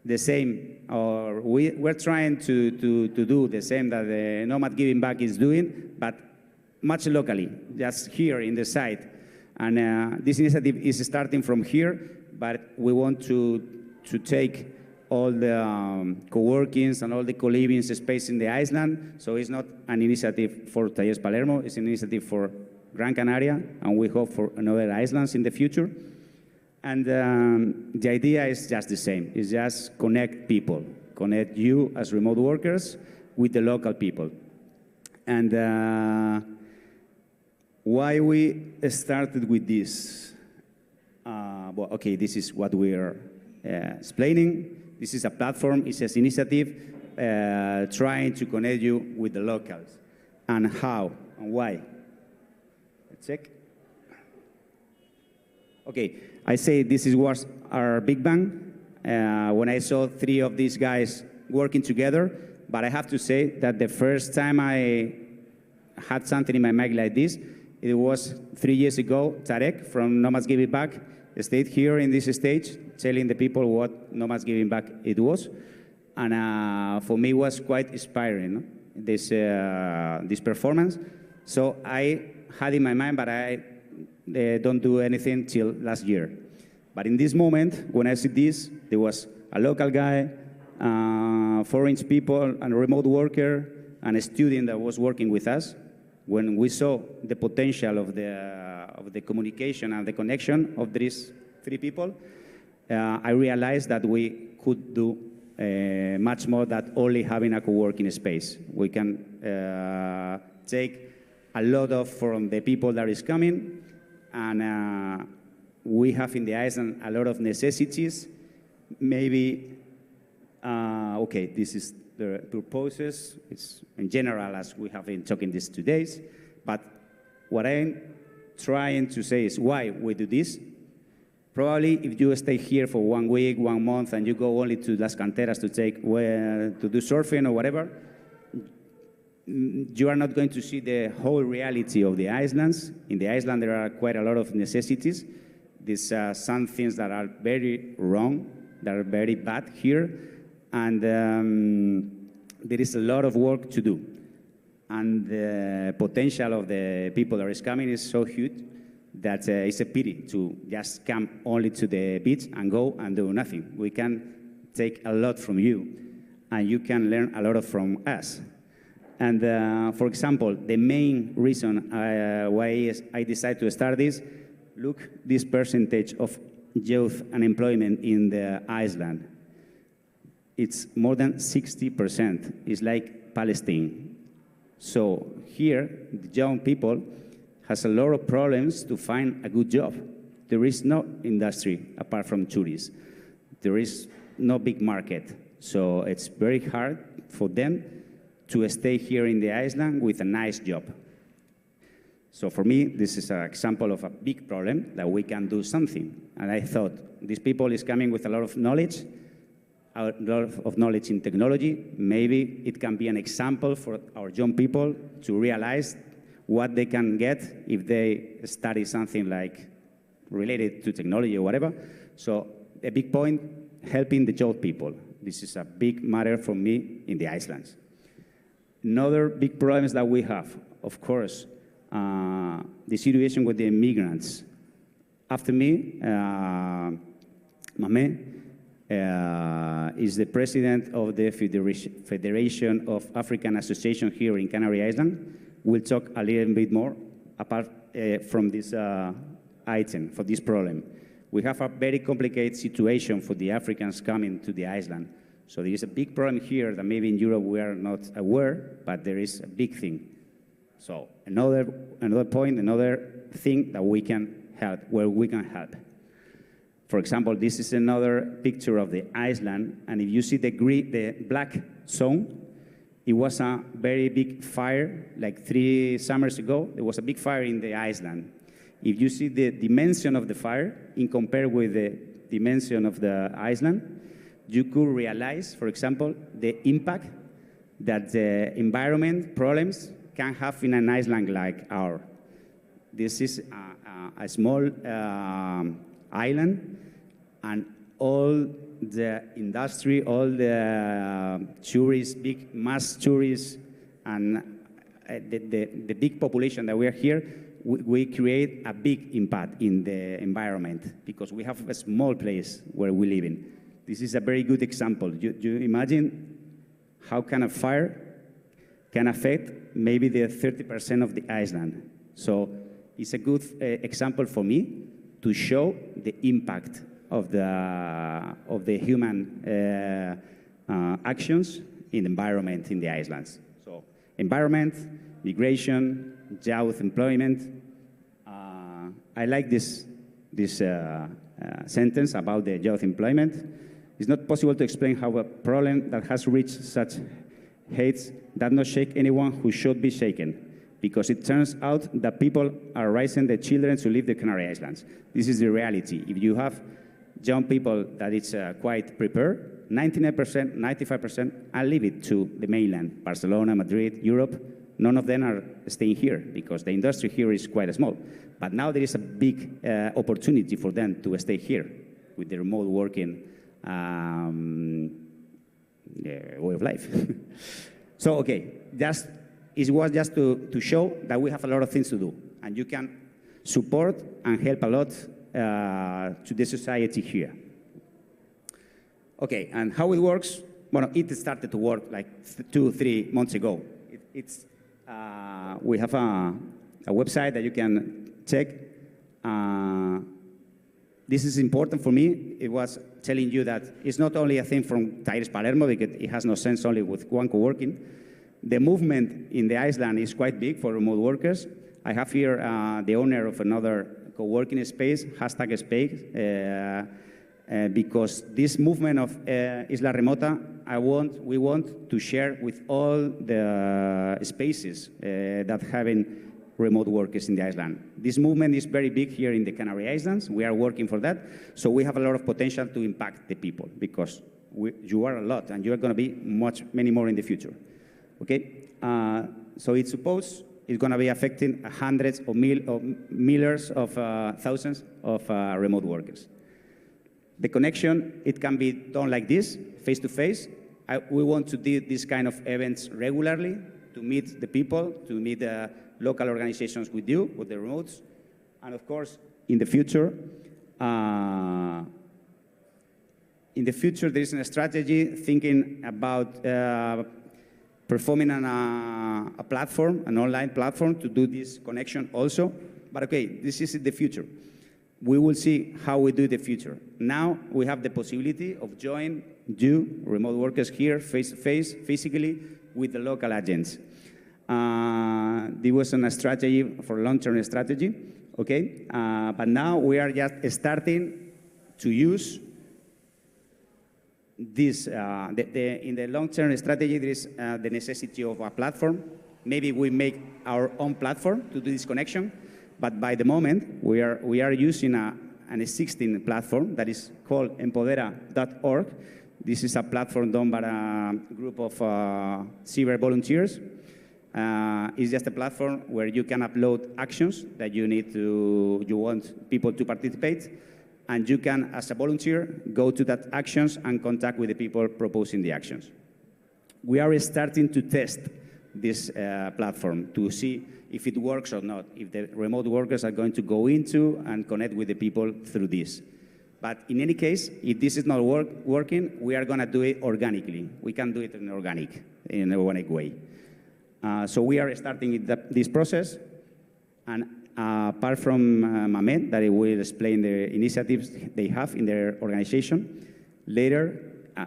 the same, or we're trying to do the same that the Nomad Giving Back is doing, but much locally, just here in the site. And this initiative is starting from here, but we want to take all the co-workings and all the co-living space in the island. So it's not an initiative for Talleres Palermo, it's an initiative for Gran Canaria, and we hope for another islands in the future. And the idea is just the same. It's just connect people, connect you as remote workers with the local people. And why we started with this? Well, okay, this is what we are explaining. This is a platform, it's an initiative trying to connect you with the locals. And how and why? Let's check. Okay, I say this was our Big Bang when I saw 3 of these guys working together, but I have to say that the first time I had something in my mind like this, it was 3 years ago. Tarek from Nomads Giving Back stayed here in this stage telling the people what Nomads Giving Back it was, and for me it was quite inspiring, no? This performance. So I had in my mind, but I don't do anything till last year. But in this moment, when I see this, there was a local guy, foreign people, and a remote worker, and a student that was working with us. When we saw the potential of the communication and the connection of these 3 people, I realized that we could do much more than only having a co-working space. We can take a lot from the people that is coming, and we have in the island a lot of necessities. Maybe, okay, this is the purposes. It's in general, as we have been talking these 2 days. But what I'm trying to say is why we do this. Probably if you stay here for 1 week, 1 month, and you go only to Las Canteras to do surfing or whatever, you are not going to see the whole reality of the islands. In the island, there are quite a lot of necessities. There's some things that are very wrong, that are very bad here, and there is a lot of work to do. And the potential of the people that is coming is so huge that it's a pity to just come only to the beach and go and do nothing. We can take a lot from you, and you can learn a lot from us. And for example, the main reason why I decided to start this, look this percentage of youth unemployment in the island. It's more than 60%. It's like Palestine. So here, the young people has a lot of problems to find a good job. There is no industry apart from tourists. There is no big market. So it's very hard for them to stay here in the island with a nice job. So for me, this is an example of a big problem that we can do something. And I thought, these people is coming with a lot of knowledge, in technology. Maybe it can be an example for our young people to realize what they can get if they study something like related to technology or whatever. So a big point, helping the young people. This is a big matter for me in the islands. Another big problems that we have, of course, the situation with the immigrants. After me, Mame, is the president of the Federation of African Association here in Canary Island. We'll talk a little bit more apart from this item, for this problem. We have a very complicated situation for the Africans coming to the island. So there is a big problem here that maybe in Europe we are not aware, but there is a big thing. So another point, another thing that we can help, where we can help. For example, this is another picture of the island, and if you see the black zone, it was a very big fire, like 3 summers ago. There was a big fire in the island. If you see the dimension of the fire in compared with the dimension of the island, you could realize, for example, the impact that the environment problems can have in an island like ours. This is a small island, and all the industry, all the tourists, big mass tourists, and the big population that we are here, we create a big impact in the environment because we have a small place where we live in. This is a very good example. You imagine how can a fire can affect maybe the 30% of the island. So it's a good example for me to show the impact of the human actions in the environment in the islands. So environment, migration, youth employment. I like this sentence about the youth employment. It's not possible to explain how a problem that has reached such heights does not shake anyone who should be shaken, because it turns out that people are raising their children to leave the Canary Islands. This is the reality. If you have young people that is quite prepared, 99%, 95% are leaving to the mainland, Barcelona, Madrid, Europe. None of them are staying here because the industry here is quite small. But now there is a big opportunity for them to stay here with the remote working way of life. So, okay, it was just to show that we have a lot of things to do, and you can support and help a lot to the society here. Okay, and how it works? Well, it started to work like 2-3 months ago. We have a website that you can check. This is important for me. It was telling you that it's not only a thing from Tires Palermo, because it has no sense only with one co-working. The movement in the island is quite big for remote workers. I have here the owner of another co-working space, hashtag space, because this movement of Isla Remota, we want to share with all the spaces that having remote workers in the island. This movement is very big here in the Canary Islands. We are working for that. So we have a lot of potential to impact the people because you are a lot and you are going to be many more in the future. Okay? So it's supposed it's going to be affecting hundreds of millions of thousands of remote workers. The connection, it can be done like this, face-to-face. We want to do this kind of events regularly to meet the people, to meet the local organizations with you, with the remotes. And of course, in the future, there is a strategy thinking about performing on a platform, an online platform, to do this connection also. But okay, this is the future. We will see how we do the future. Now we have the possibility of joining you, remote workers here, face-to-face, physically, with the local agents. There was a strategy for long-term strategy, okay? But now we are just starting to use this. In the long-term strategy, there is the necessity of a platform. Maybe we make our own platform to do this connection. But by the moment, we are using an existing platform that is called empodera.org. This is a platform done by a group of cyber volunteers. It's just a platform where you can upload actions that you want people to participate, and you can, as a volunteer, go to that actions and contact with the people proposing the actions. We are starting to test this platform to see if it works or not, if the remote workers are going to go into and connect with the people through this. But in any case, if this is not working, we are going to do it organically. We can do it in an organic way. So we are starting this process. And apart from Mamet, that will explain the initiatives they have in their organization, later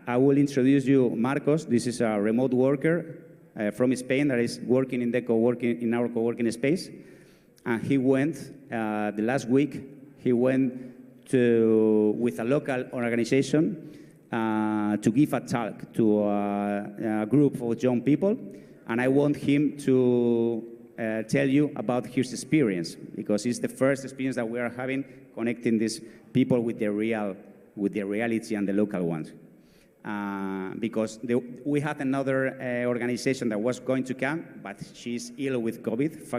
I will introduce you Marcos. This is a remote worker from Spain that is working in our co-working space. And he went, the last week, he went with a local organization to give a talk to a group of young people. And I want him to tell you about his experience, because it's the first experience that we are having connecting these people with the reality and the local ones. Because we had another organization that was going to come, but she's ill with COVID,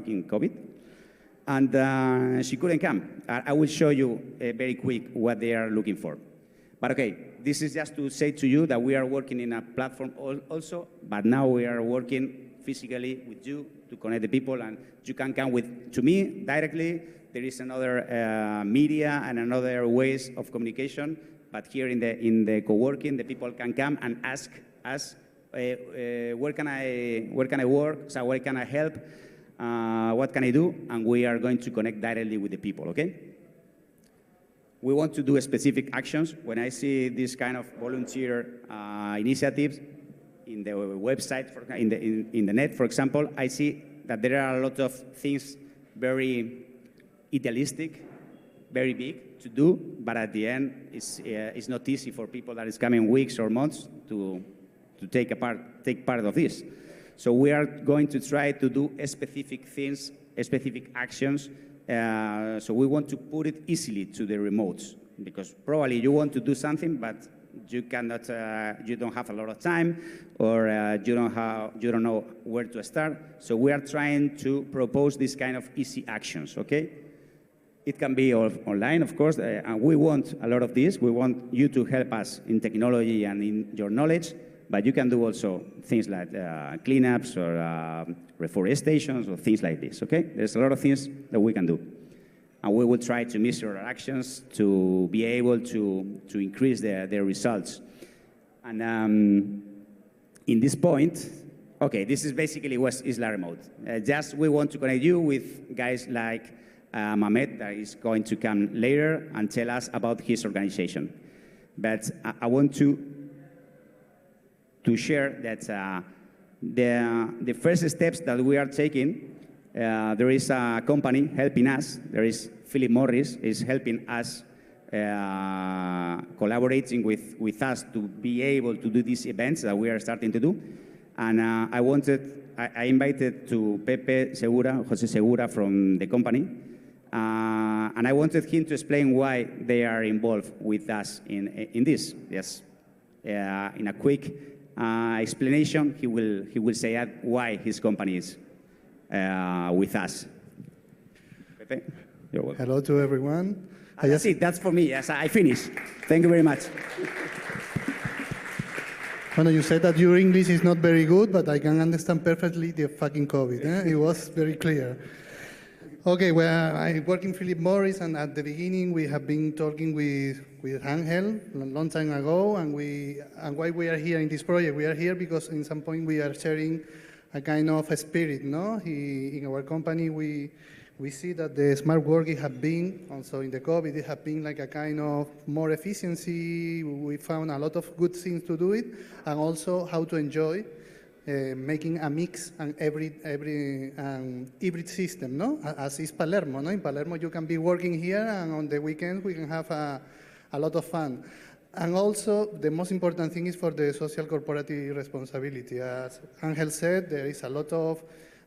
and she couldn't come. I will show you very quick what they are looking for. But okay, this is just to say to you that we are working in a platform also, but now we are working physically with you to connect the people, and you can come to me directly. There is another media and another ways of communication, but here in the co-working, the people can come and ask us, where can I work? So where can I help? What can I do? And we are going to connect directly with the people, okay? We want to do specific actions. When I see this kind of volunteer initiatives in the website, in the net, for example, I see that there are a lot of things very idealistic, very big to do, but at the end, it's not easy for people that is coming weeks or months to take part of this. So we are going to try to do specific things, specific actions. So we want to put it easily to the remotes, because probably you want to do something, but you cannot, you don't have a lot of time, or you don't know where to start. So we are trying to propose this kind of easy actions, okay? It can be online, of course, and we want a lot of this. We want you to help us in technology and in your knowledge, but you can do also things like cleanups or reforestations or things like this, okay? There's a lot of things that we can do. And we will try to measure our actions to be able to increase their results. And in this point, okay, this is basically what Isla Remote. Just we want to connect you with guys like Mamet, that is going to come later and tell us about his organization. But I want to share that the first steps that we are taking, there is a company helping us. There is Philip Morris is helping us, collaborating with us to be able to do these events that we are starting to do. And I invited to Jose Segura from the company, and I wanted him to explain why they are involved with us in this. Yes, in a quick explanation, he will say why his company is with us. Pepe, you're welcome. Hello to everyone. That's it. That's for me. Yes, I finished. Thank you very much. Bueno, you said that your English is not very good, but I can understand perfectly the fucking COVID. Eh? It was very clear. Okay, well, I work in Philip Morris, and at the beginning we have been talking with Angel a long time ago, and why we are here in this project. We are here because in some point we are sharing a kind of a spirit, no? In our company we see that the smart working have been, also in the COVID, it have been like a kind of more efficiency. We found a lot of good things to do it, and also how to enjoy making a mix and hybrid system, no? As is Palermo, no? In Palermo you can be working here, and on the weekend we can have a lot of fun. And also the most important thing is for the social corporative responsibility. As Angel said, there is a lot of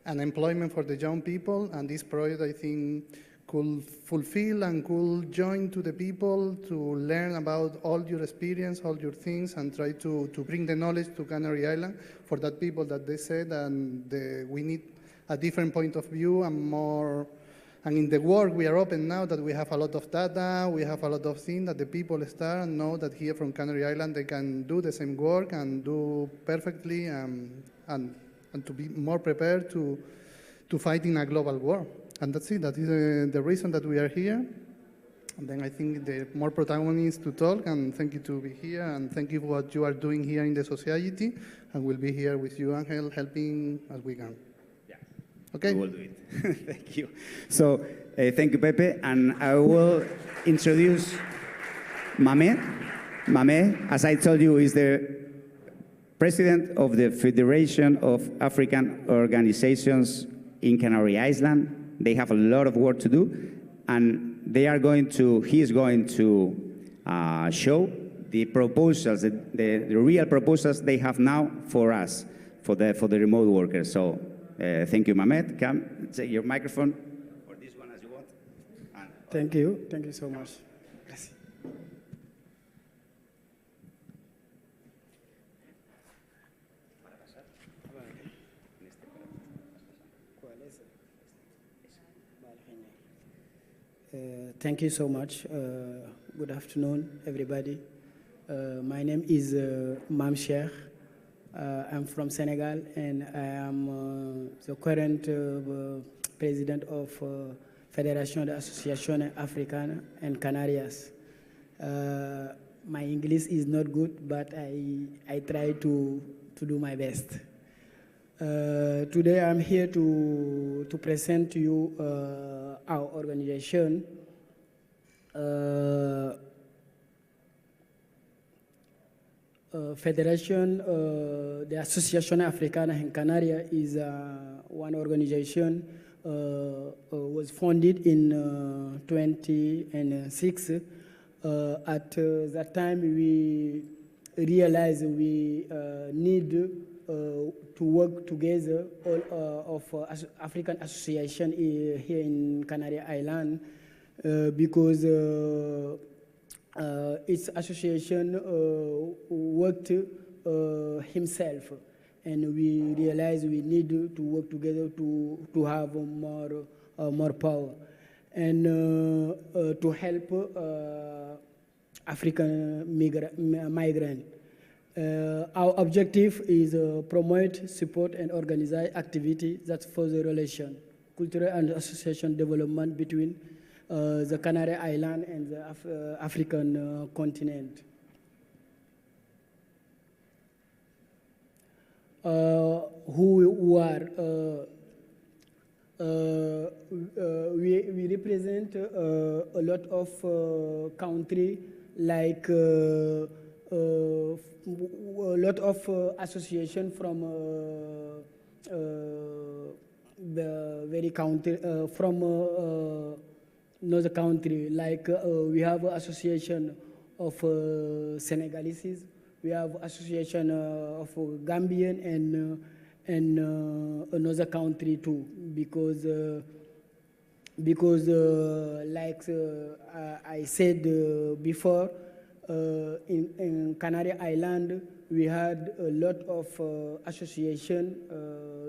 unemployment for the young people, and this project I think could fulfill and could join to the people to learn about all your experience, all your things, and try to bring the knowledge to Canary Island for that people that they said, and we need a different point of view and more. And in the work we are open now that we have a lot of data, we have a lot of things that the people start and know that here from Canary Island they can do the same work and do perfectly and to be more prepared to fight in a global war. And that's it. That is the reason that we are here. And then I think the more protagonists to talk, and thank you to be here, and thank you for what you are doing here in the society, and we'll be here with you, Angel, helping as we can. Yeah. Okay? We will do it. Thank you. So, thank you, Pepe, and I will introduce Mame. Mame, as I told you, is the president of the Federation of African Organizations in Canary Island. They have a lot of work to do, and he is going to show the proposals, the real proposals they have now for us, for the remote workers. So, thank you, Mamet. Come, take your microphone, or this one as you want. Thank you so much. Gracias. Thank you so much. Good afternoon, everybody. My name is Mam Cheikh. I'm from Senegal, and I am the current president of Fédération d'Associations Africaines and Canarias. My English is not good, but I try to do my best. Today I'm here to present to you our organization. Federation de Associations Africaines en Canarias is one organization was founded in 2006. At that time, we realized we need to work together, all of African association here in Canary Island, because its association worked himself, and we realized we need to work together to have more power and to help African migrants. Our objective is promote, support, and organize activities that further relation, cultural and association development between the Canary Island and the African continent. Who are we represent a lot of country, like a lot of association from the very country from another country, like we have association of Senegalese, we have association of Gambian and another country too, because like I said before, in Canary Island we had a lot of association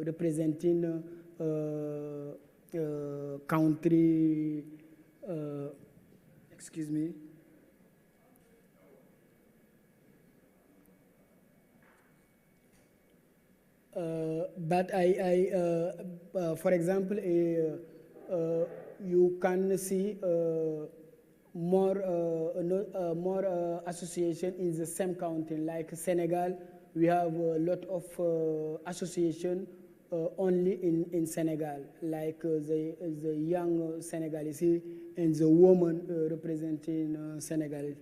representing country. Excuse me. But for example, you can see more association in the same country. Like Senegal, we have a lot of association only in Senegal, like the young Senegalese and the woman representing Senegal.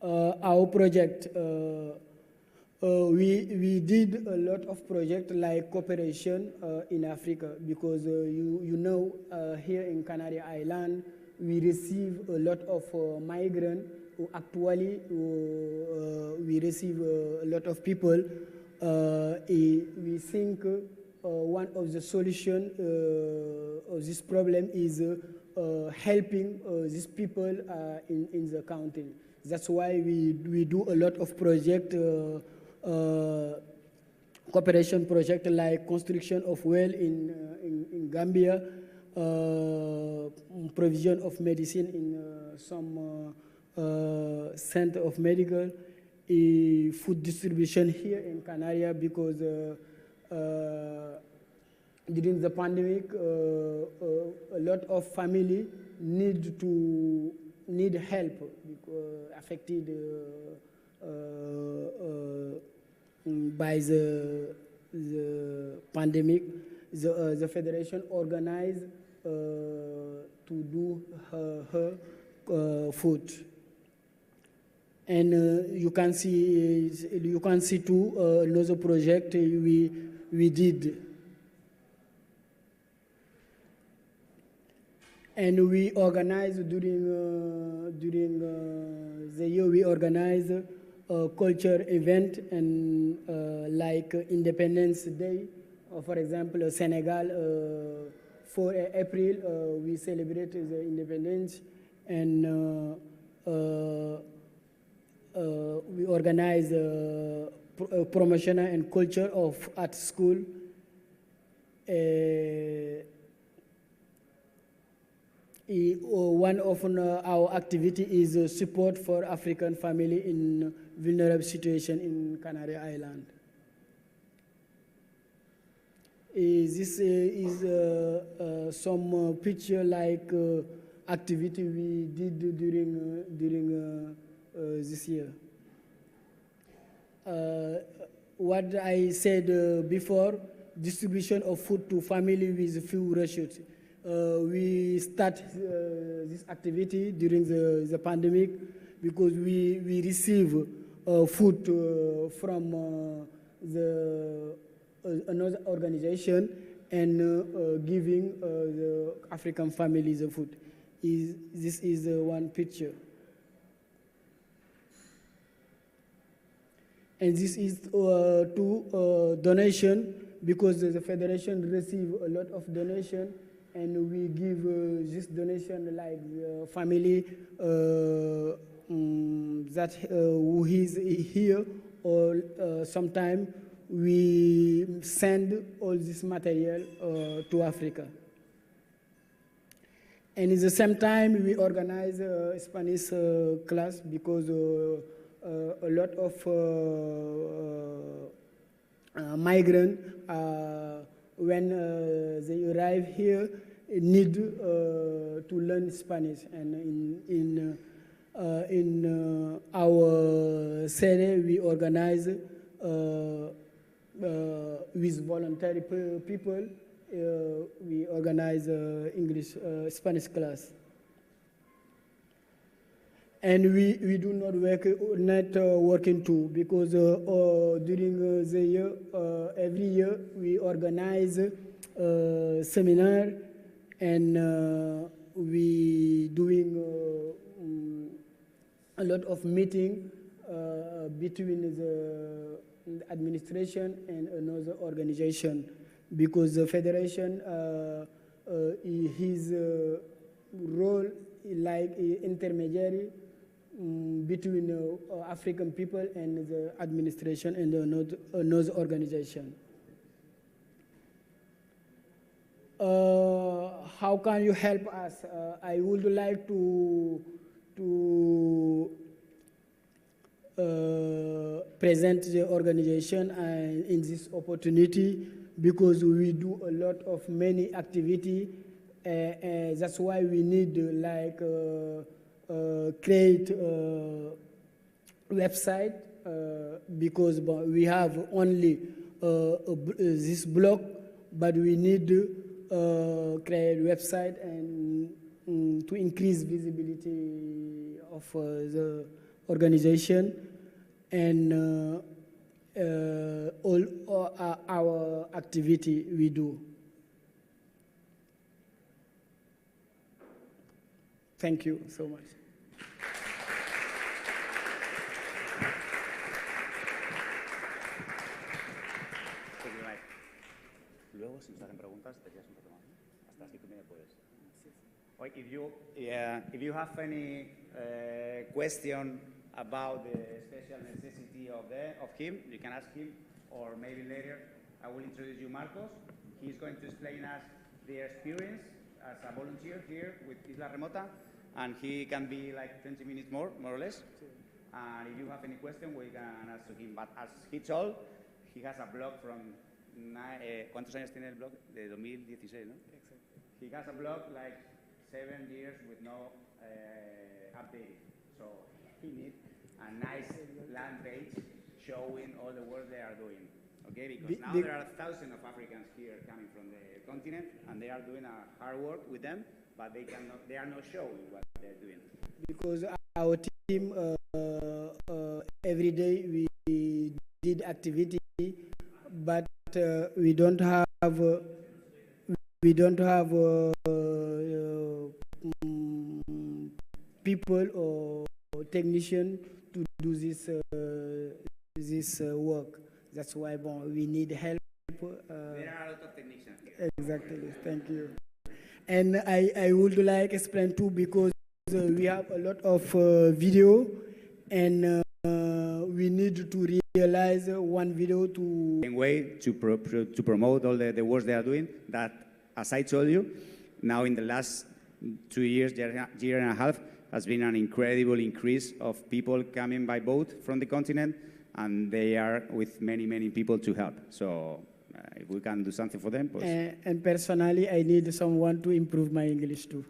Our project, we did a lot of projects like cooperation in Africa, because you know here in Canary Island we receive a lot of migrants. Actually, we receive a lot of people. We think one of the solutions of this problem is helping these people in the country. That's why we do a lot of projects, cooperation project, like construction of well in Gambia, provision of medicine in some center of medical, food distribution here in Canaria, because during the pandemic, a lot of family need help affected by the pandemic. The federation organized to do her food, and you can see too another project we did. And we organized during the year, we organized a culture event and like Independence Day, for example, Senegal, 4 April, we celebrated the independence, and we organized promotion and culture of art school. One of our activity is support for African family in vulnerable situation in Canary Island. This is some picture like activity we did during this year. What I said before, distribution of food to family with few ratios. We start this activity during the pandemic because we receive food from another organization and giving the African families the food. This is one picture. And this is to donation, because the federation receive a lot of donation, and we give this donation like the family that who is here, or sometime we send all this material to Africa. And at the same time, we organize a Spanish class, because a lot of migrants, when they arrive here, need to learn Spanish. And in our city, we organize with voluntary people, we organize English Spanish class. And we do not working too, because during the year, every year we organize a seminar, and we doing a lot of meeting between the administration and another organization, because the federation, his role like intermediary between African people and the administration and another organization. How can you help us? I would like to present the organization in this opportunity, because we do a lot of many activity. That's why we need like create a website, because we have only this blog, but we need to create a website and to increase visibility of the organization and all our activity we do. Thank you so much. Luego, si nos hacen preguntas, te quedas un poco más. Hasta así tú me puedes. If you have any question about the special necessity of him, you can ask him, or maybe later I will introduce you Marcos. He's going to explain us the experience as a volunteer here with Isla Remota, and he can be like 20 minutes more or less. And if you have any question, we can ask to him. But as he told, he has a blog from ¿Cuántos años tiene el blog? De 2016, ¿no? Exacto. He has a blog like 7 years with no update. So he needs a nice land page showing all the work they are doing. Okay, because now there are thousands of Africans here coming from the continent, and they are doing a hard work with them, but they are not showing what they're doing. Because our team every day we did activity, but we don't have people or technician to do this work. That's why we need help. There are a lot of technicians here. Exactly. Thank you. And I would like explain too, because we have a lot of video, and we need to realize one video to way to promote all the work they are doing. That, as I told you, now in the last 2 years, year and a half, has been an incredible increase of people coming by boat from the continent, and they are with many people to help. So if we can do something for them. And personally, I need someone to improve my English too.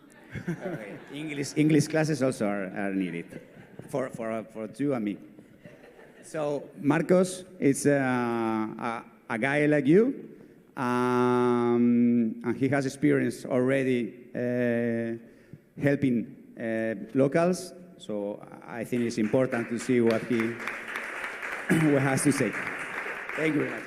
English classes also are needed for you and me. So Marcos is a guy like you, and he has experience already helping locals. So I think it's important to see what he has to say. Thank you very much.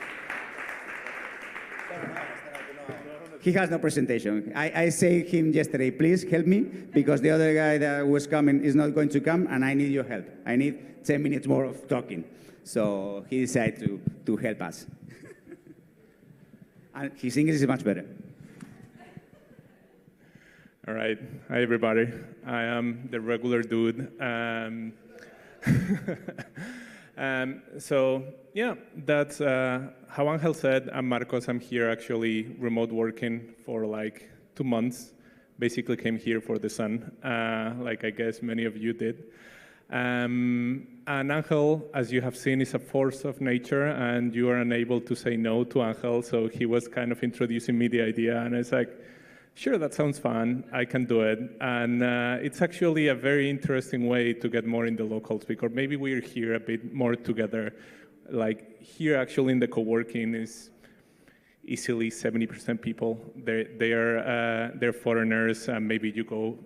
He has no presentation. I said him yesterday, please help me, because the other guy that was coming is not going to come, and I need your help. I need 10 minutes more of talking. So he decided to help us. And his English is much better. All right. Hi, everybody. I am the regular dude. So yeah, that's how Angel said. I'm Marcos. I'm here actually remote working for like 2 months. Basically came here for the sun, like I guess many of you did. And Angel, as you have seen, is a force of nature, and you are unable to say no to Angel. So he was kind of introducing me the idea, and it's like, sure, that sounds fun. I can do it. And it's actually a very interesting way to get more in the locals, because maybe we're here a bit more together. Like here, actually, in the co-working is easily 70% people. They're foreigners, and maybe you go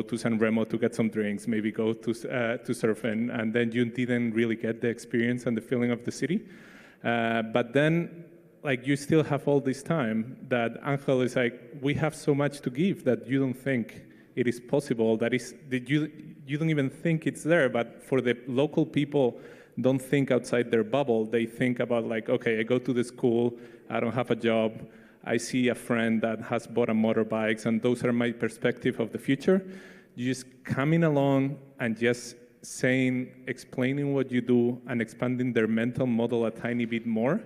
to San Remo to get some drinks, maybe go to surfing, and then you didn't really get the experience and the feeling of the city. But then, like, you still have all this time that Angel is like, we have so much to give that you don't think it is possible, that you don't even think it's there. But for the local people, don't think outside their bubble. They think about like, okay, I go to the school, I don't have a job, I see a friend that has bought a motorbike, and those are my perspective of the future. You just coming along and just explaining what you do and expanding their mental model a tiny bit more.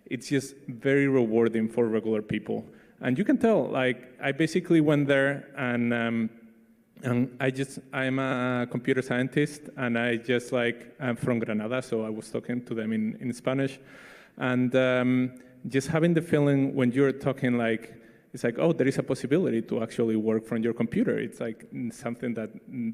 It's just very rewarding for regular people. And you can tell, like, I basically went there and I'm a computer scientist, and I'm from Granada, so I was talking to them in Spanish. And just having the feeling when you're talking, like, it's like, oh, there is a possibility to actually work from your computer. It's like something that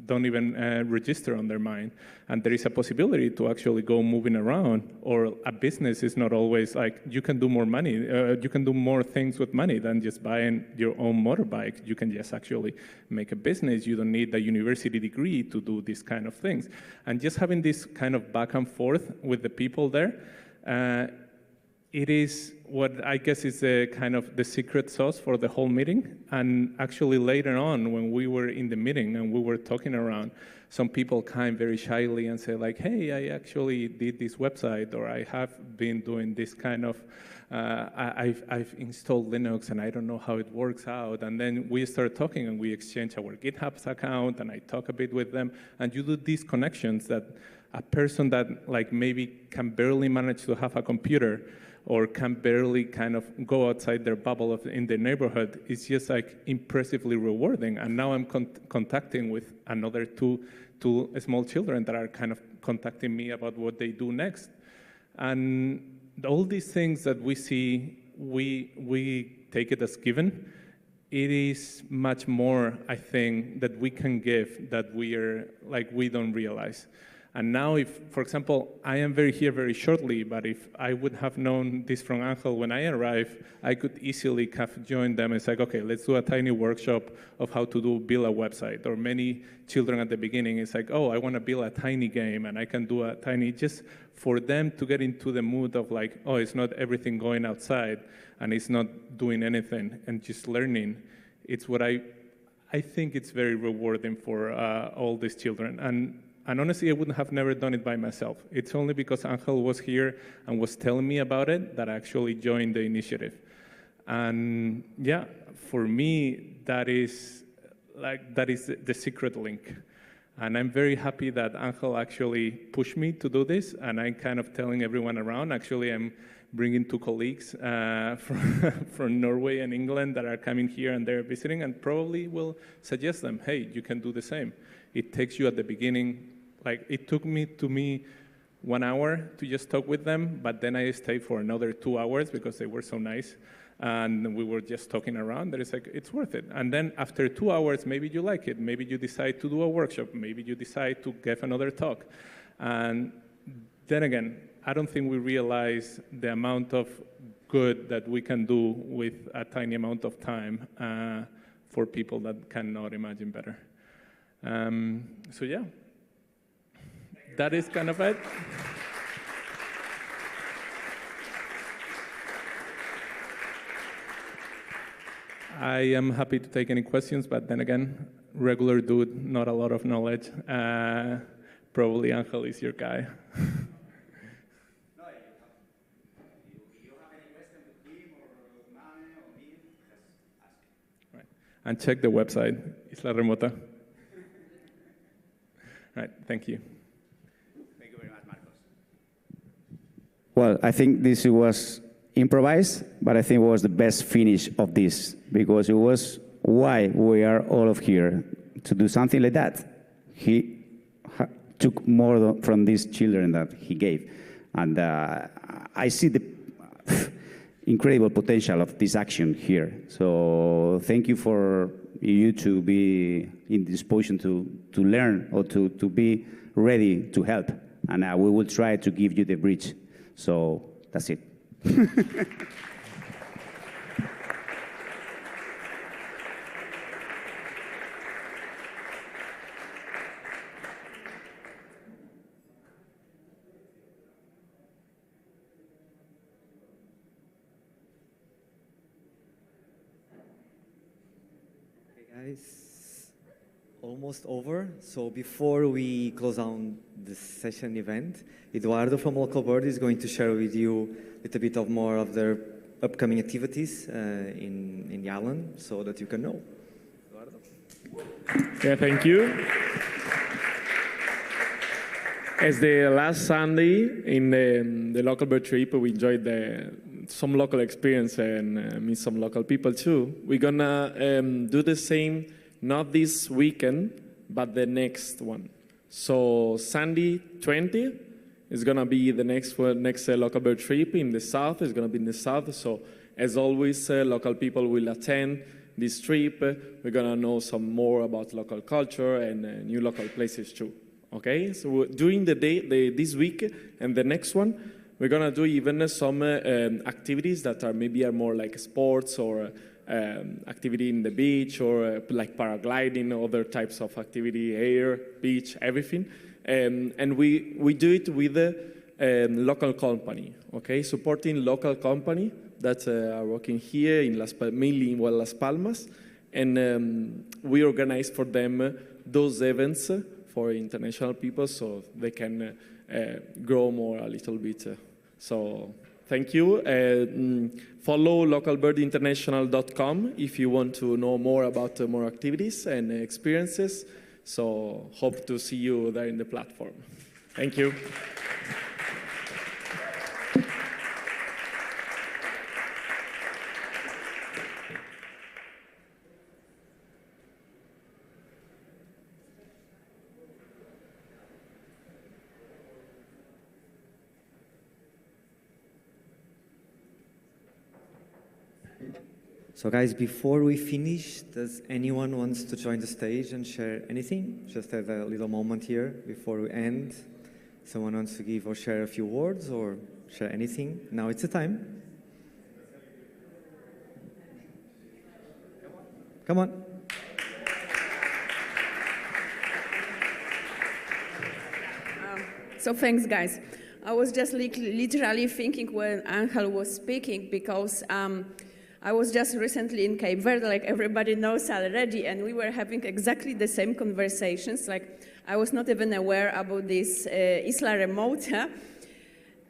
don't even register on their mind. And there is a possibility to actually go moving around, or a business is not always like, you can do more money, you can do more things with money than just buying your own motorbike. You can just actually make a business. You don't need a university degree to do these kind of things. And just having this kind of back and forth with the people there, it is what I guess is the kind of the secret sauce for the whole meeting. And actually later on, when we were in the meeting and we were talking around, some people came very shyly and said like, hey, I actually did this website, or I have been doing this kind of, I've installed Linux and I don't know how it works out. And then we start talking and we exchange our GitHub account, and I talk a bit with them. And you do these connections that a person that like maybe can barely manage to have a computer, or can barely kind of go outside their bubble in the neighborhood, is just like impressively rewarding. And now I'm contacting with another two small children that are kind of contacting me about what they do next. And all these things that we see, we take it as given. It is much more, I think, that we can give that we don't realize. And now if, for example, I am here very shortly, but if I would have known this from Angel when I arrived, I could easily have joined them and said, okay, let's do a tiny workshop of how to build a website. Or many children at the beginning, it's like, oh, I want to build a tiny game, and I can do a tiny, just for them to get into the mood of like, oh, it's not everything going outside, and it's not doing anything, and just learning. It's what I think it's very rewarding for all these children. And honestly, I would have never done it by myself. It's only because Angel was here and was telling me about it that I actually joined the initiative. And yeah, for me, that is the secret link. And I'm very happy that Angel actually pushed me to do this, and I'm kind of telling everyone around. Actually, I'm bringing 2 colleagues from Norway and England that are coming here and they're visiting, and probably will suggest them, hey, you can do the same. It takes you at the beginning, like it took me 1 hour to just talk with them, but then I stayed for another 2 hours because they were so nice. And we were just talking around, that it's like, it's worth it. And then after 2 hours, maybe you like it. Maybe you decide to do a workshop. Maybe you decide to give another talk. And then again, I don't think we realize the amount of good that we can do with a tiny amount of time for people that cannot imagine better. So yeah, that is kind of it. I am happy to take any questions, but then again, regular dude, not a lot of knowledge. Probably Angel is your guy. Right. And check the website, Isla Remota. Right, thank you. Thank you very much, Marcos. Well, I think this was improvised, but I think it was the best finish of this, because it was why we are all of here, to do something like that. He took more from these children that he gave. And I see the incredible potential of this action here. So thank you for you to be in disposition to learn or to be ready to help. And we will try to give you the bridge. So that's it. Guys, almost over. So before we close down this session event, Eduardo from Local Bird is going to share with you a little bit of more of their upcoming activities in the island, so that you can know. Eduardo. Yeah, thank you. As the last Sunday in the Local Bird trip, we enjoyed some local experience and meet some local people too. We're gonna do the same, not this weekend, but the next one. So Sunday 20 is gonna be the next Local Bird trip in the south. It's gonna be in the south. So as always, local people will attend this trip. We're gonna know some more about local culture and new local places too. Okay, so during the day, this week and the next one, we're gonna do even some activities that are maybe more like sports or activity in the beach or like paragliding, other types of activity, air, beach, everything. And we do it with a local company, okay? Supporting local company that are working here in mainly in Las Palmas. And we organize for them those events for international people so they can grow more a little bit. So thank you. Follow localbirdinternational.com if you want to know more about more activities and experiences. So hope to see you there in the platform. Thank you. So guys, before we finish, does anyone wants to join the stage and share anything? Just have a little moment here before we end. Someone wants to give or share a few words or share anything? Now it's the time. Come on. So thanks, guys. I was just literally thinking when Angel was speaking because I was just recently in Cape Verde, like everybody knows already, and we were having exactly the same conversations. Like I was not even aware about this Isla Remota.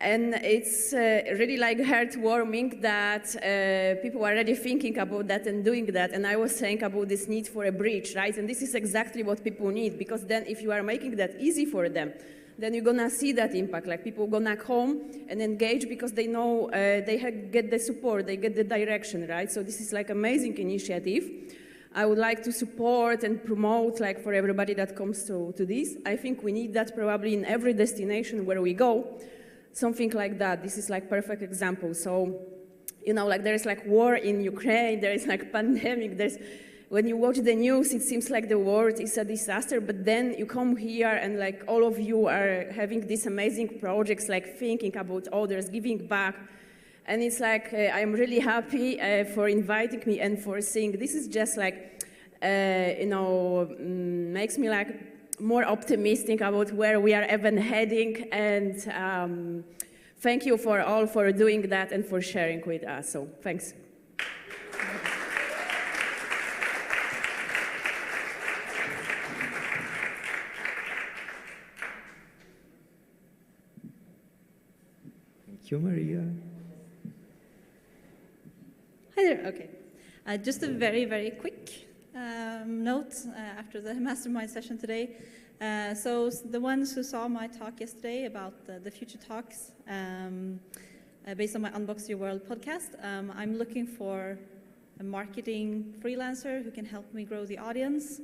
And it's really like heartwarming that people are already thinking about that and doing that. And I was saying about this need for a bridge, right? And this is exactly what people need, because then if you are making that easy for them, then you're gonna see that impact. Like people gonna come and engage because they know they get the support, they get the direction, right? So this is like amazing initiative. I would like to support and promote, like for everybody that comes to this. I think we need that probably in every destination where we go. Something like that. This is like perfect example. So, you know, like there is like war in Ukraine, there is like pandemic, when you watch the news, it seems like the world is a disaster, but then you come here and like all of you are having these amazing projects, like thinking about others, giving back. And it's like, I'm really happy for inviting me and for seeing. This is just like, you know, makes me like more optimistic about where we are even heading. And thank you for all for doing that and for sharing with us. So thanks. Thank you, Maria. Hi there. Okay. Just a very, very quick note after the mastermind session today. So the ones who saw my talk yesterday about the future talks, based on my Unbox Your World podcast, I'm looking for a marketing freelancer who can help me grow the audience.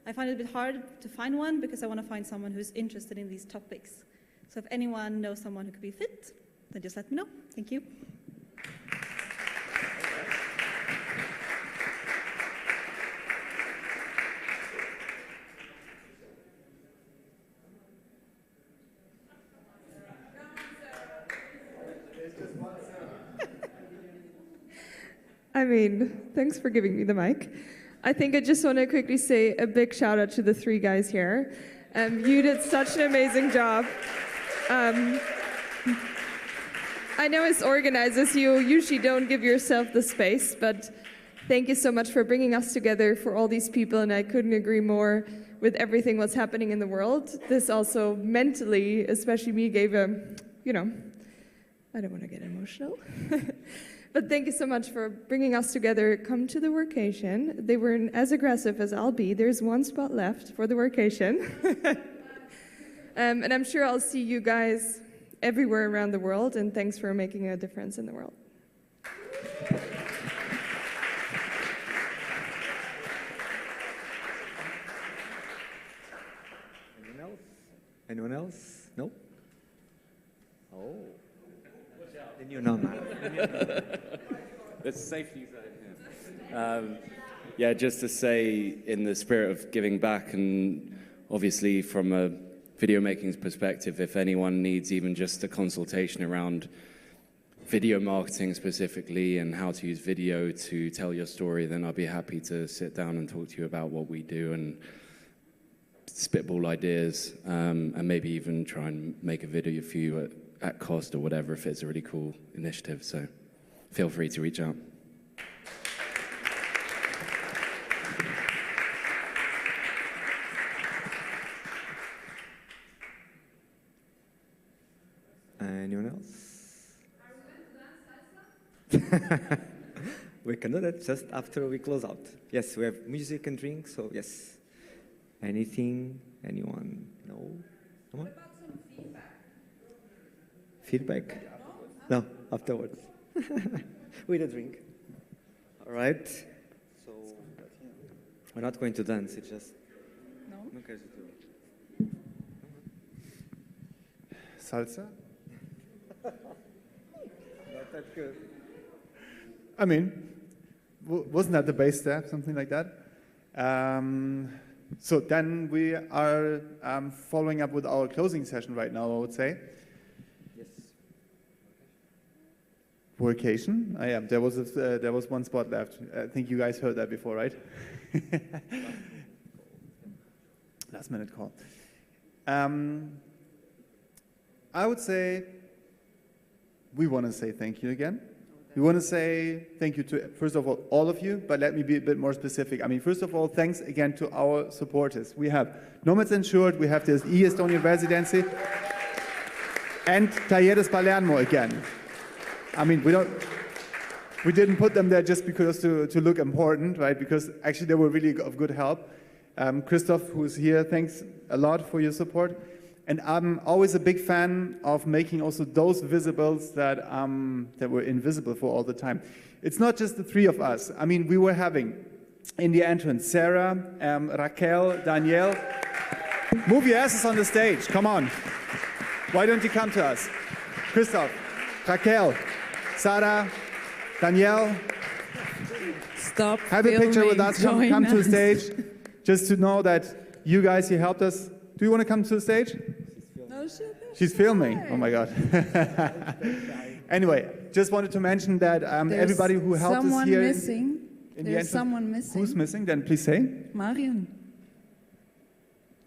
I find it a bit hard to find one because I want to find someone who's interested in these topics. So if anyone knows someone who could be fit, then just let me know. Thank you. I mean, thanks for giving me the mic. I think I just want to quickly say a big shout out to the three guys here. You did such an amazing job. I know as organizers, you usually don't give yourself the space, but thank you so much for bringing us together for all these people, and I couldn't agree more with everything what's happening in the world. This also mentally, especially me, gave a, you know, I don't want to get emotional. But thank you so much for bringing us together. Come to the workation. They weren't as aggressive as I'll be. There's one spot left for the workation. And I'm sure I'll see you guys everywhere around the world, and thanks for making a difference in the world. Anyone else? Anyone else? No? Oh. The new Nomad. There's a safety zone here. Yeah, just to say, in the spirit of giving back, and obviously from a video making perspective, if anyone needs even just a consultation around video marketing specifically and how to use video to tell your story, then I'll be happy to sit down and talk to you about what we do and spitball ideas, and maybe even try and make a video for you at cost or whatever if it's a really cool initiative. So feel free to reach out. Anyone else? We can do that just after we close out. Yes, we have music and drink, so yes. Anything? Anyone? No? Come on. What about some feedback? Feedback? No, afterwards. With a drink. All right. So we're not going to dance. It's just No. Okay, so Salsa? not that good. I mean, wasn't that the base step, something like that? So then we are following up with our closing session right now, I would say. Yes. Workation. Oh, yeah, there was one spot left. I think you guys heard that before, right? Last minute call. I would say we want to say thank you again. We want to say thank you to, first of all of you, but let me be a bit more specific. I mean, first of all, thanks again to our supporters. We have Nomads Insured, we have this Estonian residency, and Talleres Palermo again. I mean, we didn't put them there just because to look important, right? Because actually they were really of good help. Christoph, who's here, thanks a lot for your support. And I'm always a big fan of making also those visibles that were invisible for all the time. It's not just the three of us. I mean, we were having in the entrance Sarah, Raquel, Danielle. Move your asses on the stage. Come on. Why don't you come to us? Christoph, Raquel, Sarah, Danielle. Stop. Have a picture with us. Come to the stage. Just to know that you guys here helped us. Do you want to come to the stage? No, she's filming. Oh my God. Anyway, just wanted to mention that everybody who helped us here. Missing. In There's someone missing. Who's missing? Then please say. Marion.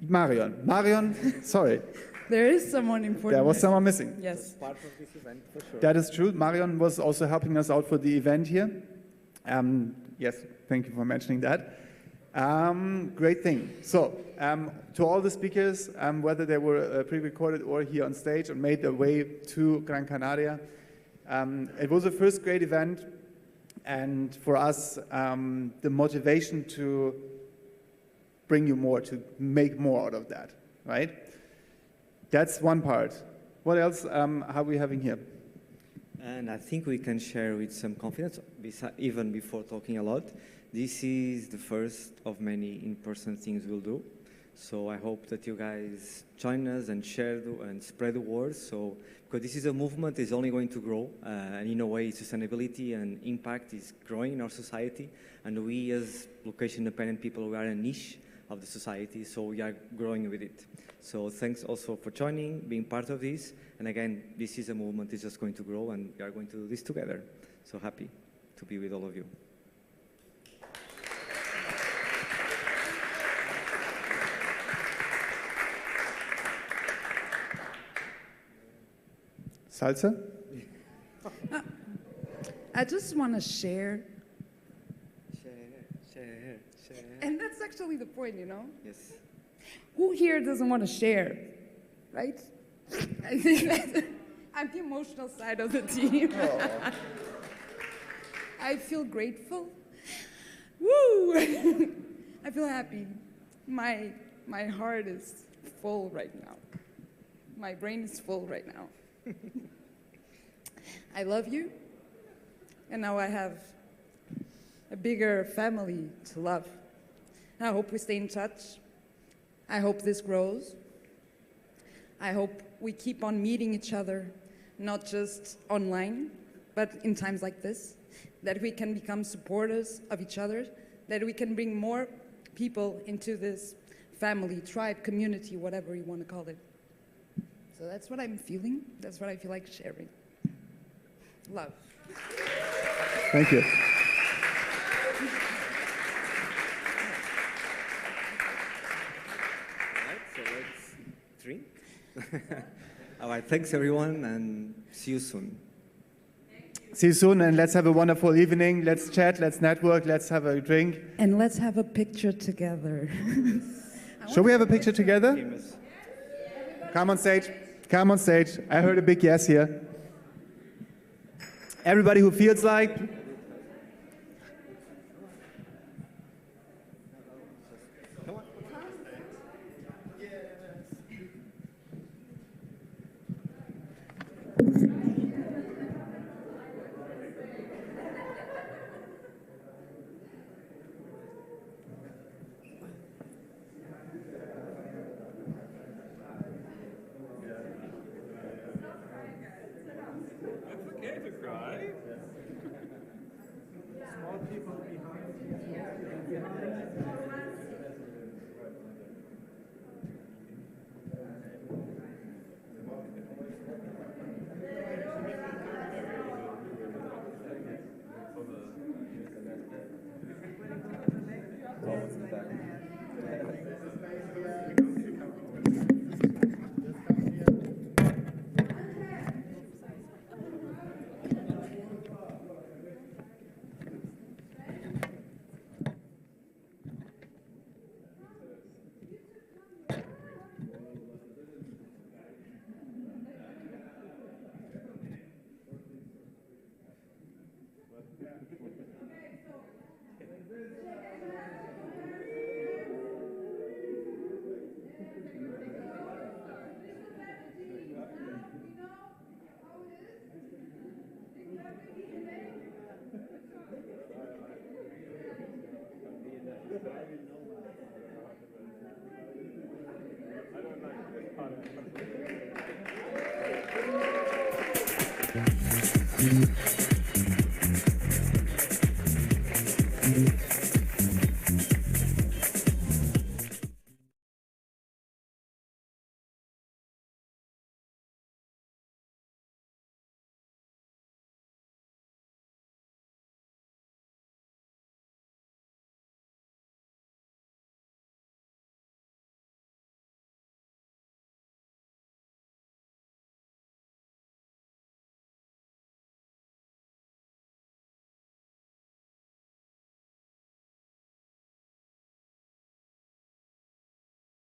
Marion, sorry. There is someone important. There was someone missing. Yes. Part of this event, for sure. That is true. Marion was also helping us out for the event here. Yes, thank you for mentioning that. Great thing. So, to all the speakers, whether they were pre-recorded or here on stage and made their way to Gran Canaria, it was the first great event, and for us, the motivation to bring you more, to make more out of that, right? That's one part. What else are we having here? And I think we can share with some confidence, even before talking a lot. This is the first of many in-person things we'll do. So I hope that you guys join us and share and spread the word. So, because this is a movement, it's only going to grow. And in a way, sustainability and impact is growing in our society. And we as location-independent people, we are a niche of the society, so we are growing with it. So thanks also for joining, being part of this. And again, this is a movement, it's just going to grow, and we are going to do this together. So happy to be with all of you. Salsa? I just want to share. Share. And that's actually the point, you know? Yes. Who here doesn't want to share, right? I think that I'm the emotional side of the team. Oh. I feel grateful. Woo! I feel happy. My heart is full right now. My brain is full right now. I love you, and now I have a bigger family to love. I hope we stay in touch. I hope this grows. I hope we keep on meeting each other, not just online, but in times like this, that we can become supporters of each other, that we can bring more people into this family, tribe, community, whatever you want to call it. So that's what I'm feeling. That's what I feel like sharing. Love. Thank you. So let's drink. All right, thanks everyone, and see you soon. See you soon, and let's have a wonderful evening. Let's chat, let's network, let's have a drink. And let's have a picture together. Shall we have a picture together? Come on stage. Come on stage. I heard a big yes here. Everybody who feels like. Thank you.